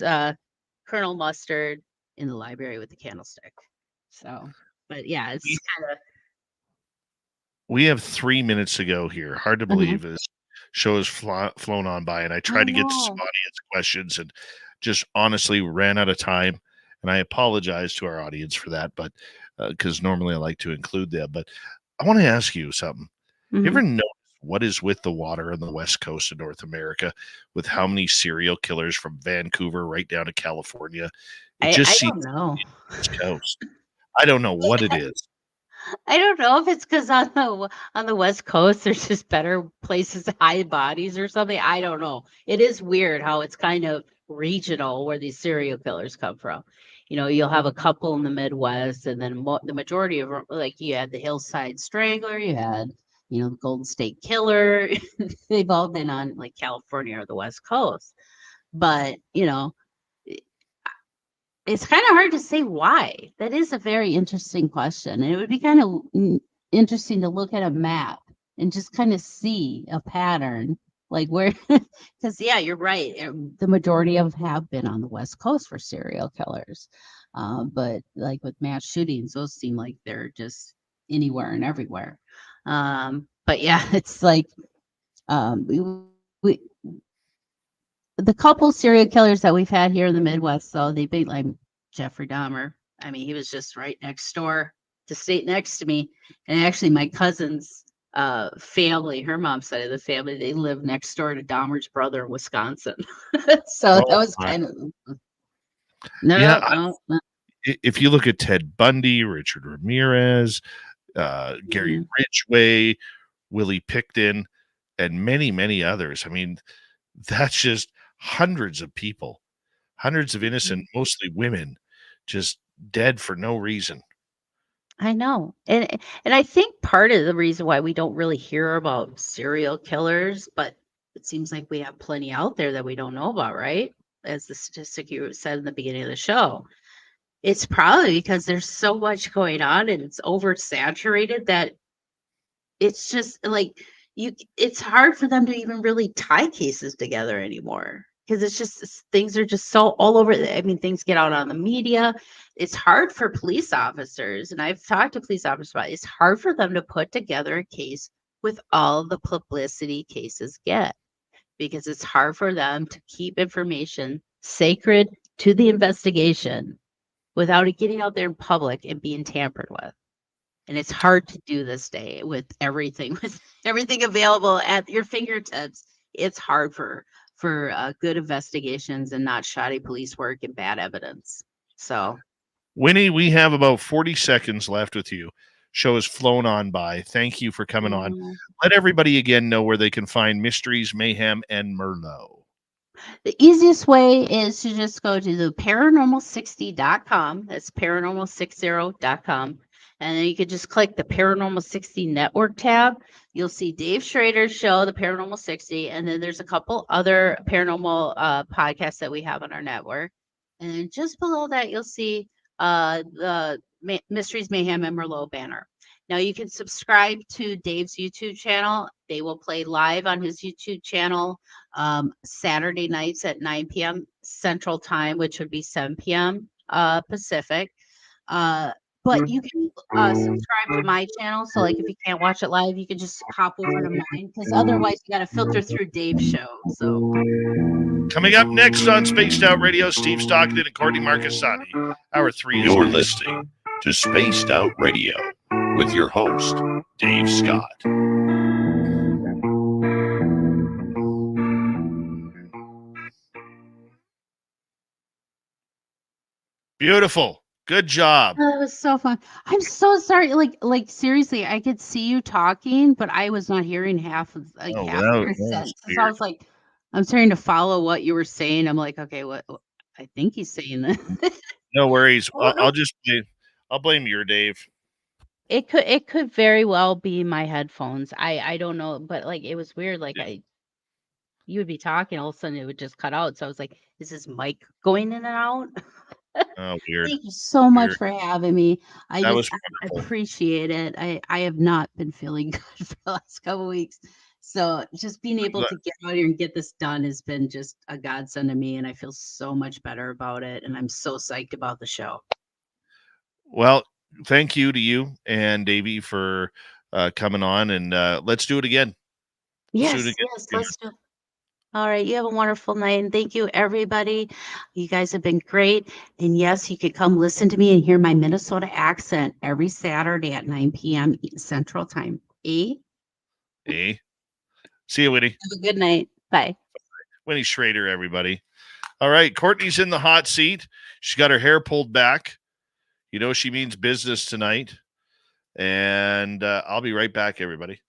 S3: Colonel Mustard in the library with the candlestick. So, but yeah, it's kind of.
S2: We have 3 minutes to go here. Hard to believe this show has flown on by, and I tried to get to some audience questions and just honestly ran out of time. And I apologize to our audience for that, but because normally I like to include them. But I want to ask you something. You ever notice what is with the water on the west coast of North America, with how many serial killers from Vancouver right down to California? It just
S3: I
S2: seems
S3: don't know.
S2: East Coast. I don't know what it is.
S3: I don't know if it's because on the West Coast there's just better places to hide bodies or something. I don't know. It is weird how it's kind of regional where these serial killers come from. You'll have a couple in the Midwest, and then the majority of them, like you had the Hillside Strangler, you had the Golden State Killer. They've all been on like California or the West Coast, but it's kind of hard to say why. That is a very interesting question. And it would be kind of interesting to look at a map and just kind of see a pattern, like where, because yeah, you're right. The majority of have been on the West Coast for serial killers. But like with mass shootings, those seem like they're just anywhere and everywhere. But yeah, it's like we the couple serial killers that we've had here in the Midwest, though, they've been like Jeffrey Dahmer. I mean, he was just right next door, to state next to me. And actually, my cousin's family, her mom's side of the family, they live next door to Dahmer's brother in Wisconsin. So that was kind of
S2: If you look at Ted Bundy, Richard Ramirez, Gary Ridgway, Willie Pickton, and many, many others. I mean, that's just hundreds of people, hundreds of innocent, mostly women, just dead for no reason.
S3: I know. And I think part of the reason why we don't really hear about serial killers, but it seems like we have plenty out there that we don't know about, right? As the statistic you said in the beginning of the show. It's probably because there's so much going on and it's oversaturated that it's just like it's hard for them to even really tie cases together anymore, because it's just things are just so all over. I mean, things get out on the media. It's hard for police officers, and I've talked to police officers about it. It's hard for them to put together a case with all the publicity cases get, because it's hard for them to keep information sacred to the investigation without it getting out there in public and being tampered with. And it's hard to do this day with everything available at your fingertips. It's hard for good investigations and not shoddy police work and bad evidence. So,
S2: Winnie, we have about 40 seconds left with you. show has flown on by. Thank you for coming on.
S4: Oh.
S2: Let everybody again know where they can find Mysteries, Mayhem, and Merlot.
S4: The easiest way is to just go to the paranormal60.com. That's paranormal60.com. And then you could just click the Paranormal 60 Network tab. You'll see Dave Schrader's show, the Paranormal 60, and then there's a couple other paranormal podcasts that we have on our network. And then just below that, you'll see the Mysteries, Mayhem, and Merlot banner. Now you can subscribe to Dave's YouTube channel. They will play live on his YouTube channel Saturday nights at 9 p.m. Central Time, which would be 7 p.m. Pacific. But you can subscribe to my channel. So, like, if you can't watch it live, you can just hop over to mine because otherwise you got to filter through Dave's show. So,
S2: Coming up next on Spaced Out Radio, Steve Stockton and Courtney Marcassani. Hour 3 is
S6: You're
S2: next.
S6: listening to Spaced Out Radio with your host, Dave Scott.
S2: Beautiful. Good job.
S4: that was so fun. I'm so sorry. Like seriously, I could see you talking, but I was not hearing half of
S2: Oh,
S4: half
S2: that
S4: of your
S2: was
S4: sentences.
S2: weird.
S4: I was like, I'm starting to follow what you were saying. I'm like, okay, what I think he's saying that.
S2: No worries.
S4: Oh, no.
S2: I'll blame your Dave.
S4: It could very well be my headphones. I don't know, but like it was weird. Like you would be talking, all of a sudden it would just cut out. So I was like, is this mic going in and out?
S2: Oh, weird.
S4: Thank you so much
S2: Weird.
S4: for having me. I
S2: That
S4: just
S2: was
S4: I
S2: wonderful.
S4: appreciate it. I have not been feeling good for the last couple weeks. So just being able
S2: Gl-
S4: to get out here and get this done has been just a godsend to me. And I feel so much better about it. And I'm so psyched about the show.
S2: Well, thank you to you and Davey for coming on, and let's do it again. Let's do it
S4: Yes,
S2: again.
S4: yes, let's do it. All right. You have a wonderful night. And thank you, everybody. You guys have been great. And yes, you could come listen to me and hear my Minnesota accent every Saturday at 9 p.m. Central Time.
S2: Hey. See you, Winnie.
S4: Have a good night. Bye.
S2: Winnie Schrader, everybody. All right, Courtney's in the hot seat. She's got her hair pulled back. You know she means business tonight. And I'll be right back, everybody.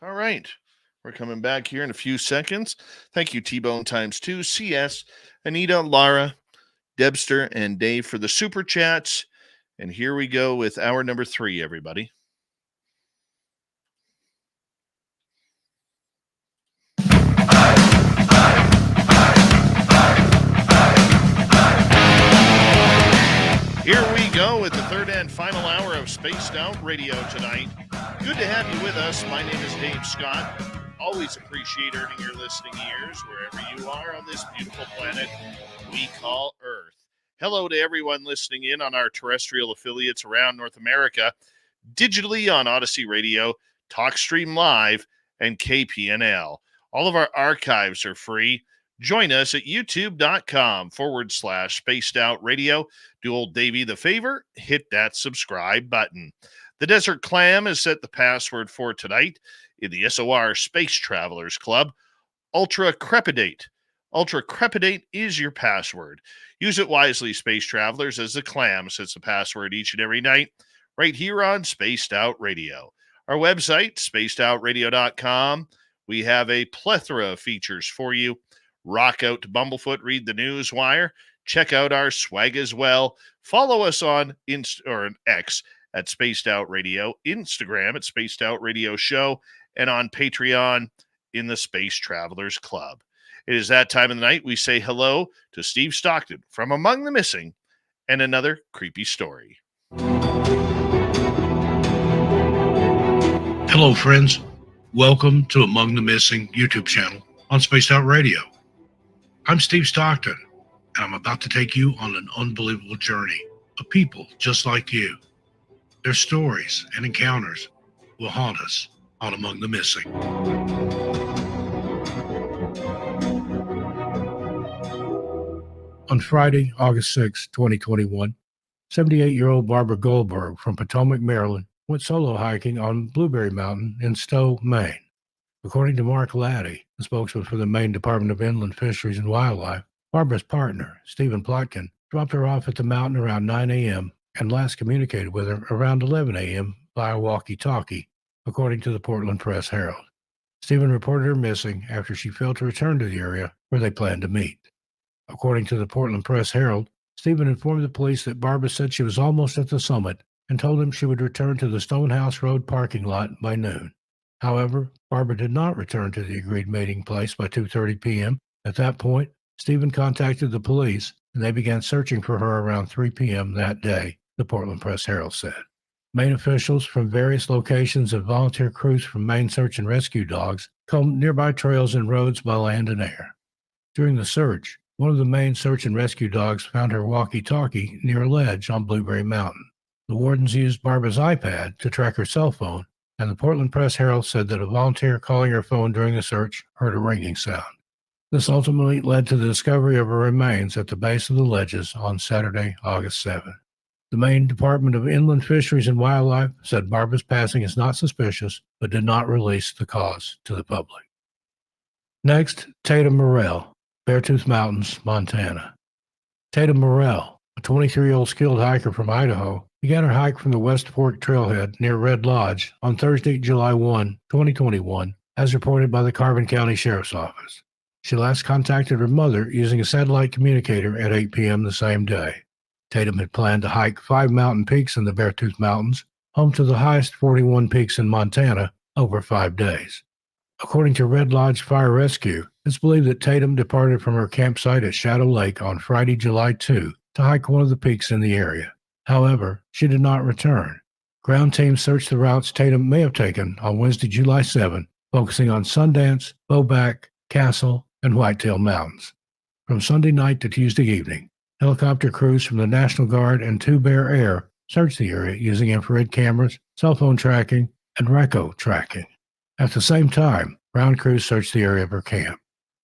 S2: All right. We're coming back here in a few seconds. Thank you, T-Bone times 2, CS, Anita, Lara, Debster, and Dave for the super chats. And here we go with hour number 3, everybody. Here we go with the third and final hour of Spaced Out Radio tonight. Good to have you with us. My name is Dave Scott. Always appreciate earning your listening ears wherever you are on this beautiful planet we call Earth. Hello to everyone listening in on our terrestrial affiliates around North America, digitally on Odyssey Radio, TalkStream Live, and KPNL. All of our archives are free. Join us at youtube.com/Spaced Out Radio. Do old Davey the favor, hit that subscribe button. The Desert Clam has set the password for tonight in the SOR Space Travelers Club. Ultra Crepidate. Ultra Crepidate is your password. Use it wisely, Space Travelers, as the Clam sets the password each and every night right here on Spaced Out Radio. Our website, spacedoutradio.com. We have a plethora of features for you. Rock out to Bumblefoot, read the news wire, check out our swag as well. Follow us on X at Spaced Out Radio, Instagram at Spaced Out Radio Show, and on Patreon in the Space Travelers Club. It is that time of the night we say hello to Steve Stockton from Among the Missing and another creepy story.
S7: Hello, friends. Welcome to Among the Missing YouTube channel on Spaced Out Radio. I'm Steve Stockton, and I'm about to take you on an unbelievable journey of people just like you. Their stories and encounters will haunt us on Among the Missing. On Friday, August 6, 2021, 78-year-old Barbara Goldberg from Potomac, Maryland, went solo hiking on Blueberry Mountain in Stowe, Maine. According to Mark Laddie, the spokesman for the Maine Department of Inland Fisheries and Wildlife, Barbara's partner, Stephen Plotkin, dropped her off at the mountain around 9 a.m. and last communicated with her around 11 a.m. via walkie-talkie, according to the Portland Press Herald. Stephen reported her missing after she failed to return to the area where they planned to meet. According to the Portland Press Herald, Stephen informed the police that Barbara said she was almost at the summit and told him she would return to the Stonehouse Road parking lot by noon. However, Barbara did not return to the agreed meeting place by 2:30 p.m. At that point, Stephen contacted the police, and they began searching for her around 3 p.m. that day, the Portland Press Herald said. Maine officials from various locations and volunteer crews from Maine Search and Rescue Dogs combed nearby trails and roads by land and air. During the search, one of the Maine Search and Rescue Dogs found her walkie-talkie near a ledge on Blueberry Mountain. The wardens used Barbara's iPad to track her cell phone, and the Portland Press Herald said that a volunteer calling her phone during the search heard a ringing sound. This ultimately led to the discovery of her remains at the base of the ledges on Saturday, August 7. The Maine Department of Inland Fisheries and Wildlife said Barbara's passing is not suspicious, but did not release the cause to the public. Next, Tatum Morrell, Beartooth Mountains, Montana. Tatum Morrell, a 23-year-old skilled hiker from Idaho, began her hike from the West Fork Trailhead near Red Lodge on Thursday, July 1, 2021, as reported by the Carbon County Sheriff's Office. She last contacted her mother using a satellite communicator at 8 p.m. the same day. Tatum had planned to hike 5 mountain peaks in the Beartooth Mountains, home to the highest 41 peaks in Montana, over 5 days. According to Red Lodge Fire Rescue, it's believed that Tatum departed from her campsite at Shadow Lake on Friday, July 2, to hike one of the peaks in the area. However, she did not return. Ground teams searched the routes Tatum may have taken on Wednesday, July 7, focusing on Sundance, Bowback, Castle, and Whitetail Mountains. From Sunday night to Tuesday evening, helicopter crews from the National Guard and 2 Bear Air searched the area using infrared cameras, cell phone tracking, and RECO tracking. At the same time, ground crews searched the area of her camp.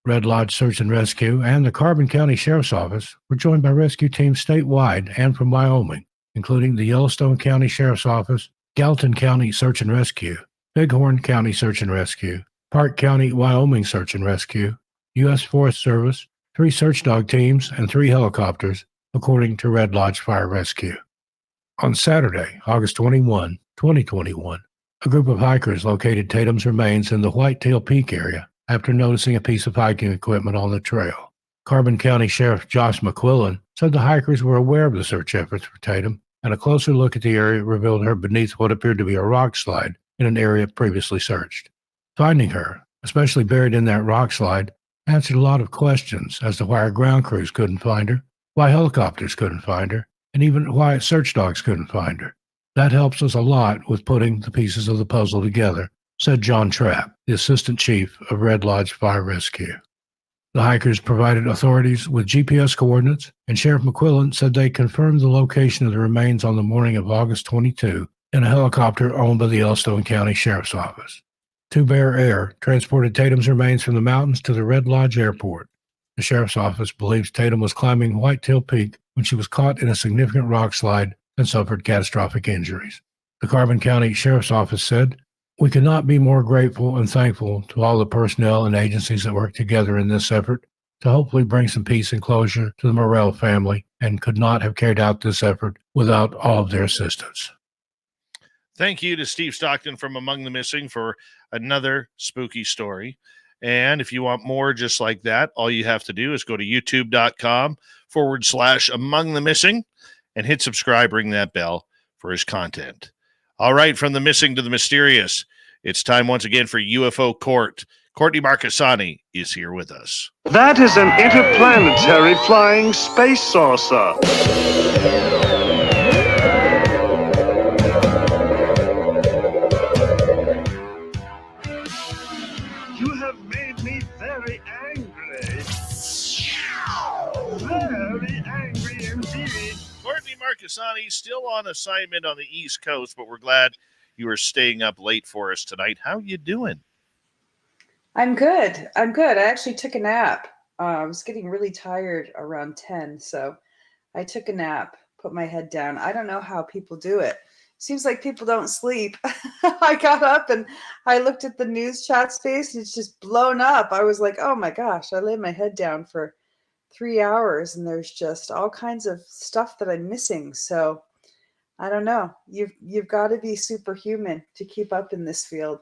S7: Red Lodge Search and Rescue and the Carbon County Sheriff's Office were joined by rescue teams statewide and from Wyoming, including the Yellowstone County Sheriff's Office, Gallatin County Search and Rescue, Bighorn County Search and Rescue, Park County, Wyoming Search and Rescue, U.S. Forest Service, 3 search dog teams, and 3 helicopters, according to Red Lodge Fire Rescue. On Saturday, August 21, 2021, A group of hikers located Tatum's remains in the Whitetail Peak area after noticing a piece of hiking equipment on the trail. Carbon County Sheriff Josh McQuillan said the hikers were aware of the search efforts for Tatum, and a closer look at the area revealed her beneath what appeared to be a rock slide in an area previously searched. Finding her, especially buried in that rock slide, answered a lot of questions as to why our ground crews couldn't find her, why helicopters couldn't find her, and even why search dogs couldn't find her. That helps us a lot with putting the pieces of the puzzle together, said John Trapp, the assistant chief of Red Lodge Fire Rescue. The hikers provided authorities with GPS coordinates, and Sheriff McQuillan said they confirmed the location of the remains on the morning of August 22 in a helicopter owned by the Yellowstone County Sheriff's Office. Two Bear Air transported Tatum's remains from the mountains to the Red Lodge Airport. The Sheriff's Office believes Tatum was climbing Whitetail Peak when she was caught in a significant rock slide and suffered catastrophic injuries. The Carbon County Sheriff's Office said, "We could not be more grateful and thankful to all the personnel and agencies that worked together in this effort to hopefully bring some peace and closure to the Morrell family, and could not have carried out this effort without all of their assistance."
S2: Thank you to Steve Stockton from Among the Missing for another spooky story. And if you want more just like that, all you have to do is go to youtube.com/Among the Missing and hit subscribe, ring that bell for his content. All right, from the missing to the mysterious, it's time once again for UFO Court. Courtney Marcassani is here with us.
S8: That is an interplanetary flying space saucer. You have made me very angry. Very angry indeed.
S2: Courtney Marcassani still on assignment on the East Coast, but we're glad you are staying up late for us tonight. How you doing?
S9: I'm good. I actually took a nap. I was getting really tired around 10, so I took a nap, put my head down. I don't know how people do it. Seems like people don't sleep. I got up and I looked at the news chat space and it's just blown up. I was like, oh my gosh, I laid my head down for 3 hours and there's just all kinds of stuff that I'm missing. So I don't know. You've got to be superhuman to keep up in this field.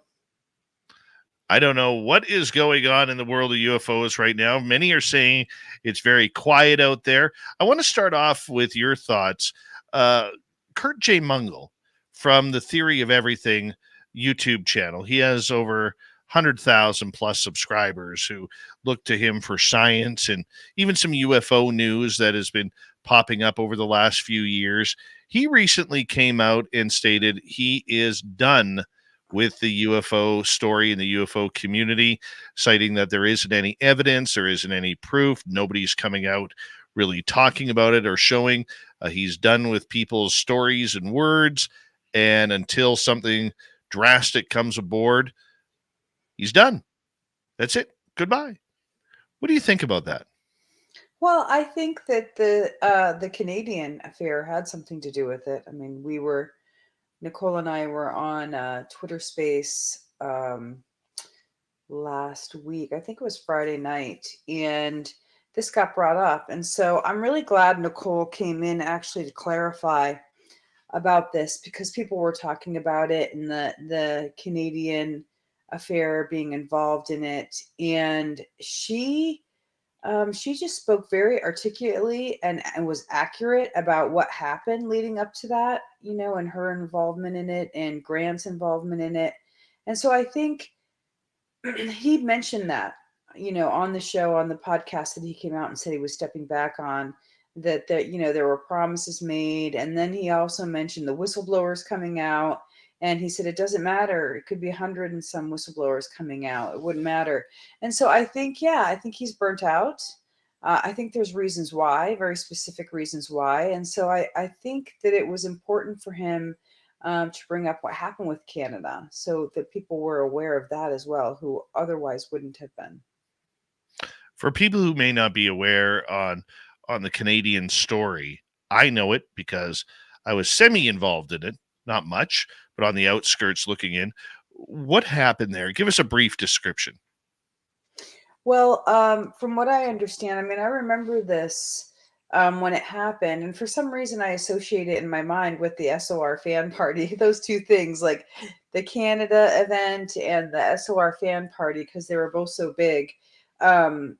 S2: I don't know what is going on in the world of UFOs right now. Many are saying it's very quiet out there. I want to start off with your thoughts. Kurt J. Mungle from the Theory of Everything YouTube channel. He has over 100,000 plus subscribers who look to him for science and even some UFO news that has been popping up over the last few years. He recently came out and stated he is done with the UFO story in the UFO community, citing that there isn't any evidence, there isn't any proof, nobody's coming out really talking about it or showing. He's done with people's stories and words, and until something drastic comes aboard, he's done. That's it. Goodbye. What do you think about that?
S9: Well, I think that the Canadian affair had something to do with it. I mean, Nicole and I were on Twitter Space last week. I think it was Friday night, and this got brought up. And so I'm really glad Nicole came in actually to clarify about this, because people were talking about it and the Canadian affair being involved in it. And she just spoke very articulately and was accurate about what happened leading up to that, and her involvement in it and Grant's involvement in it. And so I think he mentioned that, on the show, on the podcast that he came out and said he was stepping back on, that there were promises made. And then he also mentioned the whistleblowers coming out. And he said, it doesn't matter. It could be 100 and some whistleblowers coming out. It wouldn't matter. And so I think he's burnt out. I think there's reasons why, very specific reasons why. And so I think that it was important for him to bring up what happened with Canada so that people were aware of that as well, who otherwise wouldn't have been.
S2: For people who may not be aware on the Canadian story, I know it because I was semi-involved in it, not much, but on the outskirts looking in. What happened there? Give us a brief description.
S9: Well, from what I understand, I mean, I remember this when it happened. And for some reason, I associate it in my mind with the SOR fan party. Those two things, like the Canada event and the SOR fan party, because they were both so big, and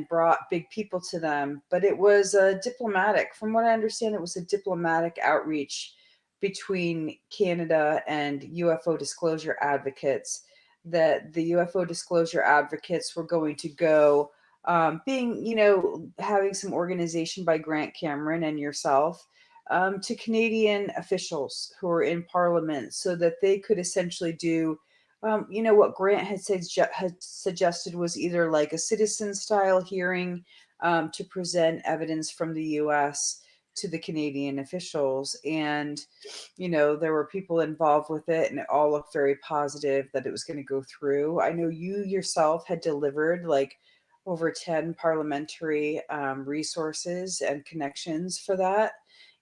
S9: brought big people to them. But it was a diplomatic, from what I understand, it was a diplomatic outreach between Canada and UFO disclosure advocates, that the UFO disclosure advocates were going to go, having some organization by Grant Cameron and yourself, to Canadian officials who are in Parliament, so that they could essentially do, what Grant had suggested was either like a citizen style hearing, to present evidence from the U.S. to the Canadian officials. And, there were people involved with it, and it all looked very positive that it was going to go through. I know you yourself had delivered like over 10 parliamentary resources and connections for that.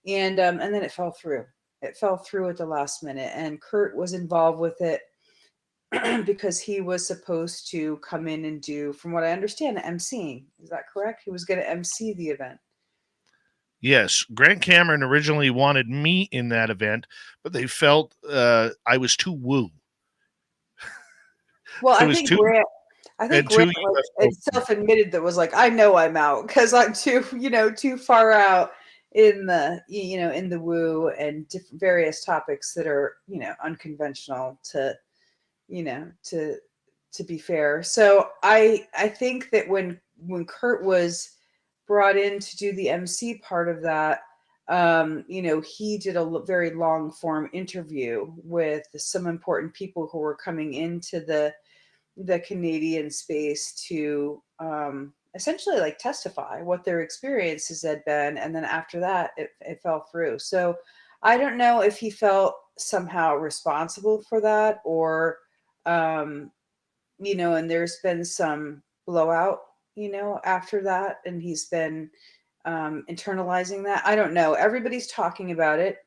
S9: And then it fell through. It fell through at the last minute. And Kurt was involved with it because he was supposed to come in and do, from what I understand, emceeing. Is that correct? He was going to MC the event.
S2: Yes, Grant Cameron originally wanted me in that event, but they felt I was too woo.
S9: Well, I think Grant like, self-admitted that was like, I know I'm out because I'm too far out in the in the woo and various topics that are unconventional to be fair. So I think that when Kurt was brought in to do the MC part of that, he did a very long form interview with some important people who were coming into the Canadian space to essentially like testify what their experiences had been. And then after that, it fell through. So I don't know if he felt somehow responsible for that, or, and there's been some blowout, after that, and he's been internalizing that. I don't know. Everybody's talking about it,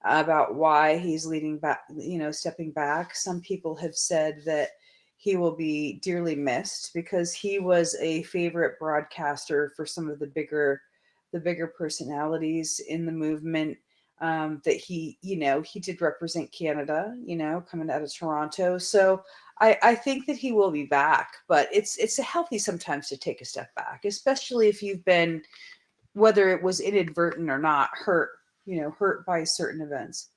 S9: about why he's leading back, stepping back. Some people have said that he will be dearly missed because he was a favorite broadcaster for some of the bigger personalities in the movement. That he did represent Canada, coming out of Toronto. So I think that he will be back, but it's healthy sometimes to take a step back, especially if you've been, whether it was inadvertent or not, hurt by certain events.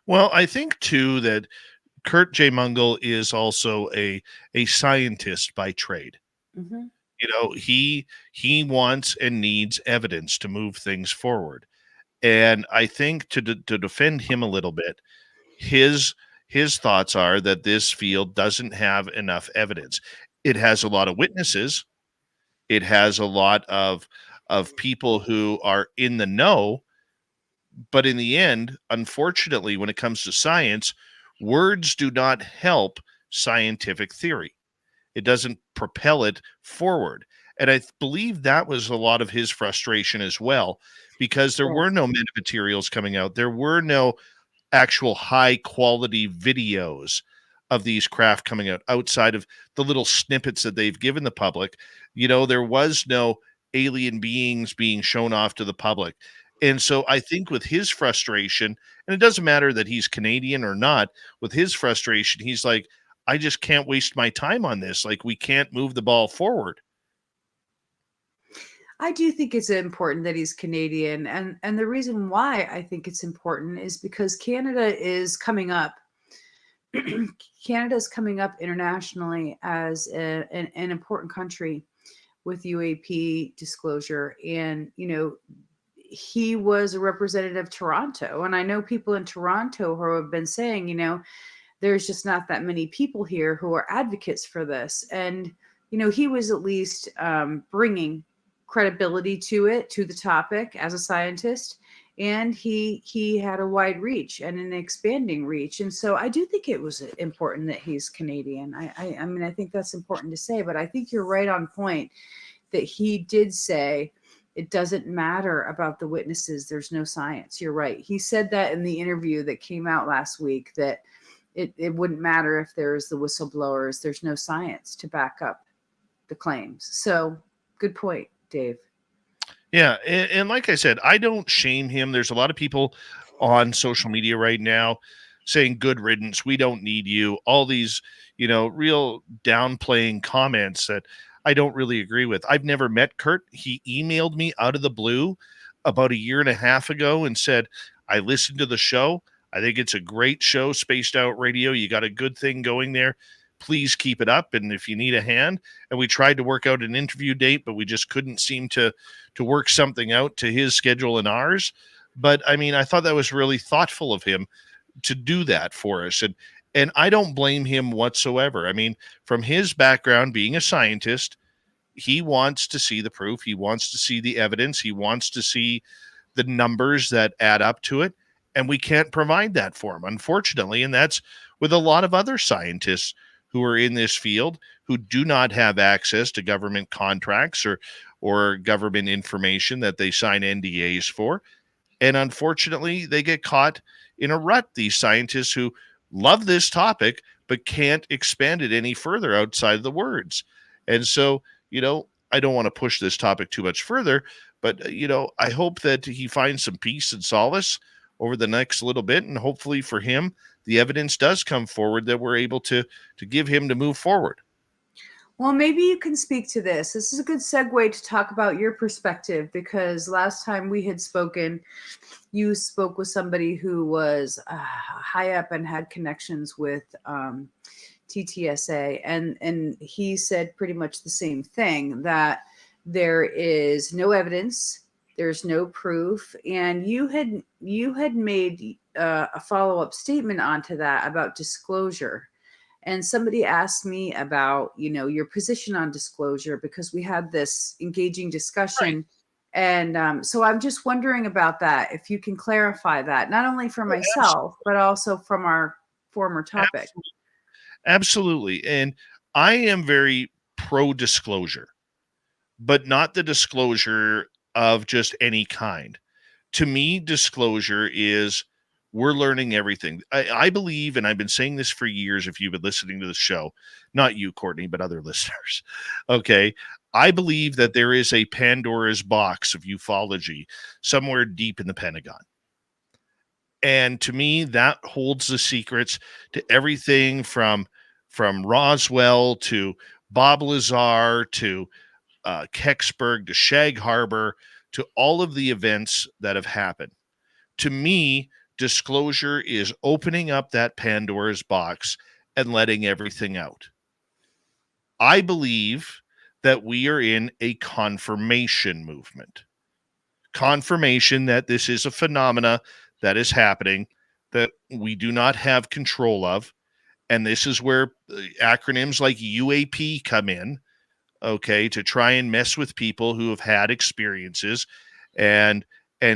S2: Well, I think too that Kurt J. Mungle is also a scientist by trade.
S9: Mm-hmm.
S2: He wants and needs evidence to move things forward. And I think to defend him a little bit, his thoughts are that this field doesn't have enough evidence. It has a lot of witnesses. It has a lot of people who are in the know. But in the end, unfortunately, when it comes to science, words do not help scientific theory. It doesn't propel it forward. And I believe that was a lot of his frustration as well, because there were no metamaterials coming out. There were no actual high quality videos of these craft coming out outside of the little snippets that they've given the public. There was no alien beings being shown off to the public. And so I think with his frustration, and it doesn't matter that he's Canadian or not, with his frustration, he's like, I just can't waste my time on this. Like, we can't move the ball forward.
S9: I do think it's important that he's Canadian. And the reason why I think it's important is because Canada is coming up. Canada is coming up internationally as an important country with UAP disclosure. And, he was a representative of Toronto. And I know people in Toronto who have been saying, there's just not that many people here who are advocates for this. And, he was at least bringing credibility to the topic as a scientist. And he had a wide reach and an expanding reach. And so I do think it was important that he's Canadian. I mean, I think that's important to say, but I think you're right on point that he did say, it doesn't matter about the witnesses. There's no science. You're right. He said that in the interview that came out last week, that it wouldn't matter if there's the whistleblowers. There's no science to back up the claims. So good point, Dave.
S2: Yeah, and like I said, I don't shame him. There's a lot of people on social media right now saying good riddance, we don't need you. All these, real downplaying comments that I don't really agree with. I've never met Kurt. He emailed me out of the blue about a year and a half ago and said, I listened to the show. I think it's a great show, Spaced Out Radio. You got a good thing going there. Please keep it up. And if you need a hand, and we tried to work out an interview date, but we just couldn't seem to work something out to his schedule and ours. But I mean, I thought that was really thoughtful of him to do that for us. And I don't blame him whatsoever. I mean, from his background being a scientist, he wants to see the proof. He wants to see the evidence. He wants to see the numbers that add up to it. And we can't provide that for him, unfortunately. And that's with a lot of other scientists who are in this field who do not have access to government contracts or government information that they sign NDAs for. And unfortunately, they get caught in a rut, these scientists who love this topic but can't expand it any further outside the words. And so, I don't want to push this topic too much further, but, I hope that he finds some peace and solace over the next little bit. And hopefully for him, the evidence does come forward that we're able to give him to move forward.
S9: Well, maybe you can speak to this. This is a good segue to talk about your perspective, because last time we had spoken, you spoke with somebody who was high up and had connections with TTSA, and he said pretty much the same thing, that there is no evidence, there's no proof, and you had made a follow-up statement onto that about disclosure. And somebody asked me about, your position on disclosure, because we had this engaging discussion. Right. And so I'm just wondering about that, if you can clarify that, not only for myself, but also from our former topic.
S2: Absolutely. And I am very pro-disclosure, but not the disclosure of just any kind. To me, disclosure is we're learning everything. I believe, and I've been saying this for years, if you've been listening to the show, not you, Courtney, but other listeners. Okay. I believe that there is a Pandora's box of ufology somewhere deep in the Pentagon. And to me, that holds the secrets to everything from Roswell to Bob Lazar to Kecksburg to Shag Harbor to all of the events that have happened. To me, disclosure is opening up that Pandora's box and letting everything out. I believe that we are in a confirmation movement. Confirmation that this is a phenomena that is happening that we do not have control of. And this is where acronyms like UAP come in, okay, to try and mess with people who have had experiences and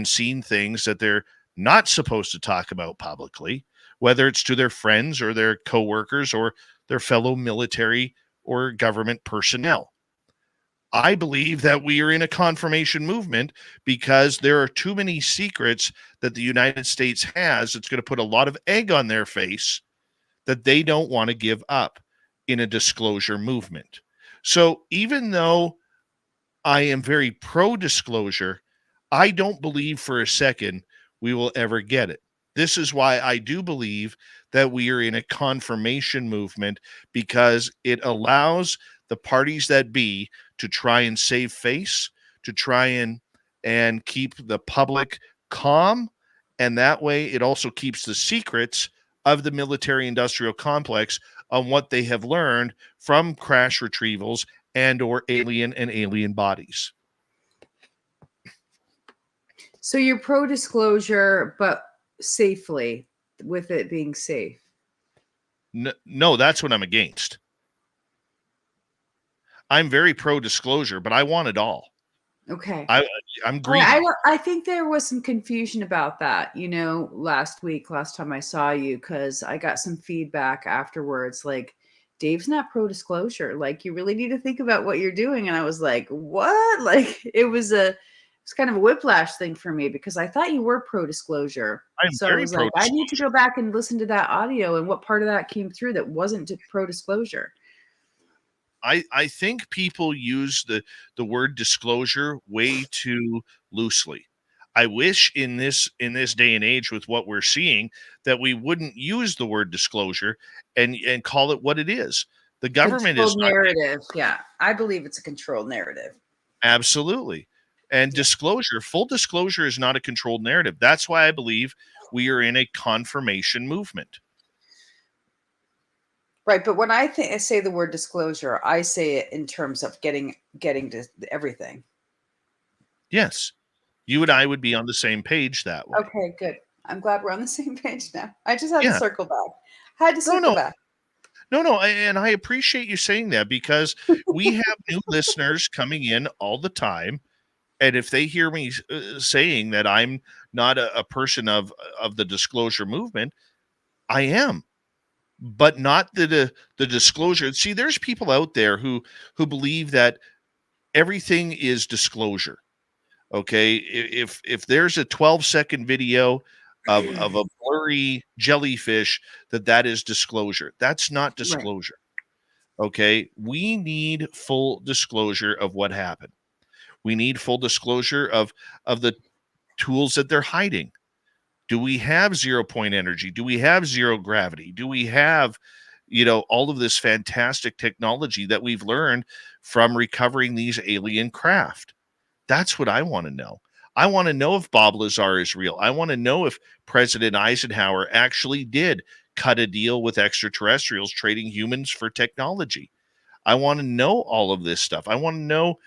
S2: seen things that they're not supposed to talk about publicly, whether it's to their friends or their coworkers or their fellow military or government personnel. I believe that we are in a confirmation movement because there are too many secrets that the United States has. It's going to put a lot of egg on their face that they don't want to give up in a disclosure movement. So even though I am very pro-disclosure, I don't believe for a second we will ever get it. This is why I do believe that we are in a confirmation movement, because it allows the parties that be to try and save face, to try and keep the public calm. And that way it also keeps the secrets of the military-industrial complex on what they have learned from crash retrievals and or alien bodies.
S9: So you're pro-disclosure, but safely, with it being safe.
S2: No, that's what I'm against. I'm very pro-disclosure, but I want it all.
S9: Okay.
S2: I'm greedy.
S9: I think there was some confusion about that, last time I saw you, because I got some feedback afterwards, like, Dave's not pro-disclosure. Like, you really need to think about what you're doing. And I was like, what? Like, it was kind of a whiplash thing for me, because I thought you were pro-disclosure. So I was like, I need to go back and listen to that audio and what part of that came through that wasn't pro-disclosure.
S2: I think people use the word disclosure way too loosely. I wish in this day and age with what we're seeing that we wouldn't use the word disclosure and call it what it is. The government is
S9: Controlled
S2: not
S9: narrative. Yeah, I believe it's a controlled narrative.
S2: absolutely. And disclosure, full disclosure is not a controlled narrative. That's why I believe we are in a confirmation movement.
S9: Right, but when I say the word disclosure, I say it in terms of getting to everything.
S2: Yes. You and I would be on the same page that way.
S9: Okay, good. I'm glad we're on the same page now. I just had to
S2: Yeah.
S9: circle back. Had to circle back.
S2: No, and I appreciate you saying that because we have new listeners coming in all the time, and if they hear me saying that I'm not a person of the disclosure movement, I am, but not the disclosure. See, there's people out there who believe that everything is disclosure. Okay, if there's a 12-second video of a blurry jellyfish, that is disclosure. That's not disclosure. Right. Okay, we need full disclosure of what happened. We need full disclosure of the tools that they're hiding. Do we have 0-point energy? Do we have zero gravity? Do we have, all of this fantastic technology that we've learned from recovering these alien craft? That's what I want to know. I want to know if Bob Lazar is real. I want to know if President Eisenhower actually did cut a deal with extraterrestrials trading humans for technology. I want to know all of this stuff. I want to know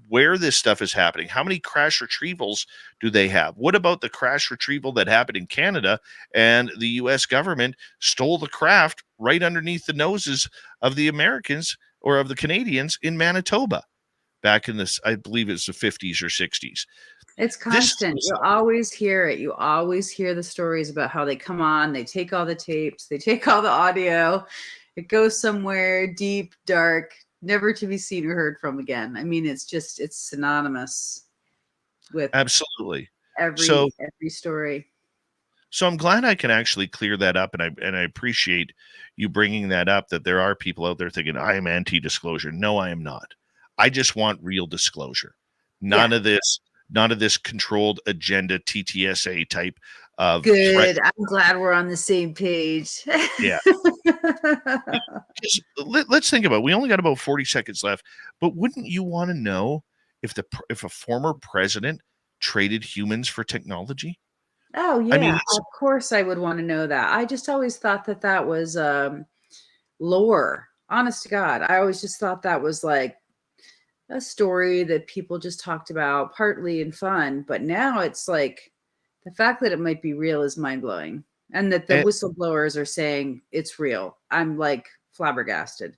S2: where this stuff is happening. How many crash retrievals do they have? What about the crash retrieval that happened in Canada and the U.S. government stole the craft right underneath the noses of the Americans or of the Canadians in Manitoba back in this, I believe it's the 50s or 60s.
S9: It's constant. You always hear it. You always hear the stories about how they come on, they take all the tapes, they take all the audio. It goes somewhere deep, dark, never to be seen or heard from again. I mean, it's synonymous with
S2: absolutely
S9: every story.
S2: So I'm glad I can actually clear that up, and I appreciate you bringing that up, that there are people out there thinking I am anti-disclosure. No, I am not. I just want real disclosure. None of this controlled agenda TTSA type of
S9: good
S2: threat.
S9: I'm glad we're on the same page.
S2: Yeah. Let's think about it. We only got about 40 seconds left, but wouldn't you want to know if a former president traded humans for technology?
S9: Oh yeah,
S2: I mean,
S9: of course I would want to know that. I just always thought that was lore. Honest to God, I always just thought that was like a story that people just talked about partly in fun, but now it's like the fact that it might be real is mind-blowing, and that the whistleblowers are saying it's real. I'm like flabbergasted.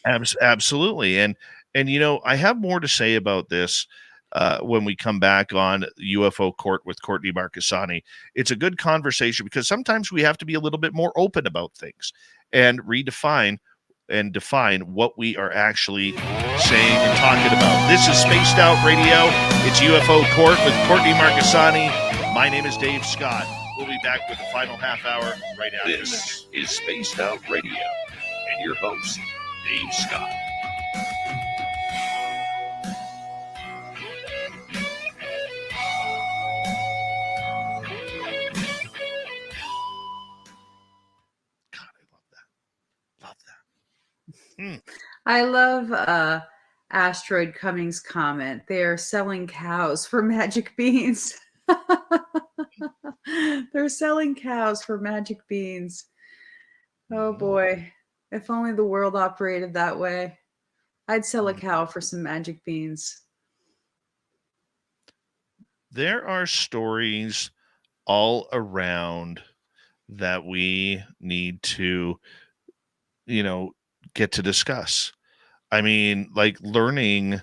S2: Absolutely. And I have more to say about this when we come back on UFO Court with Courtney Marcassani. It's a good conversation because sometimes we have to be a little bit more open about things and redefine and define what we are actually saying and talking about. This is Spaced Out Radio. It's UFO Court with Courtney Marcassani. My name is Dave Scott. We'll be back with the final half hour right after this.
S6: This is Spaced Out Radio and your host, Dave Scott.
S9: I love Asteroid Cummings' comment. They are selling cows for magic beans. They're selling cows for magic beans. Oh boy. If only the world operated that way. I'd sell a cow for some magic beans.
S2: There are stories all around that we need to, get to discuss. I mean, like learning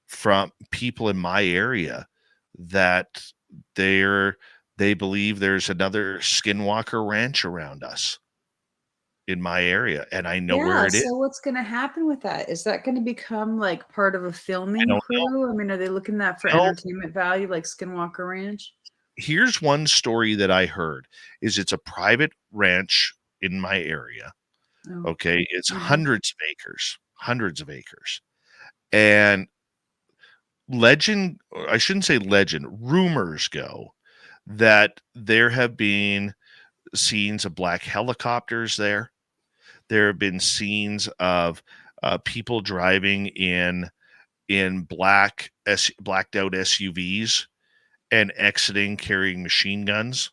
S2: from people in my area that they believe there's another Skinwalker Ranch around us in my area, and I know where it is.
S9: So what's going to happen with that? Is that going to become like part of a filming crew? I mean, are they looking at that for entertainment value, like Skinwalker Ranch?
S2: Here's one story that I heard is it's a private ranch in my area. Okay. It's hundreds of acres, hundreds of acres. And legend, I shouldn't say legend, rumors go that there have been scenes of black helicopters there. There have been scenes of people driving in blacked out SUVs and exiting carrying machine guns.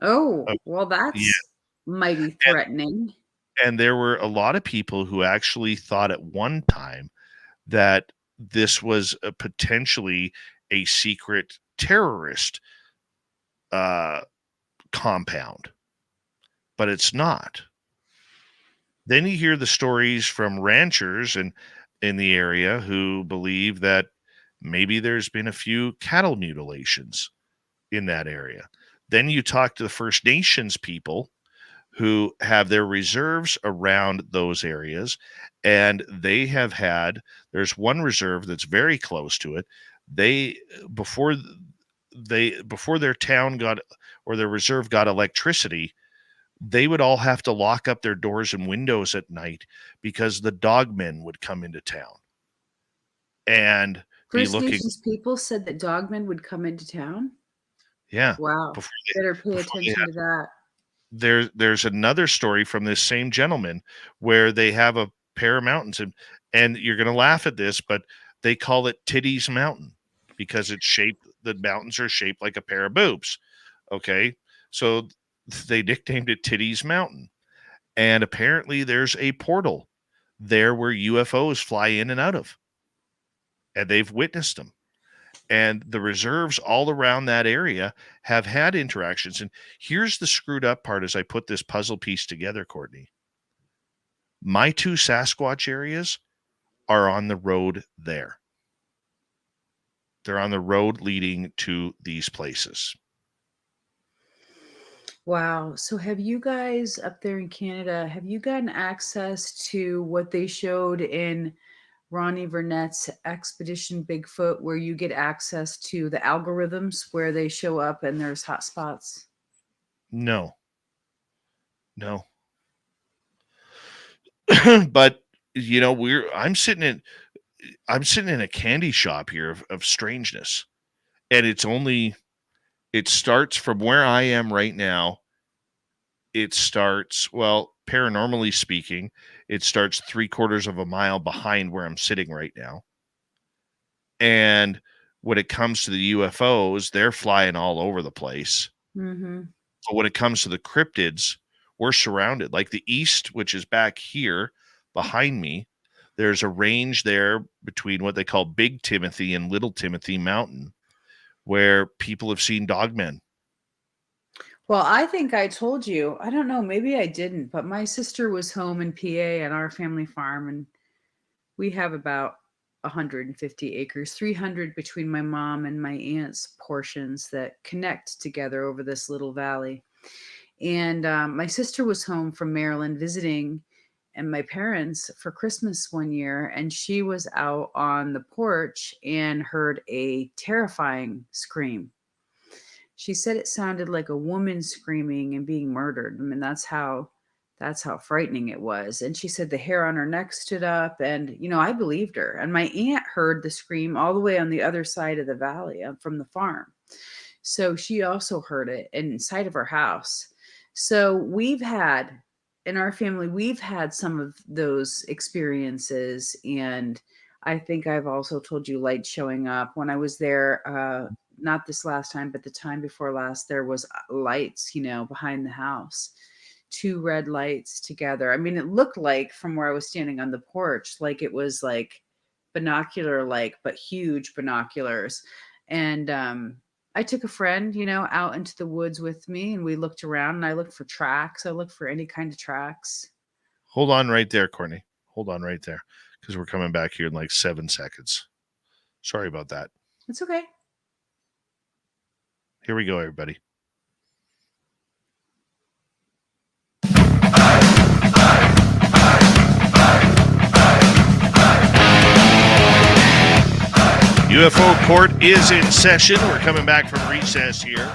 S9: Oh, well,
S2: Yeah.
S9: that's mighty threatening.
S2: And there were a lot of people who actually thought at one time that this was potentially a secret terrorist compound, but it's not. Then you hear the stories from ranchers in the area who believe that maybe there's been a few cattle mutilations in that area. Then you talk to the First Nations people who have their reserves around those areas, and they have had, there's one reserve that's very close to it. Before their town got, or their reserve got electricity, they would all have to lock up their doors and windows at night because the dogmen would come into town and
S9: First
S2: be looking.
S9: Nations people said that dogmen would come into town.
S2: Yeah.
S9: Wow. Better pay attention to that.
S2: There's another story from this same gentleman where they have a pair of mountains, and you're going to laugh at this, but they call it Titties Mountain because the mountains are shaped like a pair of boobs. Okay. So they nicknamed it Titties Mountain. And apparently there's a portal there where UFOs fly in and out of. And they've witnessed them. And the reserves all around that area have had interactions. And here's the screwed up part as I put this puzzle piece together, Courtney. My two Sasquatch areas are on the road there. They're on the road leading to these places.
S9: Wow. So have you guys up there in Canada, have you gotten access to what they showed in Ronnie Vernett's Expedition Bigfoot, where you get access to the algorithms where they show up and there's hot spots?
S2: No. But you know, I'm sitting in a candy shop here of strangeness. And it starts from where I am right now. It starts, well, paranormally speaking, it starts 3/4 of a mile behind where I'm sitting right now. And when it comes to the UFOs, they're flying all over the place.
S9: Mm-hmm.
S2: But when it comes to the cryptids, we're surrounded. Like the east, which is back here behind me, there's a range there between what they call Big Timothy and Little Timothy Mountain, where people have seen dogmen.
S9: Well, I think I told you, I don't know, maybe I didn't, but my sister was home in PA on our family farm, and we have about 150 acres, 300 between my mom and my aunt's portions that connect together over this little valley. And my sister was home from Maryland visiting and my parents for Christmas one year, and she was out on the porch and heard a terrifying scream. She said it sounded like a woman screaming and being murdered. I mean, that's how frightening it was. And she said the hair on her neck stood up, and, you know, I believed her. And my aunt heard the scream all the way on the other side of the valley from the farm. So she also heard it inside of her house. So in our family, we've had some of those experiences. And I think I've also told you lights showing up when I was there, not this last time, but the time before last, there was lights, you know, behind the house, 2 red lights together. I mean, it looked like from where I was standing on the porch, like it was like binocular, but huge binoculars. And I took a friend, you know, out into the woods with me, and we looked around, and I looked for tracks. I looked for any kind of tracks.
S2: Hold on right there, Courtney. Hold on right there, because we're coming back here in like 7 seconds. Sorry about that.
S9: It's okay.
S2: Here we go, everybody. UFO Court is in session. We're coming back from recess here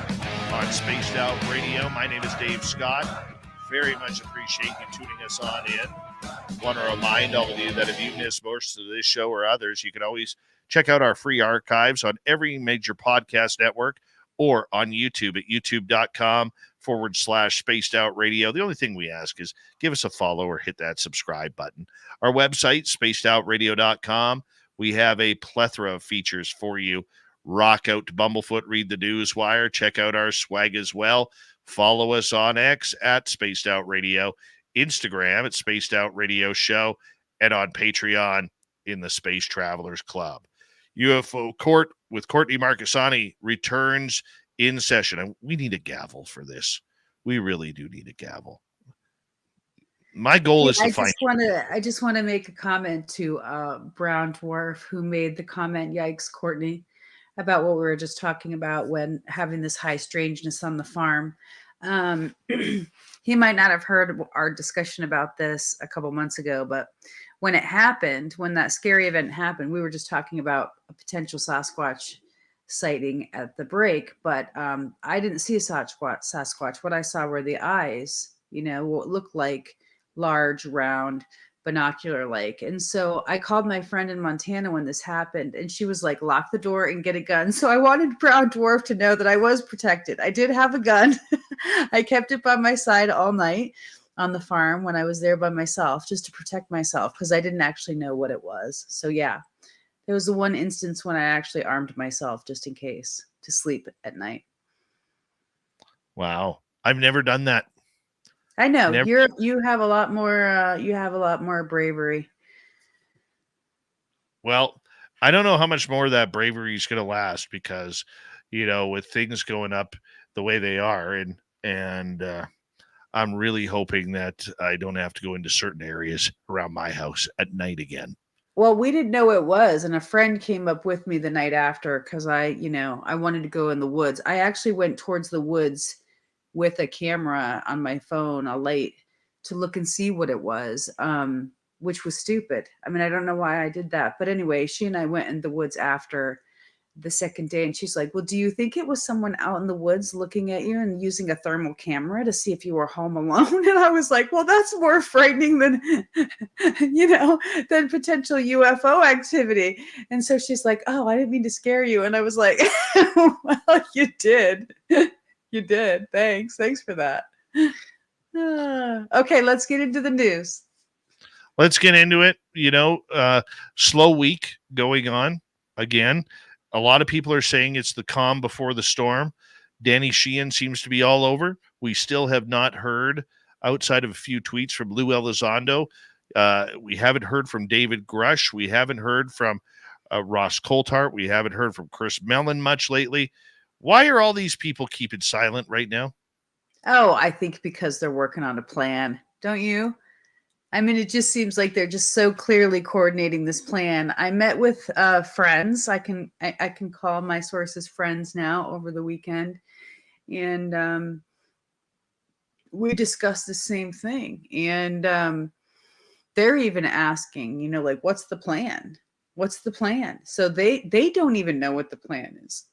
S2: on Spaced Out Radio. My name is Dave Scott. Very much appreciate you tuning us on in. Want to remind all of you that if you missed most of this show or others, you can always check out our free archives on every major podcast network or on YouTube at youtube.com/spaced out radio. The only thing we ask is give us a follow or hit that subscribe button. Our website, spacedoutradio.com. We have a plethora of features for you. Rock out to Bumblefoot, read the news wire, check out our swag as well. Follow us on X at Spaced Out Radio, Instagram at Spaced Out Radio Show, and on Patreon in the Space Travelers Club. UFO Court with Courtney Marcassani returns in session. And we need a gavel for this. We really do need a gavel. My goal is to find.
S9: I just want to make a comment to Brown Dwarf, who made the comment, "Yikes, Courtney," about what we were just talking about when having this high strangeness on the farm. He might not have heard our discussion about this a couple months ago, but when it happened, when that scary event happened, we were just talking about a potential Sasquatch sighting at the break, but I didn't see a Sasquatch. What I saw were the eyes, what looked like large, round, binocular like. And so I called my friend in Montana when this happened, and she was like, lock the door and get a gun. So I wanted Brown Dwarf to know that I was protected. I did have a gun. I kept it by my side all night on the farm when I was there by myself, just to protect myself, because I didn't actually know what it was. So yeah, there was the one instance when I actually armed myself just in case to sleep at night.
S2: Wow. I've never done that.
S9: I know you have a lot more bravery.
S2: Well, I don't know how much more of that bravery is going to last because, with things going up the way they are, and I'm really hoping that I don't have to go into certain areas around my house at night again.
S9: Well, we didn't know it was, and a friend came up with me the night after because I wanted to go in the woods. I actually went towards the woods with a camera on my phone, a light, to look and see what it was, which was stupid. I mean, I don't know why I did that. But anyway, she and I went in the woods after the second day, and she's like, well, do you think it was someone out in the woods looking at you and using a thermal camera to see if you were home alone? And I was like, well, that's more frightening than, than potential UFO activity. And so she's like, oh, I didn't mean to scare you. And I was like, well, you did. You did. Thanks for that. Okay, let's get into the news.
S2: Let's get into it. Slow week going on again. A lot of people are saying it's the calm before the storm. Danny Sheehan seems to be all over. We still have not heard, outside of a few tweets from Lou Elizondo. We haven't heard from David Grush. We haven't heard from Ross Coulthart. We haven't heard from Chris Mellon much lately. Why are all these people keeping silent right now?
S9: Oh, I think because they're working on a plan. Don't you? I mean, it just seems like they're just so clearly coordinating this plan. I met with friends. I can call my sources friends now over the weekend. And we discussed the same thing. And they're even asking, like, what's the plan? What's the plan? So they don't even know what the plan is.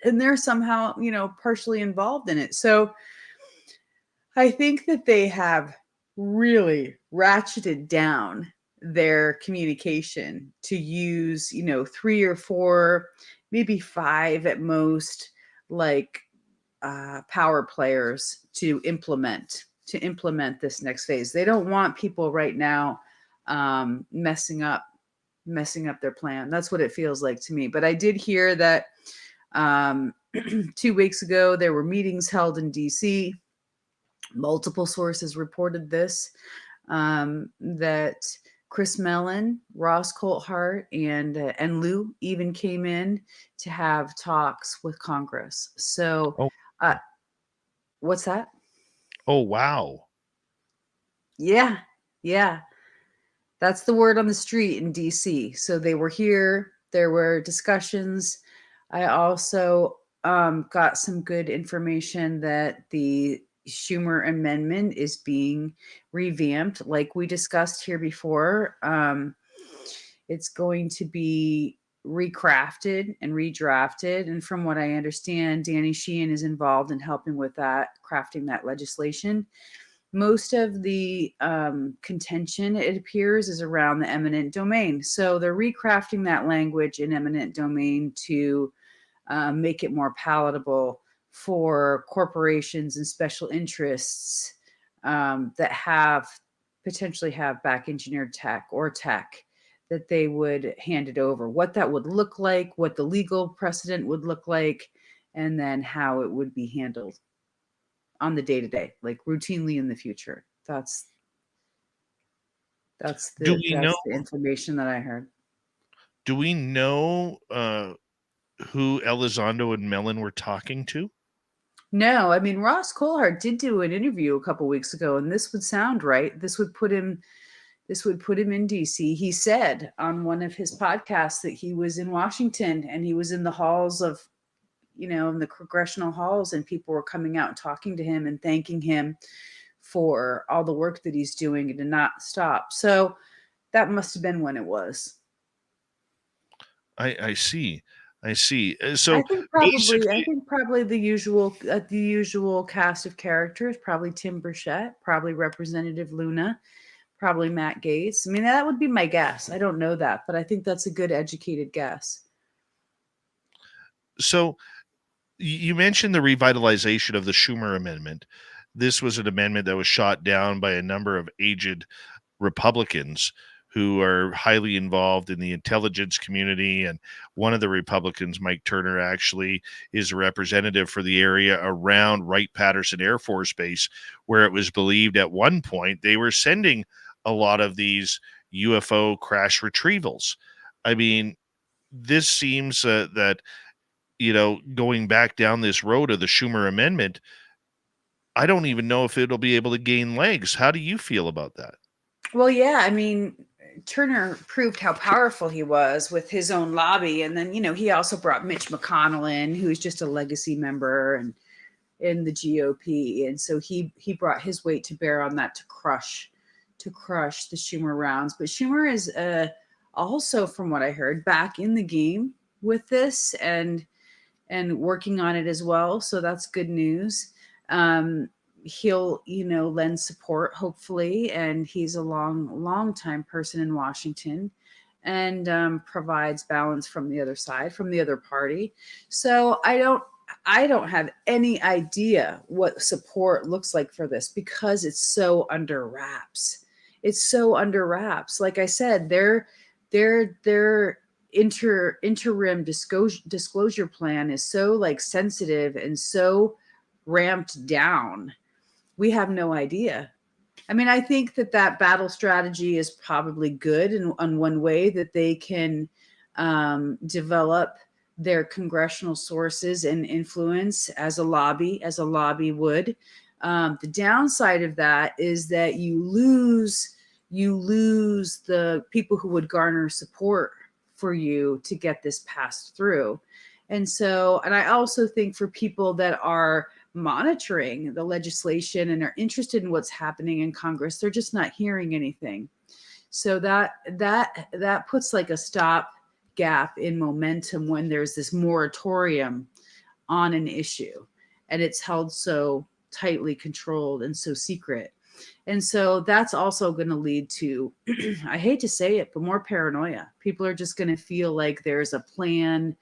S9: And they're somehow, partially involved in it. So I think that they have really ratcheted down their communication to use, 3 or 4, maybe 5 at most, like power players to implement this next phase. They don't want people right now messing up their plan. That's what it feels like to me. But I did hear that 2 weeks ago, there were meetings held in DC. Multiple sources reported this, that Chris Mellon, Ross Coulthart, and Lou even came in to have talks with Congress. So, what's that?
S2: Oh, wow.
S9: Yeah. That's the word on the street in DC. So they were here. There were discussions. I also got some good information that the Schumer amendment is being revamped, like we discussed here before. It's going to be recrafted and redrafted. And from what I understand, Danny Sheehan is involved in helping with that, crafting that legislation. most of the contention, it appears, is around the eminent domain. So they're recrafting that language in eminent domain to make it more palatable for corporations and special interests that potentially have back engineered tech or tech, that they would hand it over, what that would look like, what the legal precedent would look like, and then how it would be handled on the day-to-day, like routinely in the future. That's
S2: Do we know?
S9: the information that I heard.
S2: Do we know who Elizondo and Mellon were talking to?
S9: No, I mean, Ross Coulthart did do an interview a couple weeks ago, and this would sound right. This would put him in DC. He said on one of his podcasts that he was in Washington and he was in the halls of, in the congressional halls, and people were coming out and talking to him and thanking him for all the work that he's doing and to not stop. So that must have been when it was.
S2: I see. So
S9: I think probably the usual cast of characters, probably Tim Burchett, probably Representative Luna, probably Matt Gaetz. I mean, that would be my guess. I don't know that, but I think that's a good educated guess.
S2: So you mentioned the revitalization of the Schumer Amendment. This was an amendment that was shot down by a number of aged Republicans who are highly involved in the intelligence community. And one of the Republicans, Mike Turner, actually is a representative for the area around Wright-Patterson Air Force Base, where it was believed at one point they were sending a lot of these UFO crash retrievals. I mean, this seems that, going back down this road of the Schumer Amendment, I don't even know if it'll be able to gain legs. How do you feel about that?
S9: Well, yeah, I mean, Turner proved how powerful he was with his own lobby. And then, he also brought Mitch McConnell in, who's just a legacy member and in the GOP. And so he brought his weight to bear on that to crush the Schumer rounds. But Schumer is also, from what I heard, back in the game with this and working on it as well. So that's good news. He'll, lend support, hopefully. And he's a long time person in Washington and provides balance from the other side, from the other party. So I don't have any idea what support looks like for this because it's so under wraps. Like I said, their interim disclosure plan is so sensitive and so ramped down. We have no idea. I mean, I think that battle strategy is probably good in one way, that they can develop their congressional sources and influence as a lobby would. The downside of that is that you lose the people who would garner support for you to get this passed through. And I also think for people that are monitoring the legislation and are interested in what's happening in Congress, they're just not hearing anything. So that puts a stop gap in momentum when there's this moratorium on an issue and it's held so tightly controlled and so secret. And so that's also going to lead to, I hate to say it, but more paranoia. People are just going to feel like there's a plan.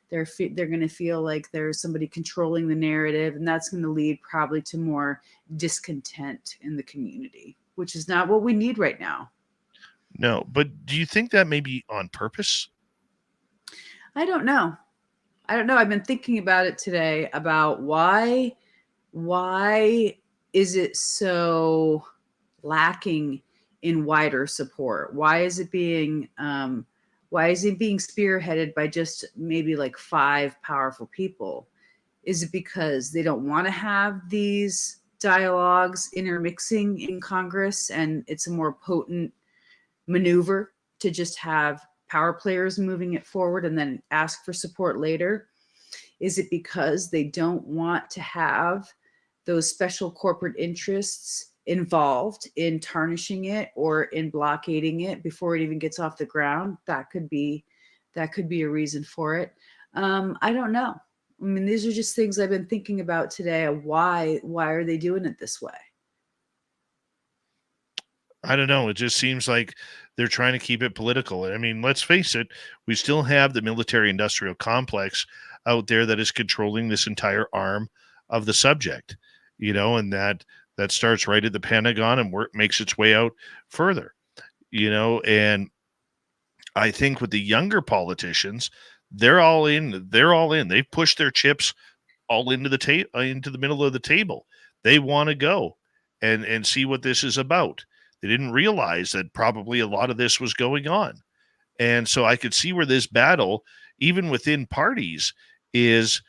S9: They're going to feel like there's somebody controlling the narrative, and that's going to lead probably to more discontent in the community, which is not what we need right now.
S2: No, but do you think that may be on purpose?
S9: I don't know. I've been thinking about it today, about why is it so lacking in wider support? Why is it being spearheaded by just maybe 5 powerful people? Is it because they don't want to have these dialogues intermixing in Congress and it's a more potent maneuver to just have power players moving it forward and then ask for support later? Is it because they don't want to have those special corporate interests involved in tarnishing it or in blockading it before it even gets off the ground? That could be a reason for it. I don't know. I mean, these are just things I've been thinking about today. Why are they doing it this way?
S2: I don't know. It just seems like they're trying to keep it political. I mean, let's face it, we still have the military industrial complex out there that is controlling this entire arm of the subject, and that starts right at the Pentagon and makes its way out further, and I think with the younger politicians, they're all in. They're all in. They've pushed their chips all into into the middle of the table. They want to go and see what this is about. They didn't realize that probably a lot of this was going on. And so I could see where this battle, even within parties, is,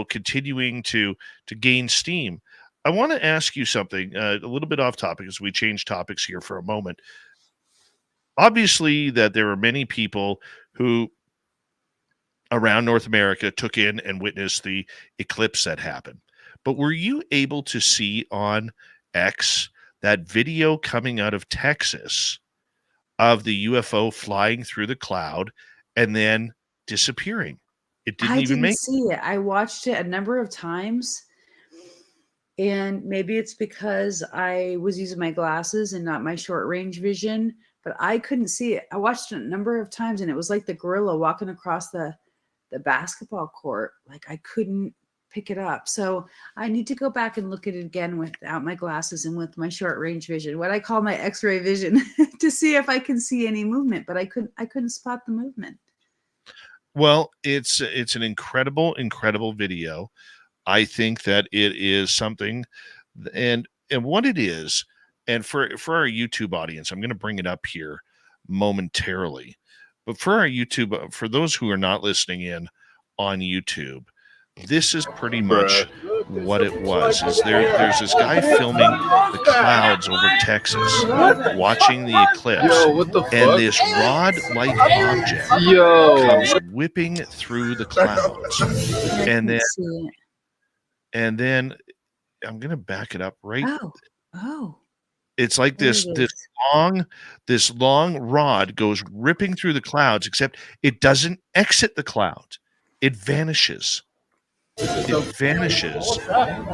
S2: continuing to gain steam. I want to ask you something a little bit off topic as we change topics here for a moment. Obviously, that there were many people who around North America took in and witnessed the eclipse that happened. But were you able to see on X that video coming out of Texas of the UFO flying through the cloud and then disappearing? It didn't even make.
S9: see it. I watched it a number of times, and maybe it's because I was using my glasses and not my short range vision, but I couldn't see it. I watched it a number of times, and it was like the gorilla walking across the basketball court. Like I couldn't pick it up. So I need to go back and look at it again without my glasses and with my short range vision, what I call my X-ray vision, to see if I can see any movement, but I couldn't spot the movement.
S2: Well, it's an incredible video. I think that it is something, and what it is, and for our YouTube audience, I'm going to bring it up here momentarily. But for our YouTube, for those who are not listening in on YouTube, this is pretty much what it was. Is there's this guy filming the clouds over Texas, watching the eclipse, and this rod-like object comes whipping through the clouds, and then I'm gonna back it up right.
S9: Oh.
S2: It's like this long rod goes ripping through the clouds, except it doesn't exit the cloud. It vanishes. It vanishes.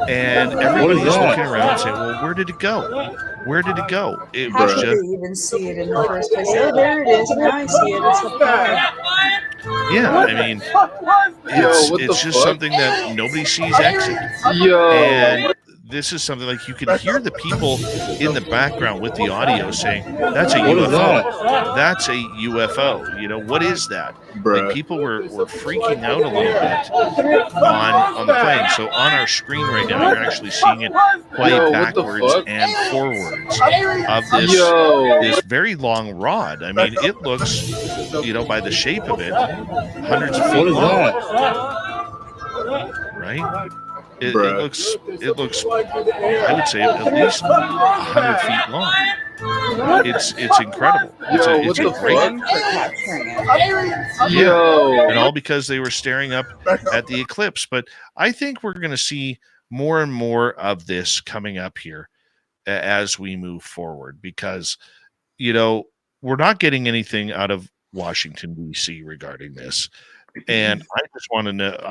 S2: And everybody's looking around saying, well, where did it go? Where did it go? It
S9: How
S2: was
S9: did
S2: just,
S9: they even see it in the first place? Oh, there it is. Now I see it. It's up there.
S2: yeah, I mean, it's just something that nobody sees exit. And this is something like you can hear the people in the background with the audio saying, that's a UFO. That's a UFO. What is that? Like people were freaking out a little bit on the plane. So on our screen right now, you're actually seeing it play backwards and forwards of this very long rod. I mean, it looks, by the shape of it, hundreds of feet long. Right? It looks, I would say, at least 100 feet long. It's incredible. It's a great. And all because they were staring up at the eclipse. But I think we're going to see more and more of this coming up here as we move forward, because, we're not getting anything out of Washington, D.C. regarding this. And I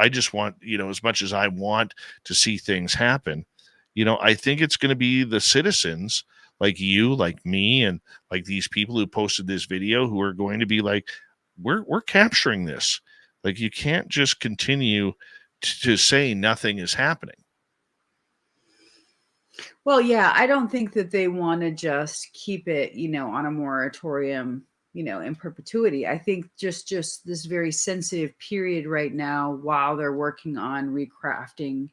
S2: just want, as much as I want to see things happen, I think it's going to be the citizens like you, like me, and like these people who posted this video who are going to be like, we're capturing this. Like, you can't just continue to say nothing is happening.
S9: Well, yeah, I don't think that they want to just keep it, on a moratorium, in perpetuity. I think just this very sensitive period right now, while they're working on recrafting,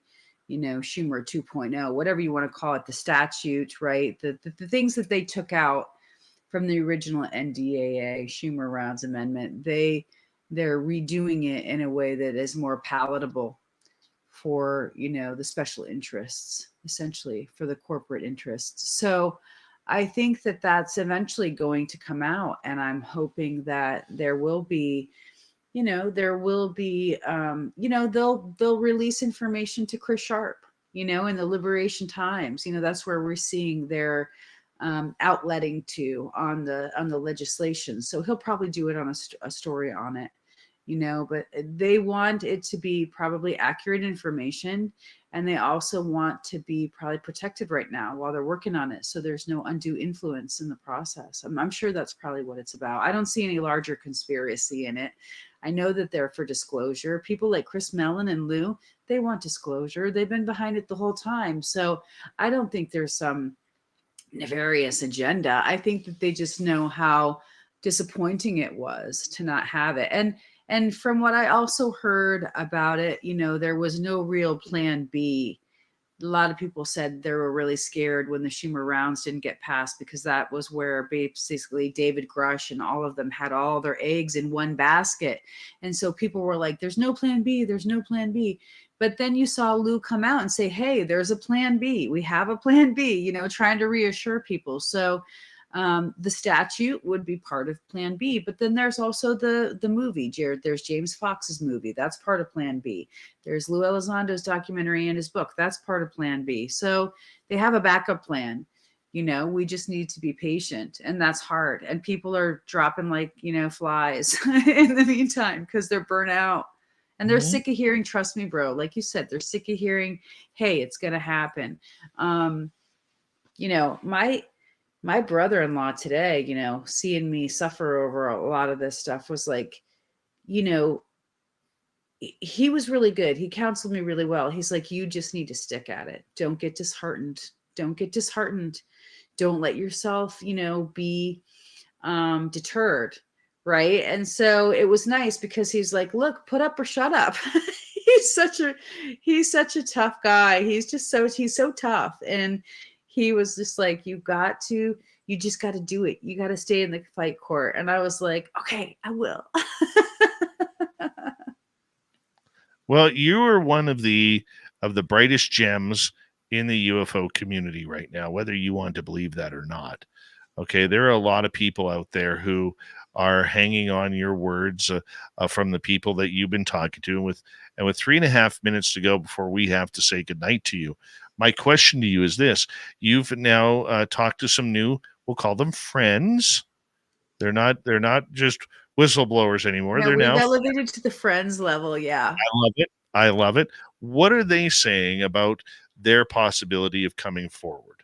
S9: Schumer 2.0, whatever you want to call it, the statute, right? The things that they took out from the original NDAA, Schumer Rounds Amendment, they're redoing it in a way that is more palatable for, the special interests, essentially for the corporate interests. So I think that that's eventually going to come out, and I'm hoping that there will be, they'll release information to Chris Sharp, in the Liberation Times. That's where we're seeing their outletting to on the legislation. So he'll probably do it on a story on it, but they want it to be probably accurate information. And they also want to be probably protected right now while they're working on it. So there's no undue influence in the process. I'm sure that's probably what it's about. I don't see any larger conspiracy in it. I know that they're for disclosure. People like Chris Mellon and Lou, they want disclosure. They've been behind it the whole time. So I don't think there's some nefarious agenda. I think that they just know how disappointing it was to not have it. And from what I also heard about it, there was no real plan B. A lot of people said they were really scared when the Schumer rounds didn't get passed, because that was where basically David Grush and all of them had all their eggs in one basket. And so people were like, there's no plan B, there's no plan B. But then you saw Lou come out and say, hey, there's a plan B. We have a plan B, trying to reassure people. So the statute would be part of plan B, but then there's also the movie, Jared. There's James Fox's movie. That's part of plan B. There's Lou Elizondo's documentary and his book. That's part of plan B. So they have a backup plan. We just need to be patient, and that's hard. And people are dropping like, flies in the meantime, because they're burnt out and they're sick of hearing, trust me, bro. Like you said, they're sick of hearing, hey, it's going to happen. My brother-in-law today, seeing me suffer over a lot of this stuff was like, he was really good. He counseled me really well. He's like, you just need to stick at it. Don't get disheartened. Don't get disheartened. Don't let yourself, be deterred. Right. And so it was nice, because he's like, look, put up or shut up. he's such a tough guy. He's so tough. And he was just like, you just got to do it. You got to stay in the fight court. And I was like, okay, I will.
S2: Well, you are one of the brightest gems in the UFO community right now, whether you want to believe that or not. Okay, there are a lot of people out there who are hanging on your words from the people that you've been talking to. And with 3.5 minutes to go before we have to say goodnight to you, my question to you is this. You've now talked to some new, we'll call them friends. They're not just whistleblowers anymore.
S9: Yeah,
S2: they're now
S9: elevated to the friends level. Yeah.
S2: I love it. What are they saying about their possibility of coming forward?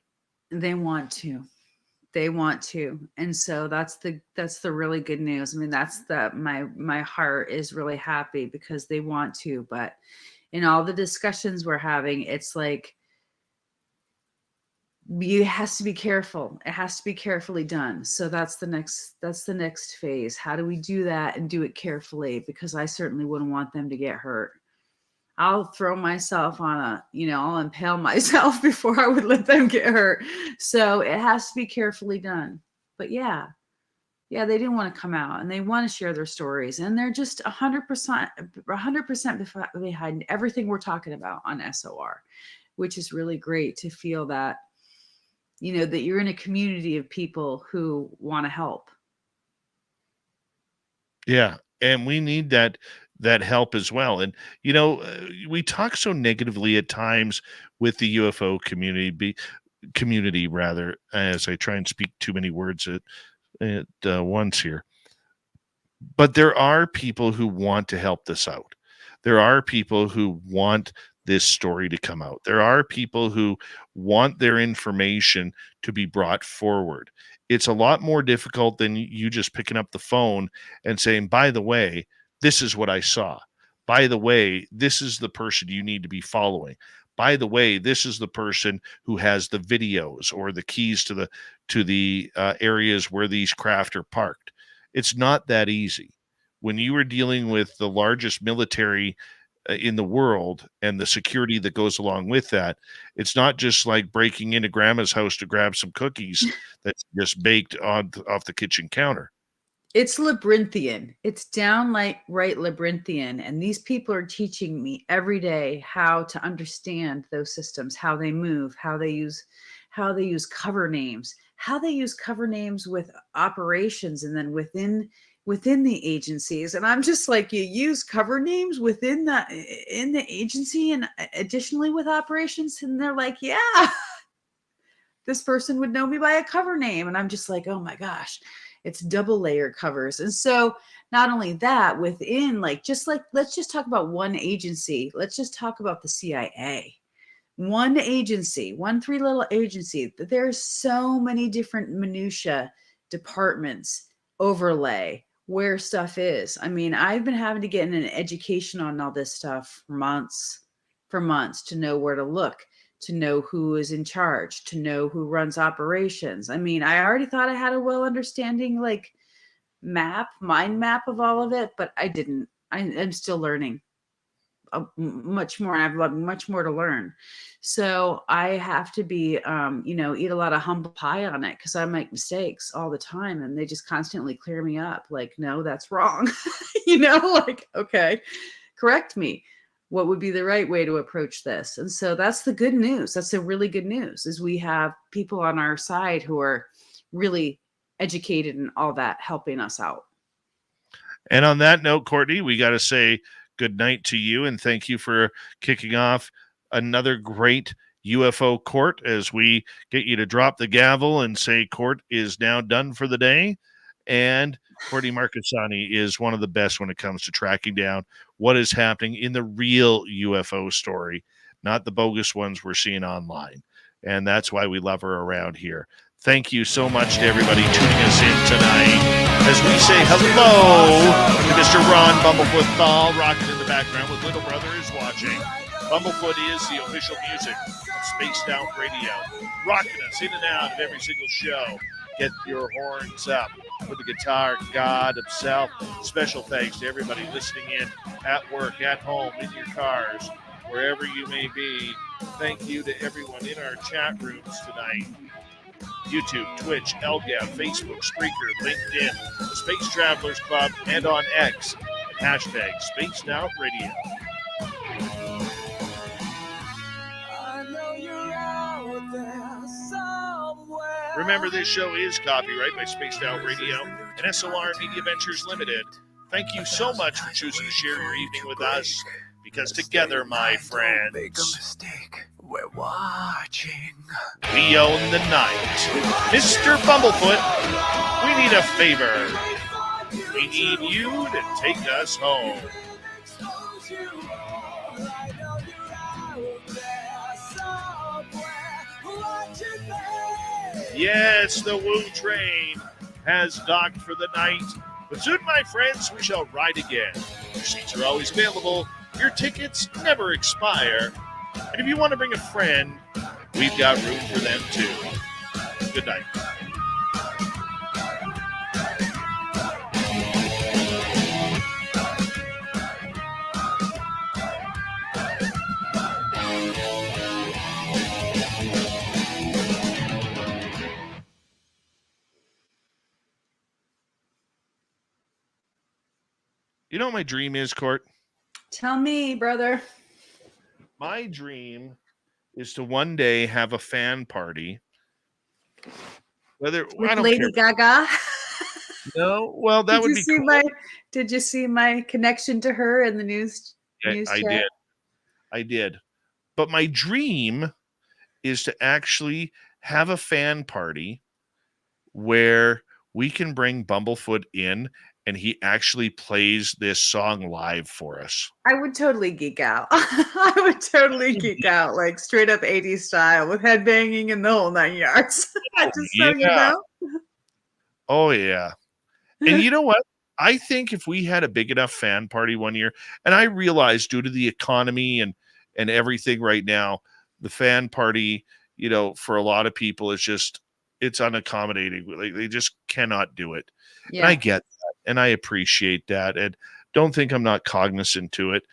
S9: They want to. And so that's the really good news. I mean, my heart is really happy, because they want to, but in all the discussions we're having, it's like, it has to be careful. It has to be carefully done. So that's the next phase. How do we do that and do it carefully? Because I certainly wouldn't want them to get hurt. I'll throw myself on I'll impale myself before I would let them get hurt. So it has to be carefully done. But yeah, they didn't want to come out, and they want to share their stories, and they're just 100% behind everything we're talking about on SOR, which is really great to feel that, that you're in a community of people who want to help.
S2: Yeah. And we need that help as well. And, we talk so negatively at times with the UFO community rather, as I try and speak too many words at once here. But there are people who want to help this out. There are people who want this story to come out. There are people who want their information to be brought forward. It's a lot more difficult than you just picking up the phone and saying, by the way, this is what I saw. By the way, this is the person you need to be following. By the way, this is the person who has the videos or the keys to the areas where these craft are parked. It's not that easy. When you are dealing with the largest military in the world and the security that goes along with that, it's not just like breaking into grandma's house to grab some cookies that's just baked off the kitchen counter.
S9: It's labyrinthian. It's downright labyrinthian. And these people are teaching me every day how to understand those systems, how they move, how they use cover names, with operations, and then within the agencies. And I'm just like, you use cover names in the agency and additionally with operations. And they're like, yeah, this person would know me by a cover name. And I'm just like, oh my gosh. It's double layer covers. And so not only that, within let's just talk about one agency. Let's just talk about the CIA. One agency, one three little agency. There's so many different minutia departments overlay where stuff is. I mean, I've been having to get an education on all this stuff for months to know where to look, to know who is in charge, to know who runs operations. I mean, I already thought I had a well understanding mind map of all of it, but I didn't. I'm still learning much more. And I've much more to learn. So I have to be, eat a lot of humble pie on it, because I make mistakes all the time and they just constantly clear me up. Like, no, that's wrong. Okay, correct me. What would be the right way to approach this? And so that's the good news. That's the really good news, is we have people on our side who are really educated and all that, helping us out.
S2: And on that note, Courtney, we got to say good night to you, and thank you for kicking off another great UFO court as we get you to drop the gavel and say court is now done for the day. And Courtney Marcassani is one of the best when it comes to tracking down what is happening in the real UFO story, not the bogus ones we're seeing online. And that's why we love her around here. Thank you so much to everybody tuning us in tonight as we say hello to Mr. Ron Bumblefoot Thal rocking in the background with Little Brother is watching. Bumblefoot is the official music of Spaced Out Radio, rocking us in and out of every single show. Get your horns up with the guitar god himself. Special thanks to everybody listening in at work, at home, in your cars, wherever you may be. Thank you to everyone in our chat rooms tonight. YouTube, Twitch, LGAP, Facebook, Spreaker, LinkedIn, the Space Travelers Club, and on X at hashtag Spaced Out Radio. Remember, this show is copyright by Spaced Out Radio and SLR Media Ventures Limited. Thank you so much for choosing to share your evening with us, because together, my friends, make a mistake. We're watching. We own the night. Mr. Bumblefoot, we need a favor. We need you to take us home. Yes, the Woo train has docked for the night. But soon, my friends, we shall ride again. Your seats are always available. Your tickets never expire. And if you want to bring a friend, we've got room for them too. Good night. You know what my dream is, Court?
S9: Tell me, brother.
S2: My dream is to one day have a fan party. Whether
S9: with
S2: I don't
S9: Lady
S2: care.
S9: Gaga.
S2: No, well, that would be cool.
S9: Did you see my connection to her in the news?
S2: Yeah, I did. But my dream is to actually have a fan party where we can bring Bumblefoot in and he actually plays this song live for us.
S9: I would totally geek out. I would totally geek out, like straight up 80s style with headbanging and the whole 9 yards. So you know.
S2: Oh, yeah. And you know what? I think if we had a big enough fan party one year, and I realize due to the economy and everything right now, the fan party, for a lot of people, it's unaccommodating. Like, they just cannot do it. Yeah. And I get that, and I appreciate that, and don't think I'm not cognizant to it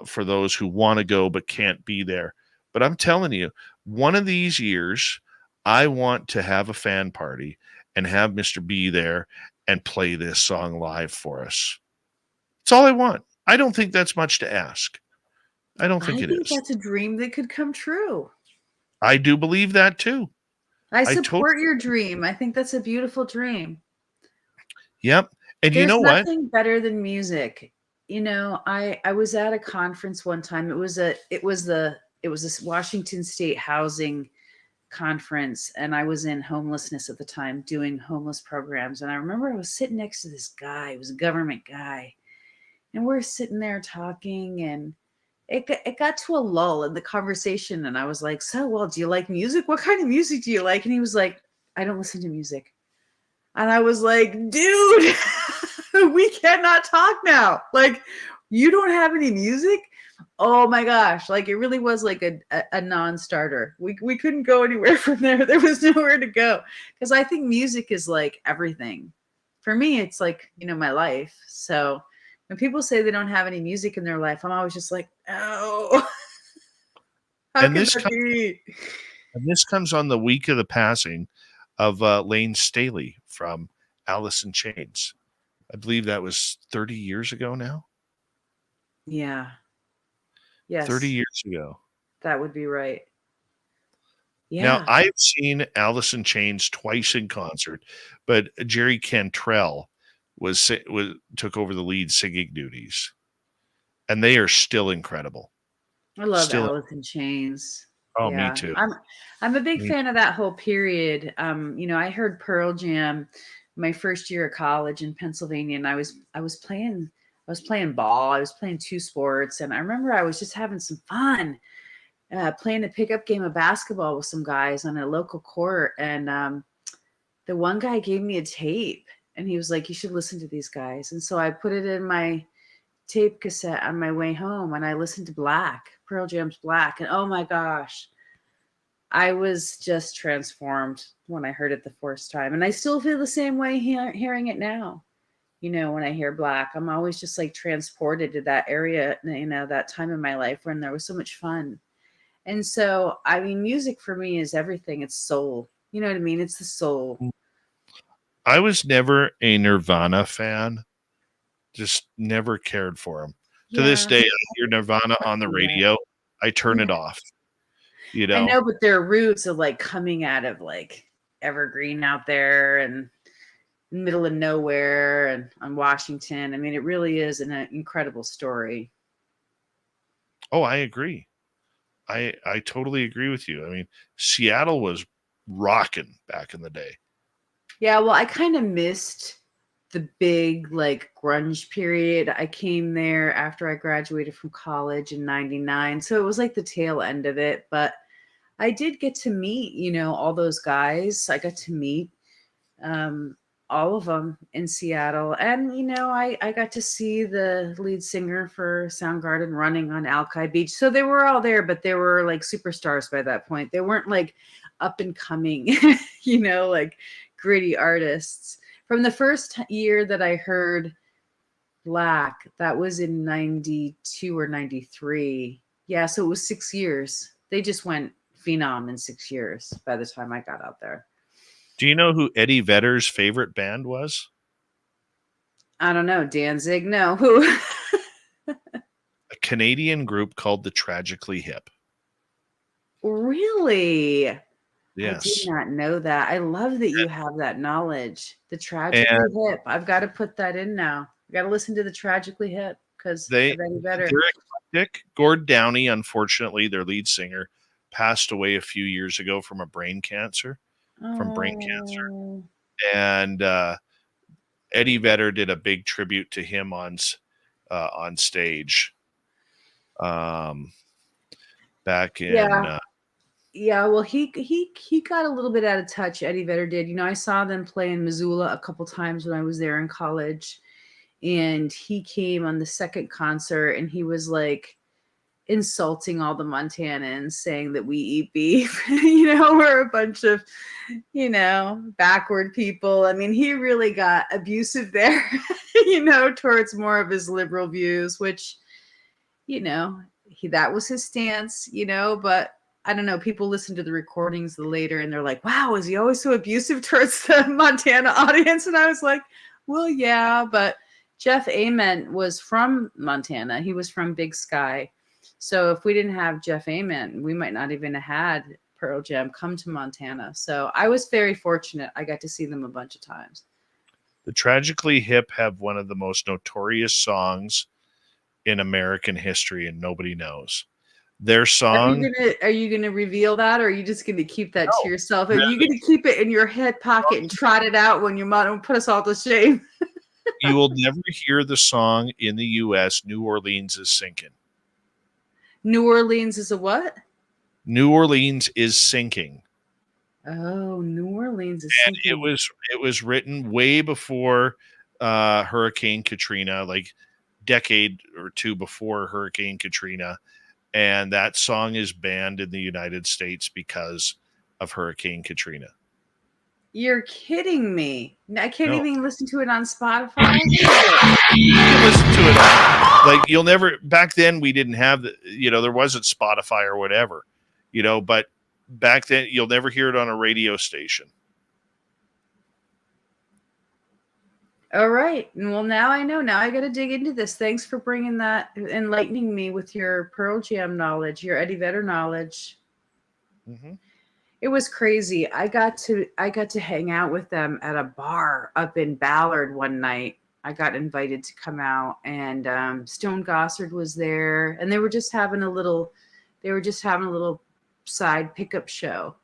S2: for those who want to go but can't be there. But I'm telling you, one of these years, I want to have a fan party and have Mr. B there and play this song live for us. That's all I want. I don't think that's much to ask. I don't think it is.
S9: That's a dream that could come true.
S2: I do believe that too.
S9: I support your dream. I think that's a beautiful dream.
S2: Yep. And
S9: There's
S2: you know what?
S9: Nothing better than music. I was at a conference one time. It was this Washington State housing conference, and I was in homelessness at the time doing homeless programs. And I remember I was sitting next to this guy. He was a government guy. And we're sitting there talking, and it got to a lull in the conversation. And I was like, so, well, do you like music? What kind of music do you like? And he was like, I don't listen to music. And I was like, dude, we cannot talk now. Like, you don't have any music? Oh my gosh. Like, it really was like a non-starter. We couldn't go anywhere from there. There was nowhere to go. Because I think music is like everything. For me, it's like, my life. So when people say they don't have any music in their life, I'm always just like, oh, how
S2: And
S9: can
S2: this
S9: that
S2: comes,
S9: be?
S2: and this comes on the week of the passing of Lane Staley from Alice in Chains. I believe that was 30 years ago now.
S9: Yeah. Yes.
S2: 30 years ago.
S9: That would be right. Yeah.
S2: Now, I've seen Alice in Chains twice in concert, but Jerry Cantrell took over the lead singing duties, and they are still incredible.
S9: I love
S2: Still,
S9: Alice in Chains.
S2: oh,
S9: Yeah.
S2: me too.
S9: I'm a big
S2: Me
S9: fan of that whole period. I heard Pearl Jam my first year of college in Pennsylvania, and I was playing ball. I was playing two sports, and I remember I was just having some fun playing a pickup game of basketball with some guys on a local court. And the one guy gave me a tape, and he was like, you should listen to these guys. And so I put it in my tape cassette on my way home, and I listened to Pearl Jam's Black. And oh my gosh, I was just transformed when I heard it the first time. And I still feel the same way hearing it now. When I hear Black, I'm always just like transported to that area, that time in my life when there was so much fun. And so, I mean, music for me is everything. It's soul. You know what I mean? It's the soul.
S2: I was never a Nirvana fan. Just never cared for them. To this day, I hear Nirvana on the radio. I turn it off.
S9: I know, but their roots are like coming out of like Evergreen out there and middle of nowhere and on Washington. I mean, it really is an incredible story.
S2: Oh, I agree. I totally agree with you. I mean, Seattle was rocking back in the day.
S9: Yeah, well, I kind of missed the big like grunge period. I came there after I graduated from college in 99. So it was like the tail end of it. But I did get to meet, all those guys. I got to meet all of them in Seattle. And, I got to see the lead singer for Soundgarden running on Alki Beach. So they were all there, but they were like superstars by that point. They weren't like up and coming, like gritty artists. From the first year that I heard Black, that was in 92 or 93. Yeah, so it was 6 years. They just went phenom in 6 years by the time I got out there.
S2: Do you know who Eddie Vedder's favorite band was?
S9: I don't know. Danzig? No. Who?
S2: A Canadian group called the Tragically Hip.
S9: Really?
S2: Yes.
S9: I did not know that. I love that you have that knowledge. The Tragically Hip. I've got to put that in now. I got to listen to the Tragically Hip because they're better.
S2: They're eclectic. Gord Downey, unfortunately, their lead singer, passed away a few years ago from brain cancer. And Eddie Vedder did a big tribute to him on stage back in
S9: well, he got a little bit out of touch. Eddie Vedder did. I saw them play in Missoula a couple times when I was there in college, and he came on the second concert, and he was like insulting all the Montanans, saying that we eat beef. We're a bunch of backward people. I mean, he really got abusive there, towards more of his liberal views, which that was his stance, but I don't know. People listen to the recordings later and they're like, wow, is he always so abusive towards the Montana audience? And I was like, well, yeah, but Jeff Ament was from Montana. He was from Big Sky. So if we didn't have Jeff Ament, we might not even have had Pearl Jam come to Montana. So I was very fortunate. I got to see them a bunch of times.
S2: The Tragically Hip have one of the most notorious songs in American history, and nobody knows. Their song.
S9: Are you gonna reveal that, or are you just gonna keep that to yourself? Are
S2: really.
S9: you gonna keep it in your head pocket and trot it out when your mom put us all to shame?
S2: You will never hear the song in the U.S. New Orleans is sinking.
S9: New Orleans is a what?
S2: New Orleans is sinking.
S9: Oh, New Orleans is
S2: And
S9: sinking.
S2: it was written way before Hurricane Katrina, like decade or two before Hurricane Katrina. And that song is banned in the United States because of Hurricane Katrina.
S9: You're kidding me. I can't
S2: No.
S9: even listen to it on Spotify.
S2: You can listen to it on, like, you'll never, back then we didn't have there wasn't Spotify or whatever, but back then you'll never hear it on a radio station.
S9: All right. Well, now I know. Now I got to dig into this. Thanks for bringing that, enlightening me with your Pearl Jam knowledge, your Eddie Vedder knowledge.
S2: Mm-hmm.
S9: It was crazy. I got to hang out with them at a bar up in Ballard one night. I got invited to come out, and Stone Gossard was there, and they were just having a little side pickup show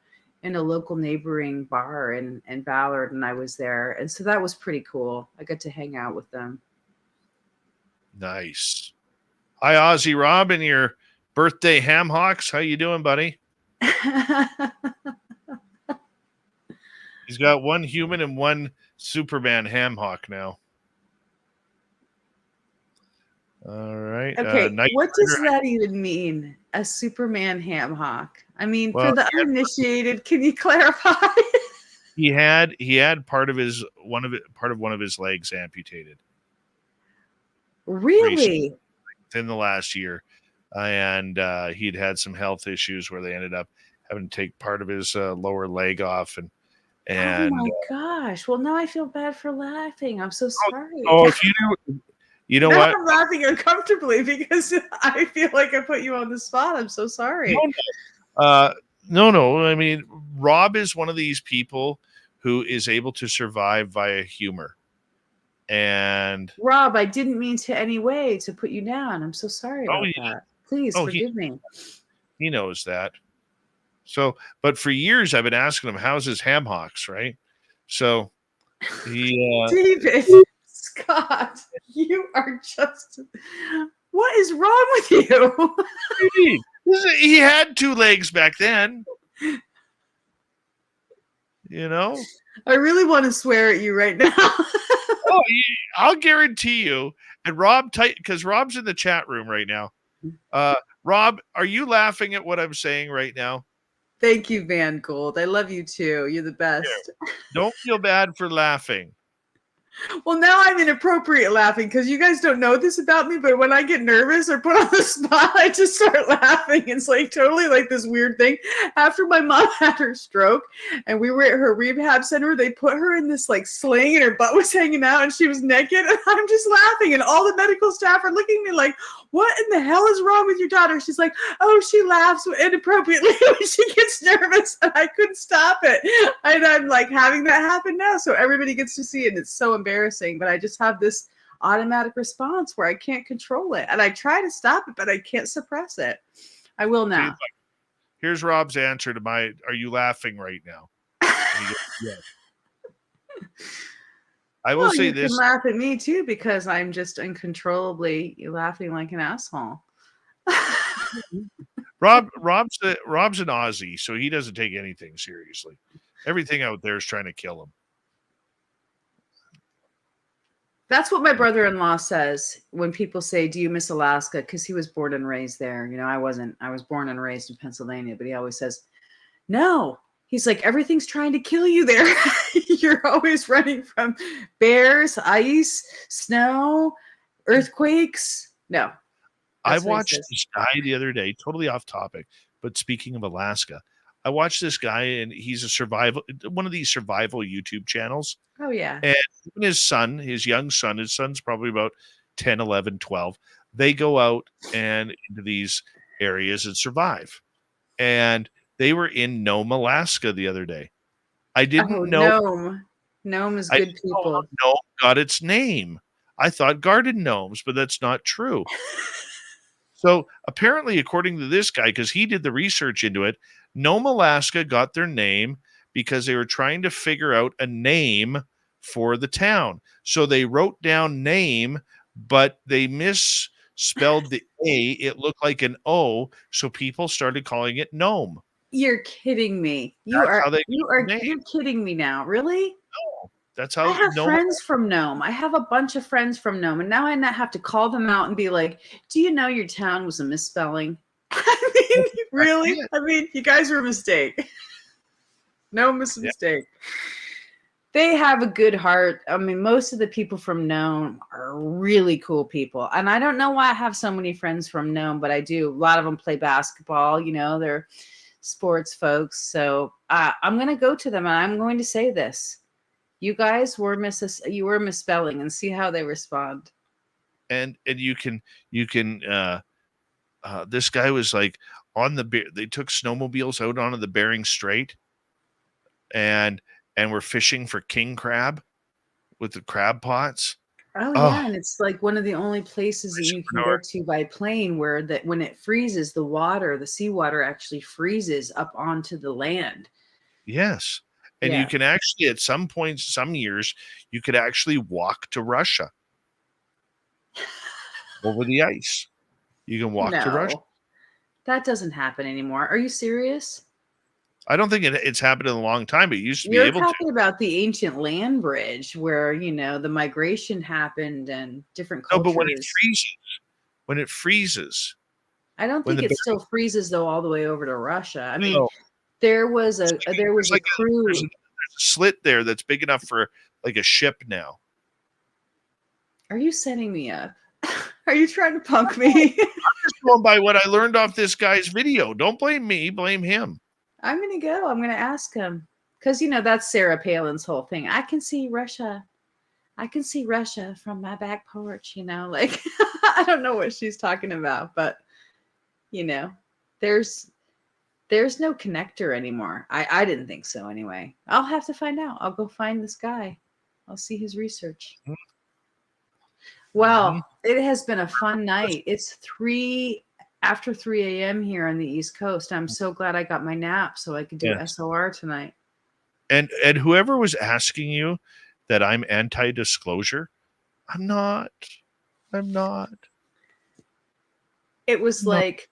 S9: in a local neighboring bar in Ballard, and I was there, and so that was pretty cool. I got to hang out with them.
S2: Nice. Hi, Ozzy Rob and your birthday ham hocks. How you doing, buddy? He's got one human and one Superman ham hock now. All right.
S9: Okay, what does that even mean? A Superman ham hock? I mean, for the uninitiated, can you clarify?
S2: He had part of one of his legs amputated.
S9: Really?
S2: Recently, within the last year, and he'd had some health issues where they ended up having to take part of his lower leg off, and
S9: oh my gosh! Well, now I feel bad for laughing. I'm so sorry.
S2: Oh, if you know
S9: now
S2: what?
S9: I'm laughing uncomfortably because I feel like I put you on the spot. I'm so sorry.
S2: No. I mean, Rob is one of these people who is able to survive via humor. And
S9: Rob, I didn't mean to any way to put you down. I'm so sorry about that. Please forgive me.
S2: He knows that. So, but for years I've been asking him, how's his ham hocks, right? So he
S9: David Scott, you are just, what is wrong with you?
S2: He had two legs back then.
S9: I really want to swear at you right now.
S2: I'll guarantee you. And Rob, because Rob's in the chat room right now. Rob, are you laughing at what I'm saying right now?
S9: Thank you, Van Gold. I love you too. You're the best.
S2: Don't feel bad for laughing.
S9: Well, now I'm inappropriate laughing because you guys don't know this about me, but when I get nervous or put on the spot, I just start laughing. It's like totally like this weird thing. After my mom had her stroke and we were at her rehab center, they put her in this like sling and her butt was hanging out and she was naked. And I'm just laughing. And all the medical staff are looking at me like, what in the hell is wrong with your daughter? She's like, oh, she laughs inappropriately when she gets nervous. And I couldn't stop it. And I'm like having that happen now. So everybody gets to see it. And it's so embarrassing, but I just have this automatic response where I can't control it. And I try to stop it, but I can't suppress it. I will now.
S2: Here's Rob's answer to are you laughing right now? Yeah. I will say this.
S9: You can laugh at me too because I'm just uncontrollably laughing like an asshole.
S2: Rob's an Aussie, so he doesn't take anything seriously. Everything out there is trying to kill him.
S9: That's what my brother-in-law says when people say, do you miss Alaska? Because he was born and raised there. I wasn't. I was born and raised in Pennsylvania, but he always says, no. He's like, everything's trying to kill you there. You're always running from bears, ice, snow, earthquakes. No.
S2: I watched this guy the other day, totally off topic, but speaking of Alaska, I watched this guy and he's one of these survival YouTube channels.
S9: Oh, yeah.
S2: And his young son, his son's probably about 10, 11, 12. They go out and into these areas and survive. And they were in Nome, Alaska the other day. I didn't know.
S9: Nome. Nome is good people.
S2: Nome got its name. I thought garden gnomes, but that's not true. So apparently, according to this guy, because he did the research into it, Nome, Alaska got their name because they were trying to figure out a name for the town. So they wrote down name, but they misspelled the A. It looked like an O, so people started calling it Nome.
S9: You're kidding me.
S2: That's how they got the name.
S9: You're kidding me now. Really?
S2: That's
S9: I
S2: how
S9: have
S2: Nome.
S9: friends from Nome. I have a bunch of friends from Nome, and now I not have to call them out and be like, "Do you know your town was a misspelling?" I mean, really? I mean, you guys were a mistake. Nome was a mistake. They have a good heart. I mean, most of the people from Nome are really cool people, and I don't know why I have so many friends from Nome, but I do. A lot of them play basketball. You know, they're sports folks. So I'm going to go to them, and I'm going to say this. You guys were misspelling, and see how they respond.
S2: And you can this guy was like they took snowmobiles out onto the Bering Strait and were fishing for king crab with the crab pots.
S9: Oh yeah, and it's like one of the only places that you can get to by plane where that when it freezes, the seawater actually freezes up onto the land.
S2: Yes. And you can actually, at some points, some years, you could actually walk to Russia over the ice. You can walk to Russia.
S9: That doesn't happen anymore. Are you serious?
S2: I don't think it's happened in a long time, but it used to be
S9: You're
S2: able to.
S9: talking about the ancient land bridge where, the migration happened and different cultures.
S2: No, but when it freezes.
S9: I don't think it still freezes though all the way over to Russia. I mean,
S2: No.
S9: there was a crew.
S2: There's a slit there that's big enough for like a ship now.
S9: Are you setting me up? Are you trying to punk me?
S2: I'm just going by what I learned off this guy's video. Don't blame me, blame him.
S9: I'm going to go. I'm going to ask him. Because, that's Sarah Palin's whole thing. I can see Russia. I can see Russia from my back porch, like, I don't know what she's talking about, but, there's no connector anymore. I didn't think so anyway. I'll have to find out. I'll go find this guy. I'll see his research. Well, it has been a fun night. It's after 3 a.m. here on the East Coast. I'm so glad I got my nap so I could do SOR tonight.
S2: And whoever was asking you that I'm anti-disclosure, I'm not.
S9: It was like,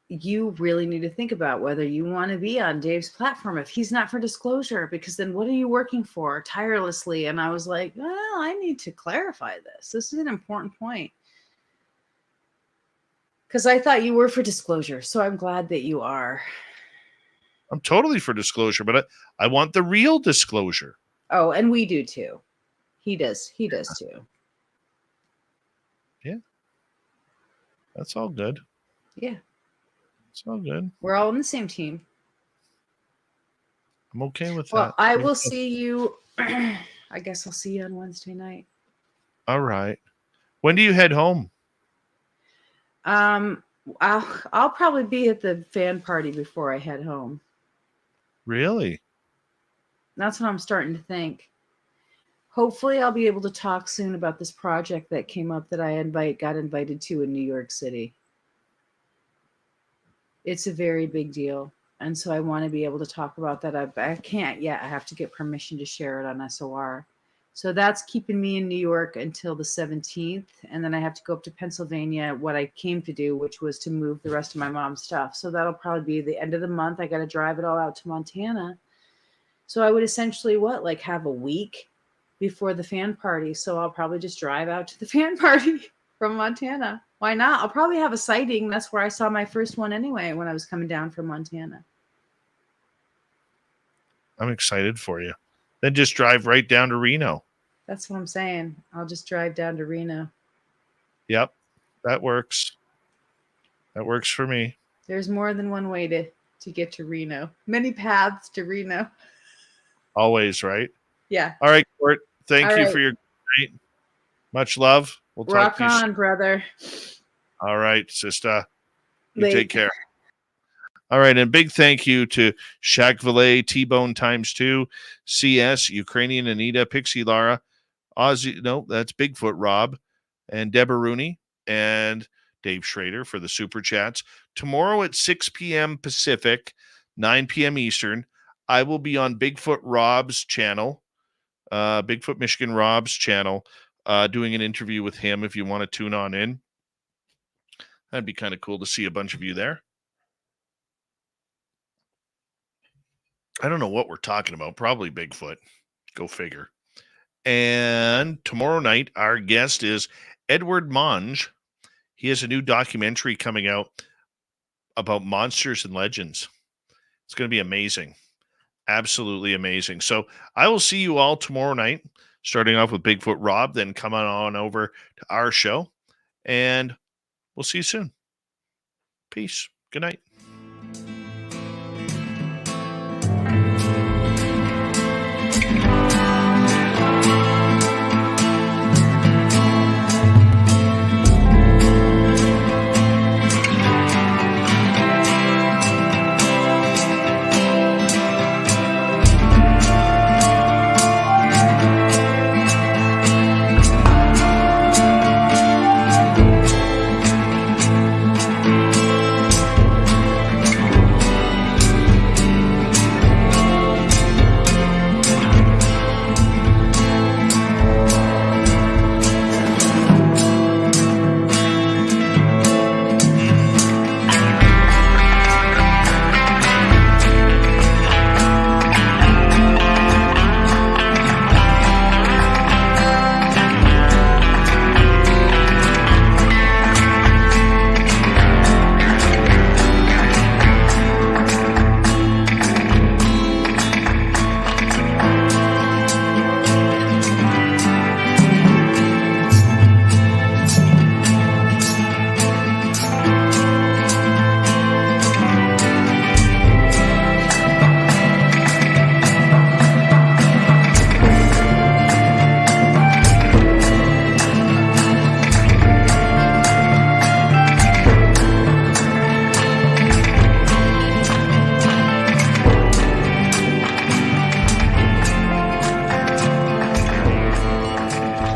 S9: you really need to think about whether you want to be on Dave's platform if he's not for disclosure, because then what are you working for tirelessly? And I was like, well, I need to clarify this. This is an important point. Because I thought you were for disclosure. So I'm glad that you are.
S2: I'm totally for disclosure, but I want the real disclosure.
S9: Oh, and we do too. He does too.
S2: Yeah. That's all good.
S9: Yeah.
S2: It's all good.
S9: We're all on the same team.
S2: I'm okay with that.
S9: Well, I will see you. I guess I'll see you on Wednesday night.
S2: All right. When do you head home?
S9: I'll probably be at the fan party before I head home.
S2: Really?
S9: That's what I'm starting to think. Hopefully I'll be able to talk soon about this project that came up that I got invited to in New York City. It's a very big deal. And so I want to be able to talk about that. I can't yet. I have to get permission to share it on SOR. So that's keeping me in New York until the 17th. And then I have to go up to Pennsylvania, what I came to do, which was to move the rest of my mom's stuff. So that'll probably be the end of the month. I got to drive it all out to Montana. So I would essentially have a week before the fan party. So I'll probably just drive out to the fan party from Montana. Why not? I'll probably have a sighting. That's where I saw my first one anyway, when I was coming down from Montana.
S2: I'm excited for you. Then just drive right down to Reno.
S9: That's what I'm saying. I'll just drive down to Reno.
S2: Yep. That works. That works for me.
S9: There's more than one way to get to Reno. Many paths to Reno.
S2: Always, right?
S9: Yeah.
S2: All right, Court. Thank you for your night. Much love. We'll talk to you soon.
S9: Rock on, brother.
S2: All right, sister. You take care. All right, and big thank you to Shaq Valet, T-Bone ×2, CS, Ukrainian Anita, Pixie Lara, Ozzy, no, that's Bigfoot Rob, and Deborah Rooney, and Dave Schrader, for the super chats. Tomorrow at 6 p.m. Pacific, 9 p.m. Eastern, I will be on Bigfoot Rob's channel, Bigfoot Michigan Rob's channel, doing an interview with him if you want to tune on in. That'd be kind of cool to see a bunch of you there. I don't know what we're talking about. Probably Bigfoot. Go figure. And tomorrow night, our guest is Edward Monge. He has a new documentary coming out about monsters and legends. It's going to be amazing. Absolutely amazing. So I will see you all tomorrow night, starting off with Bigfoot Rob, then coming on over to our show. And we'll see you soon. Peace. Good night.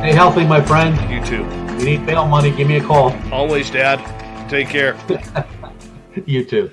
S10: Stay healthy, my friend.
S2: You too.
S10: If you need bail money, give me a call.
S2: Always, Dad. Take care.
S10: You too.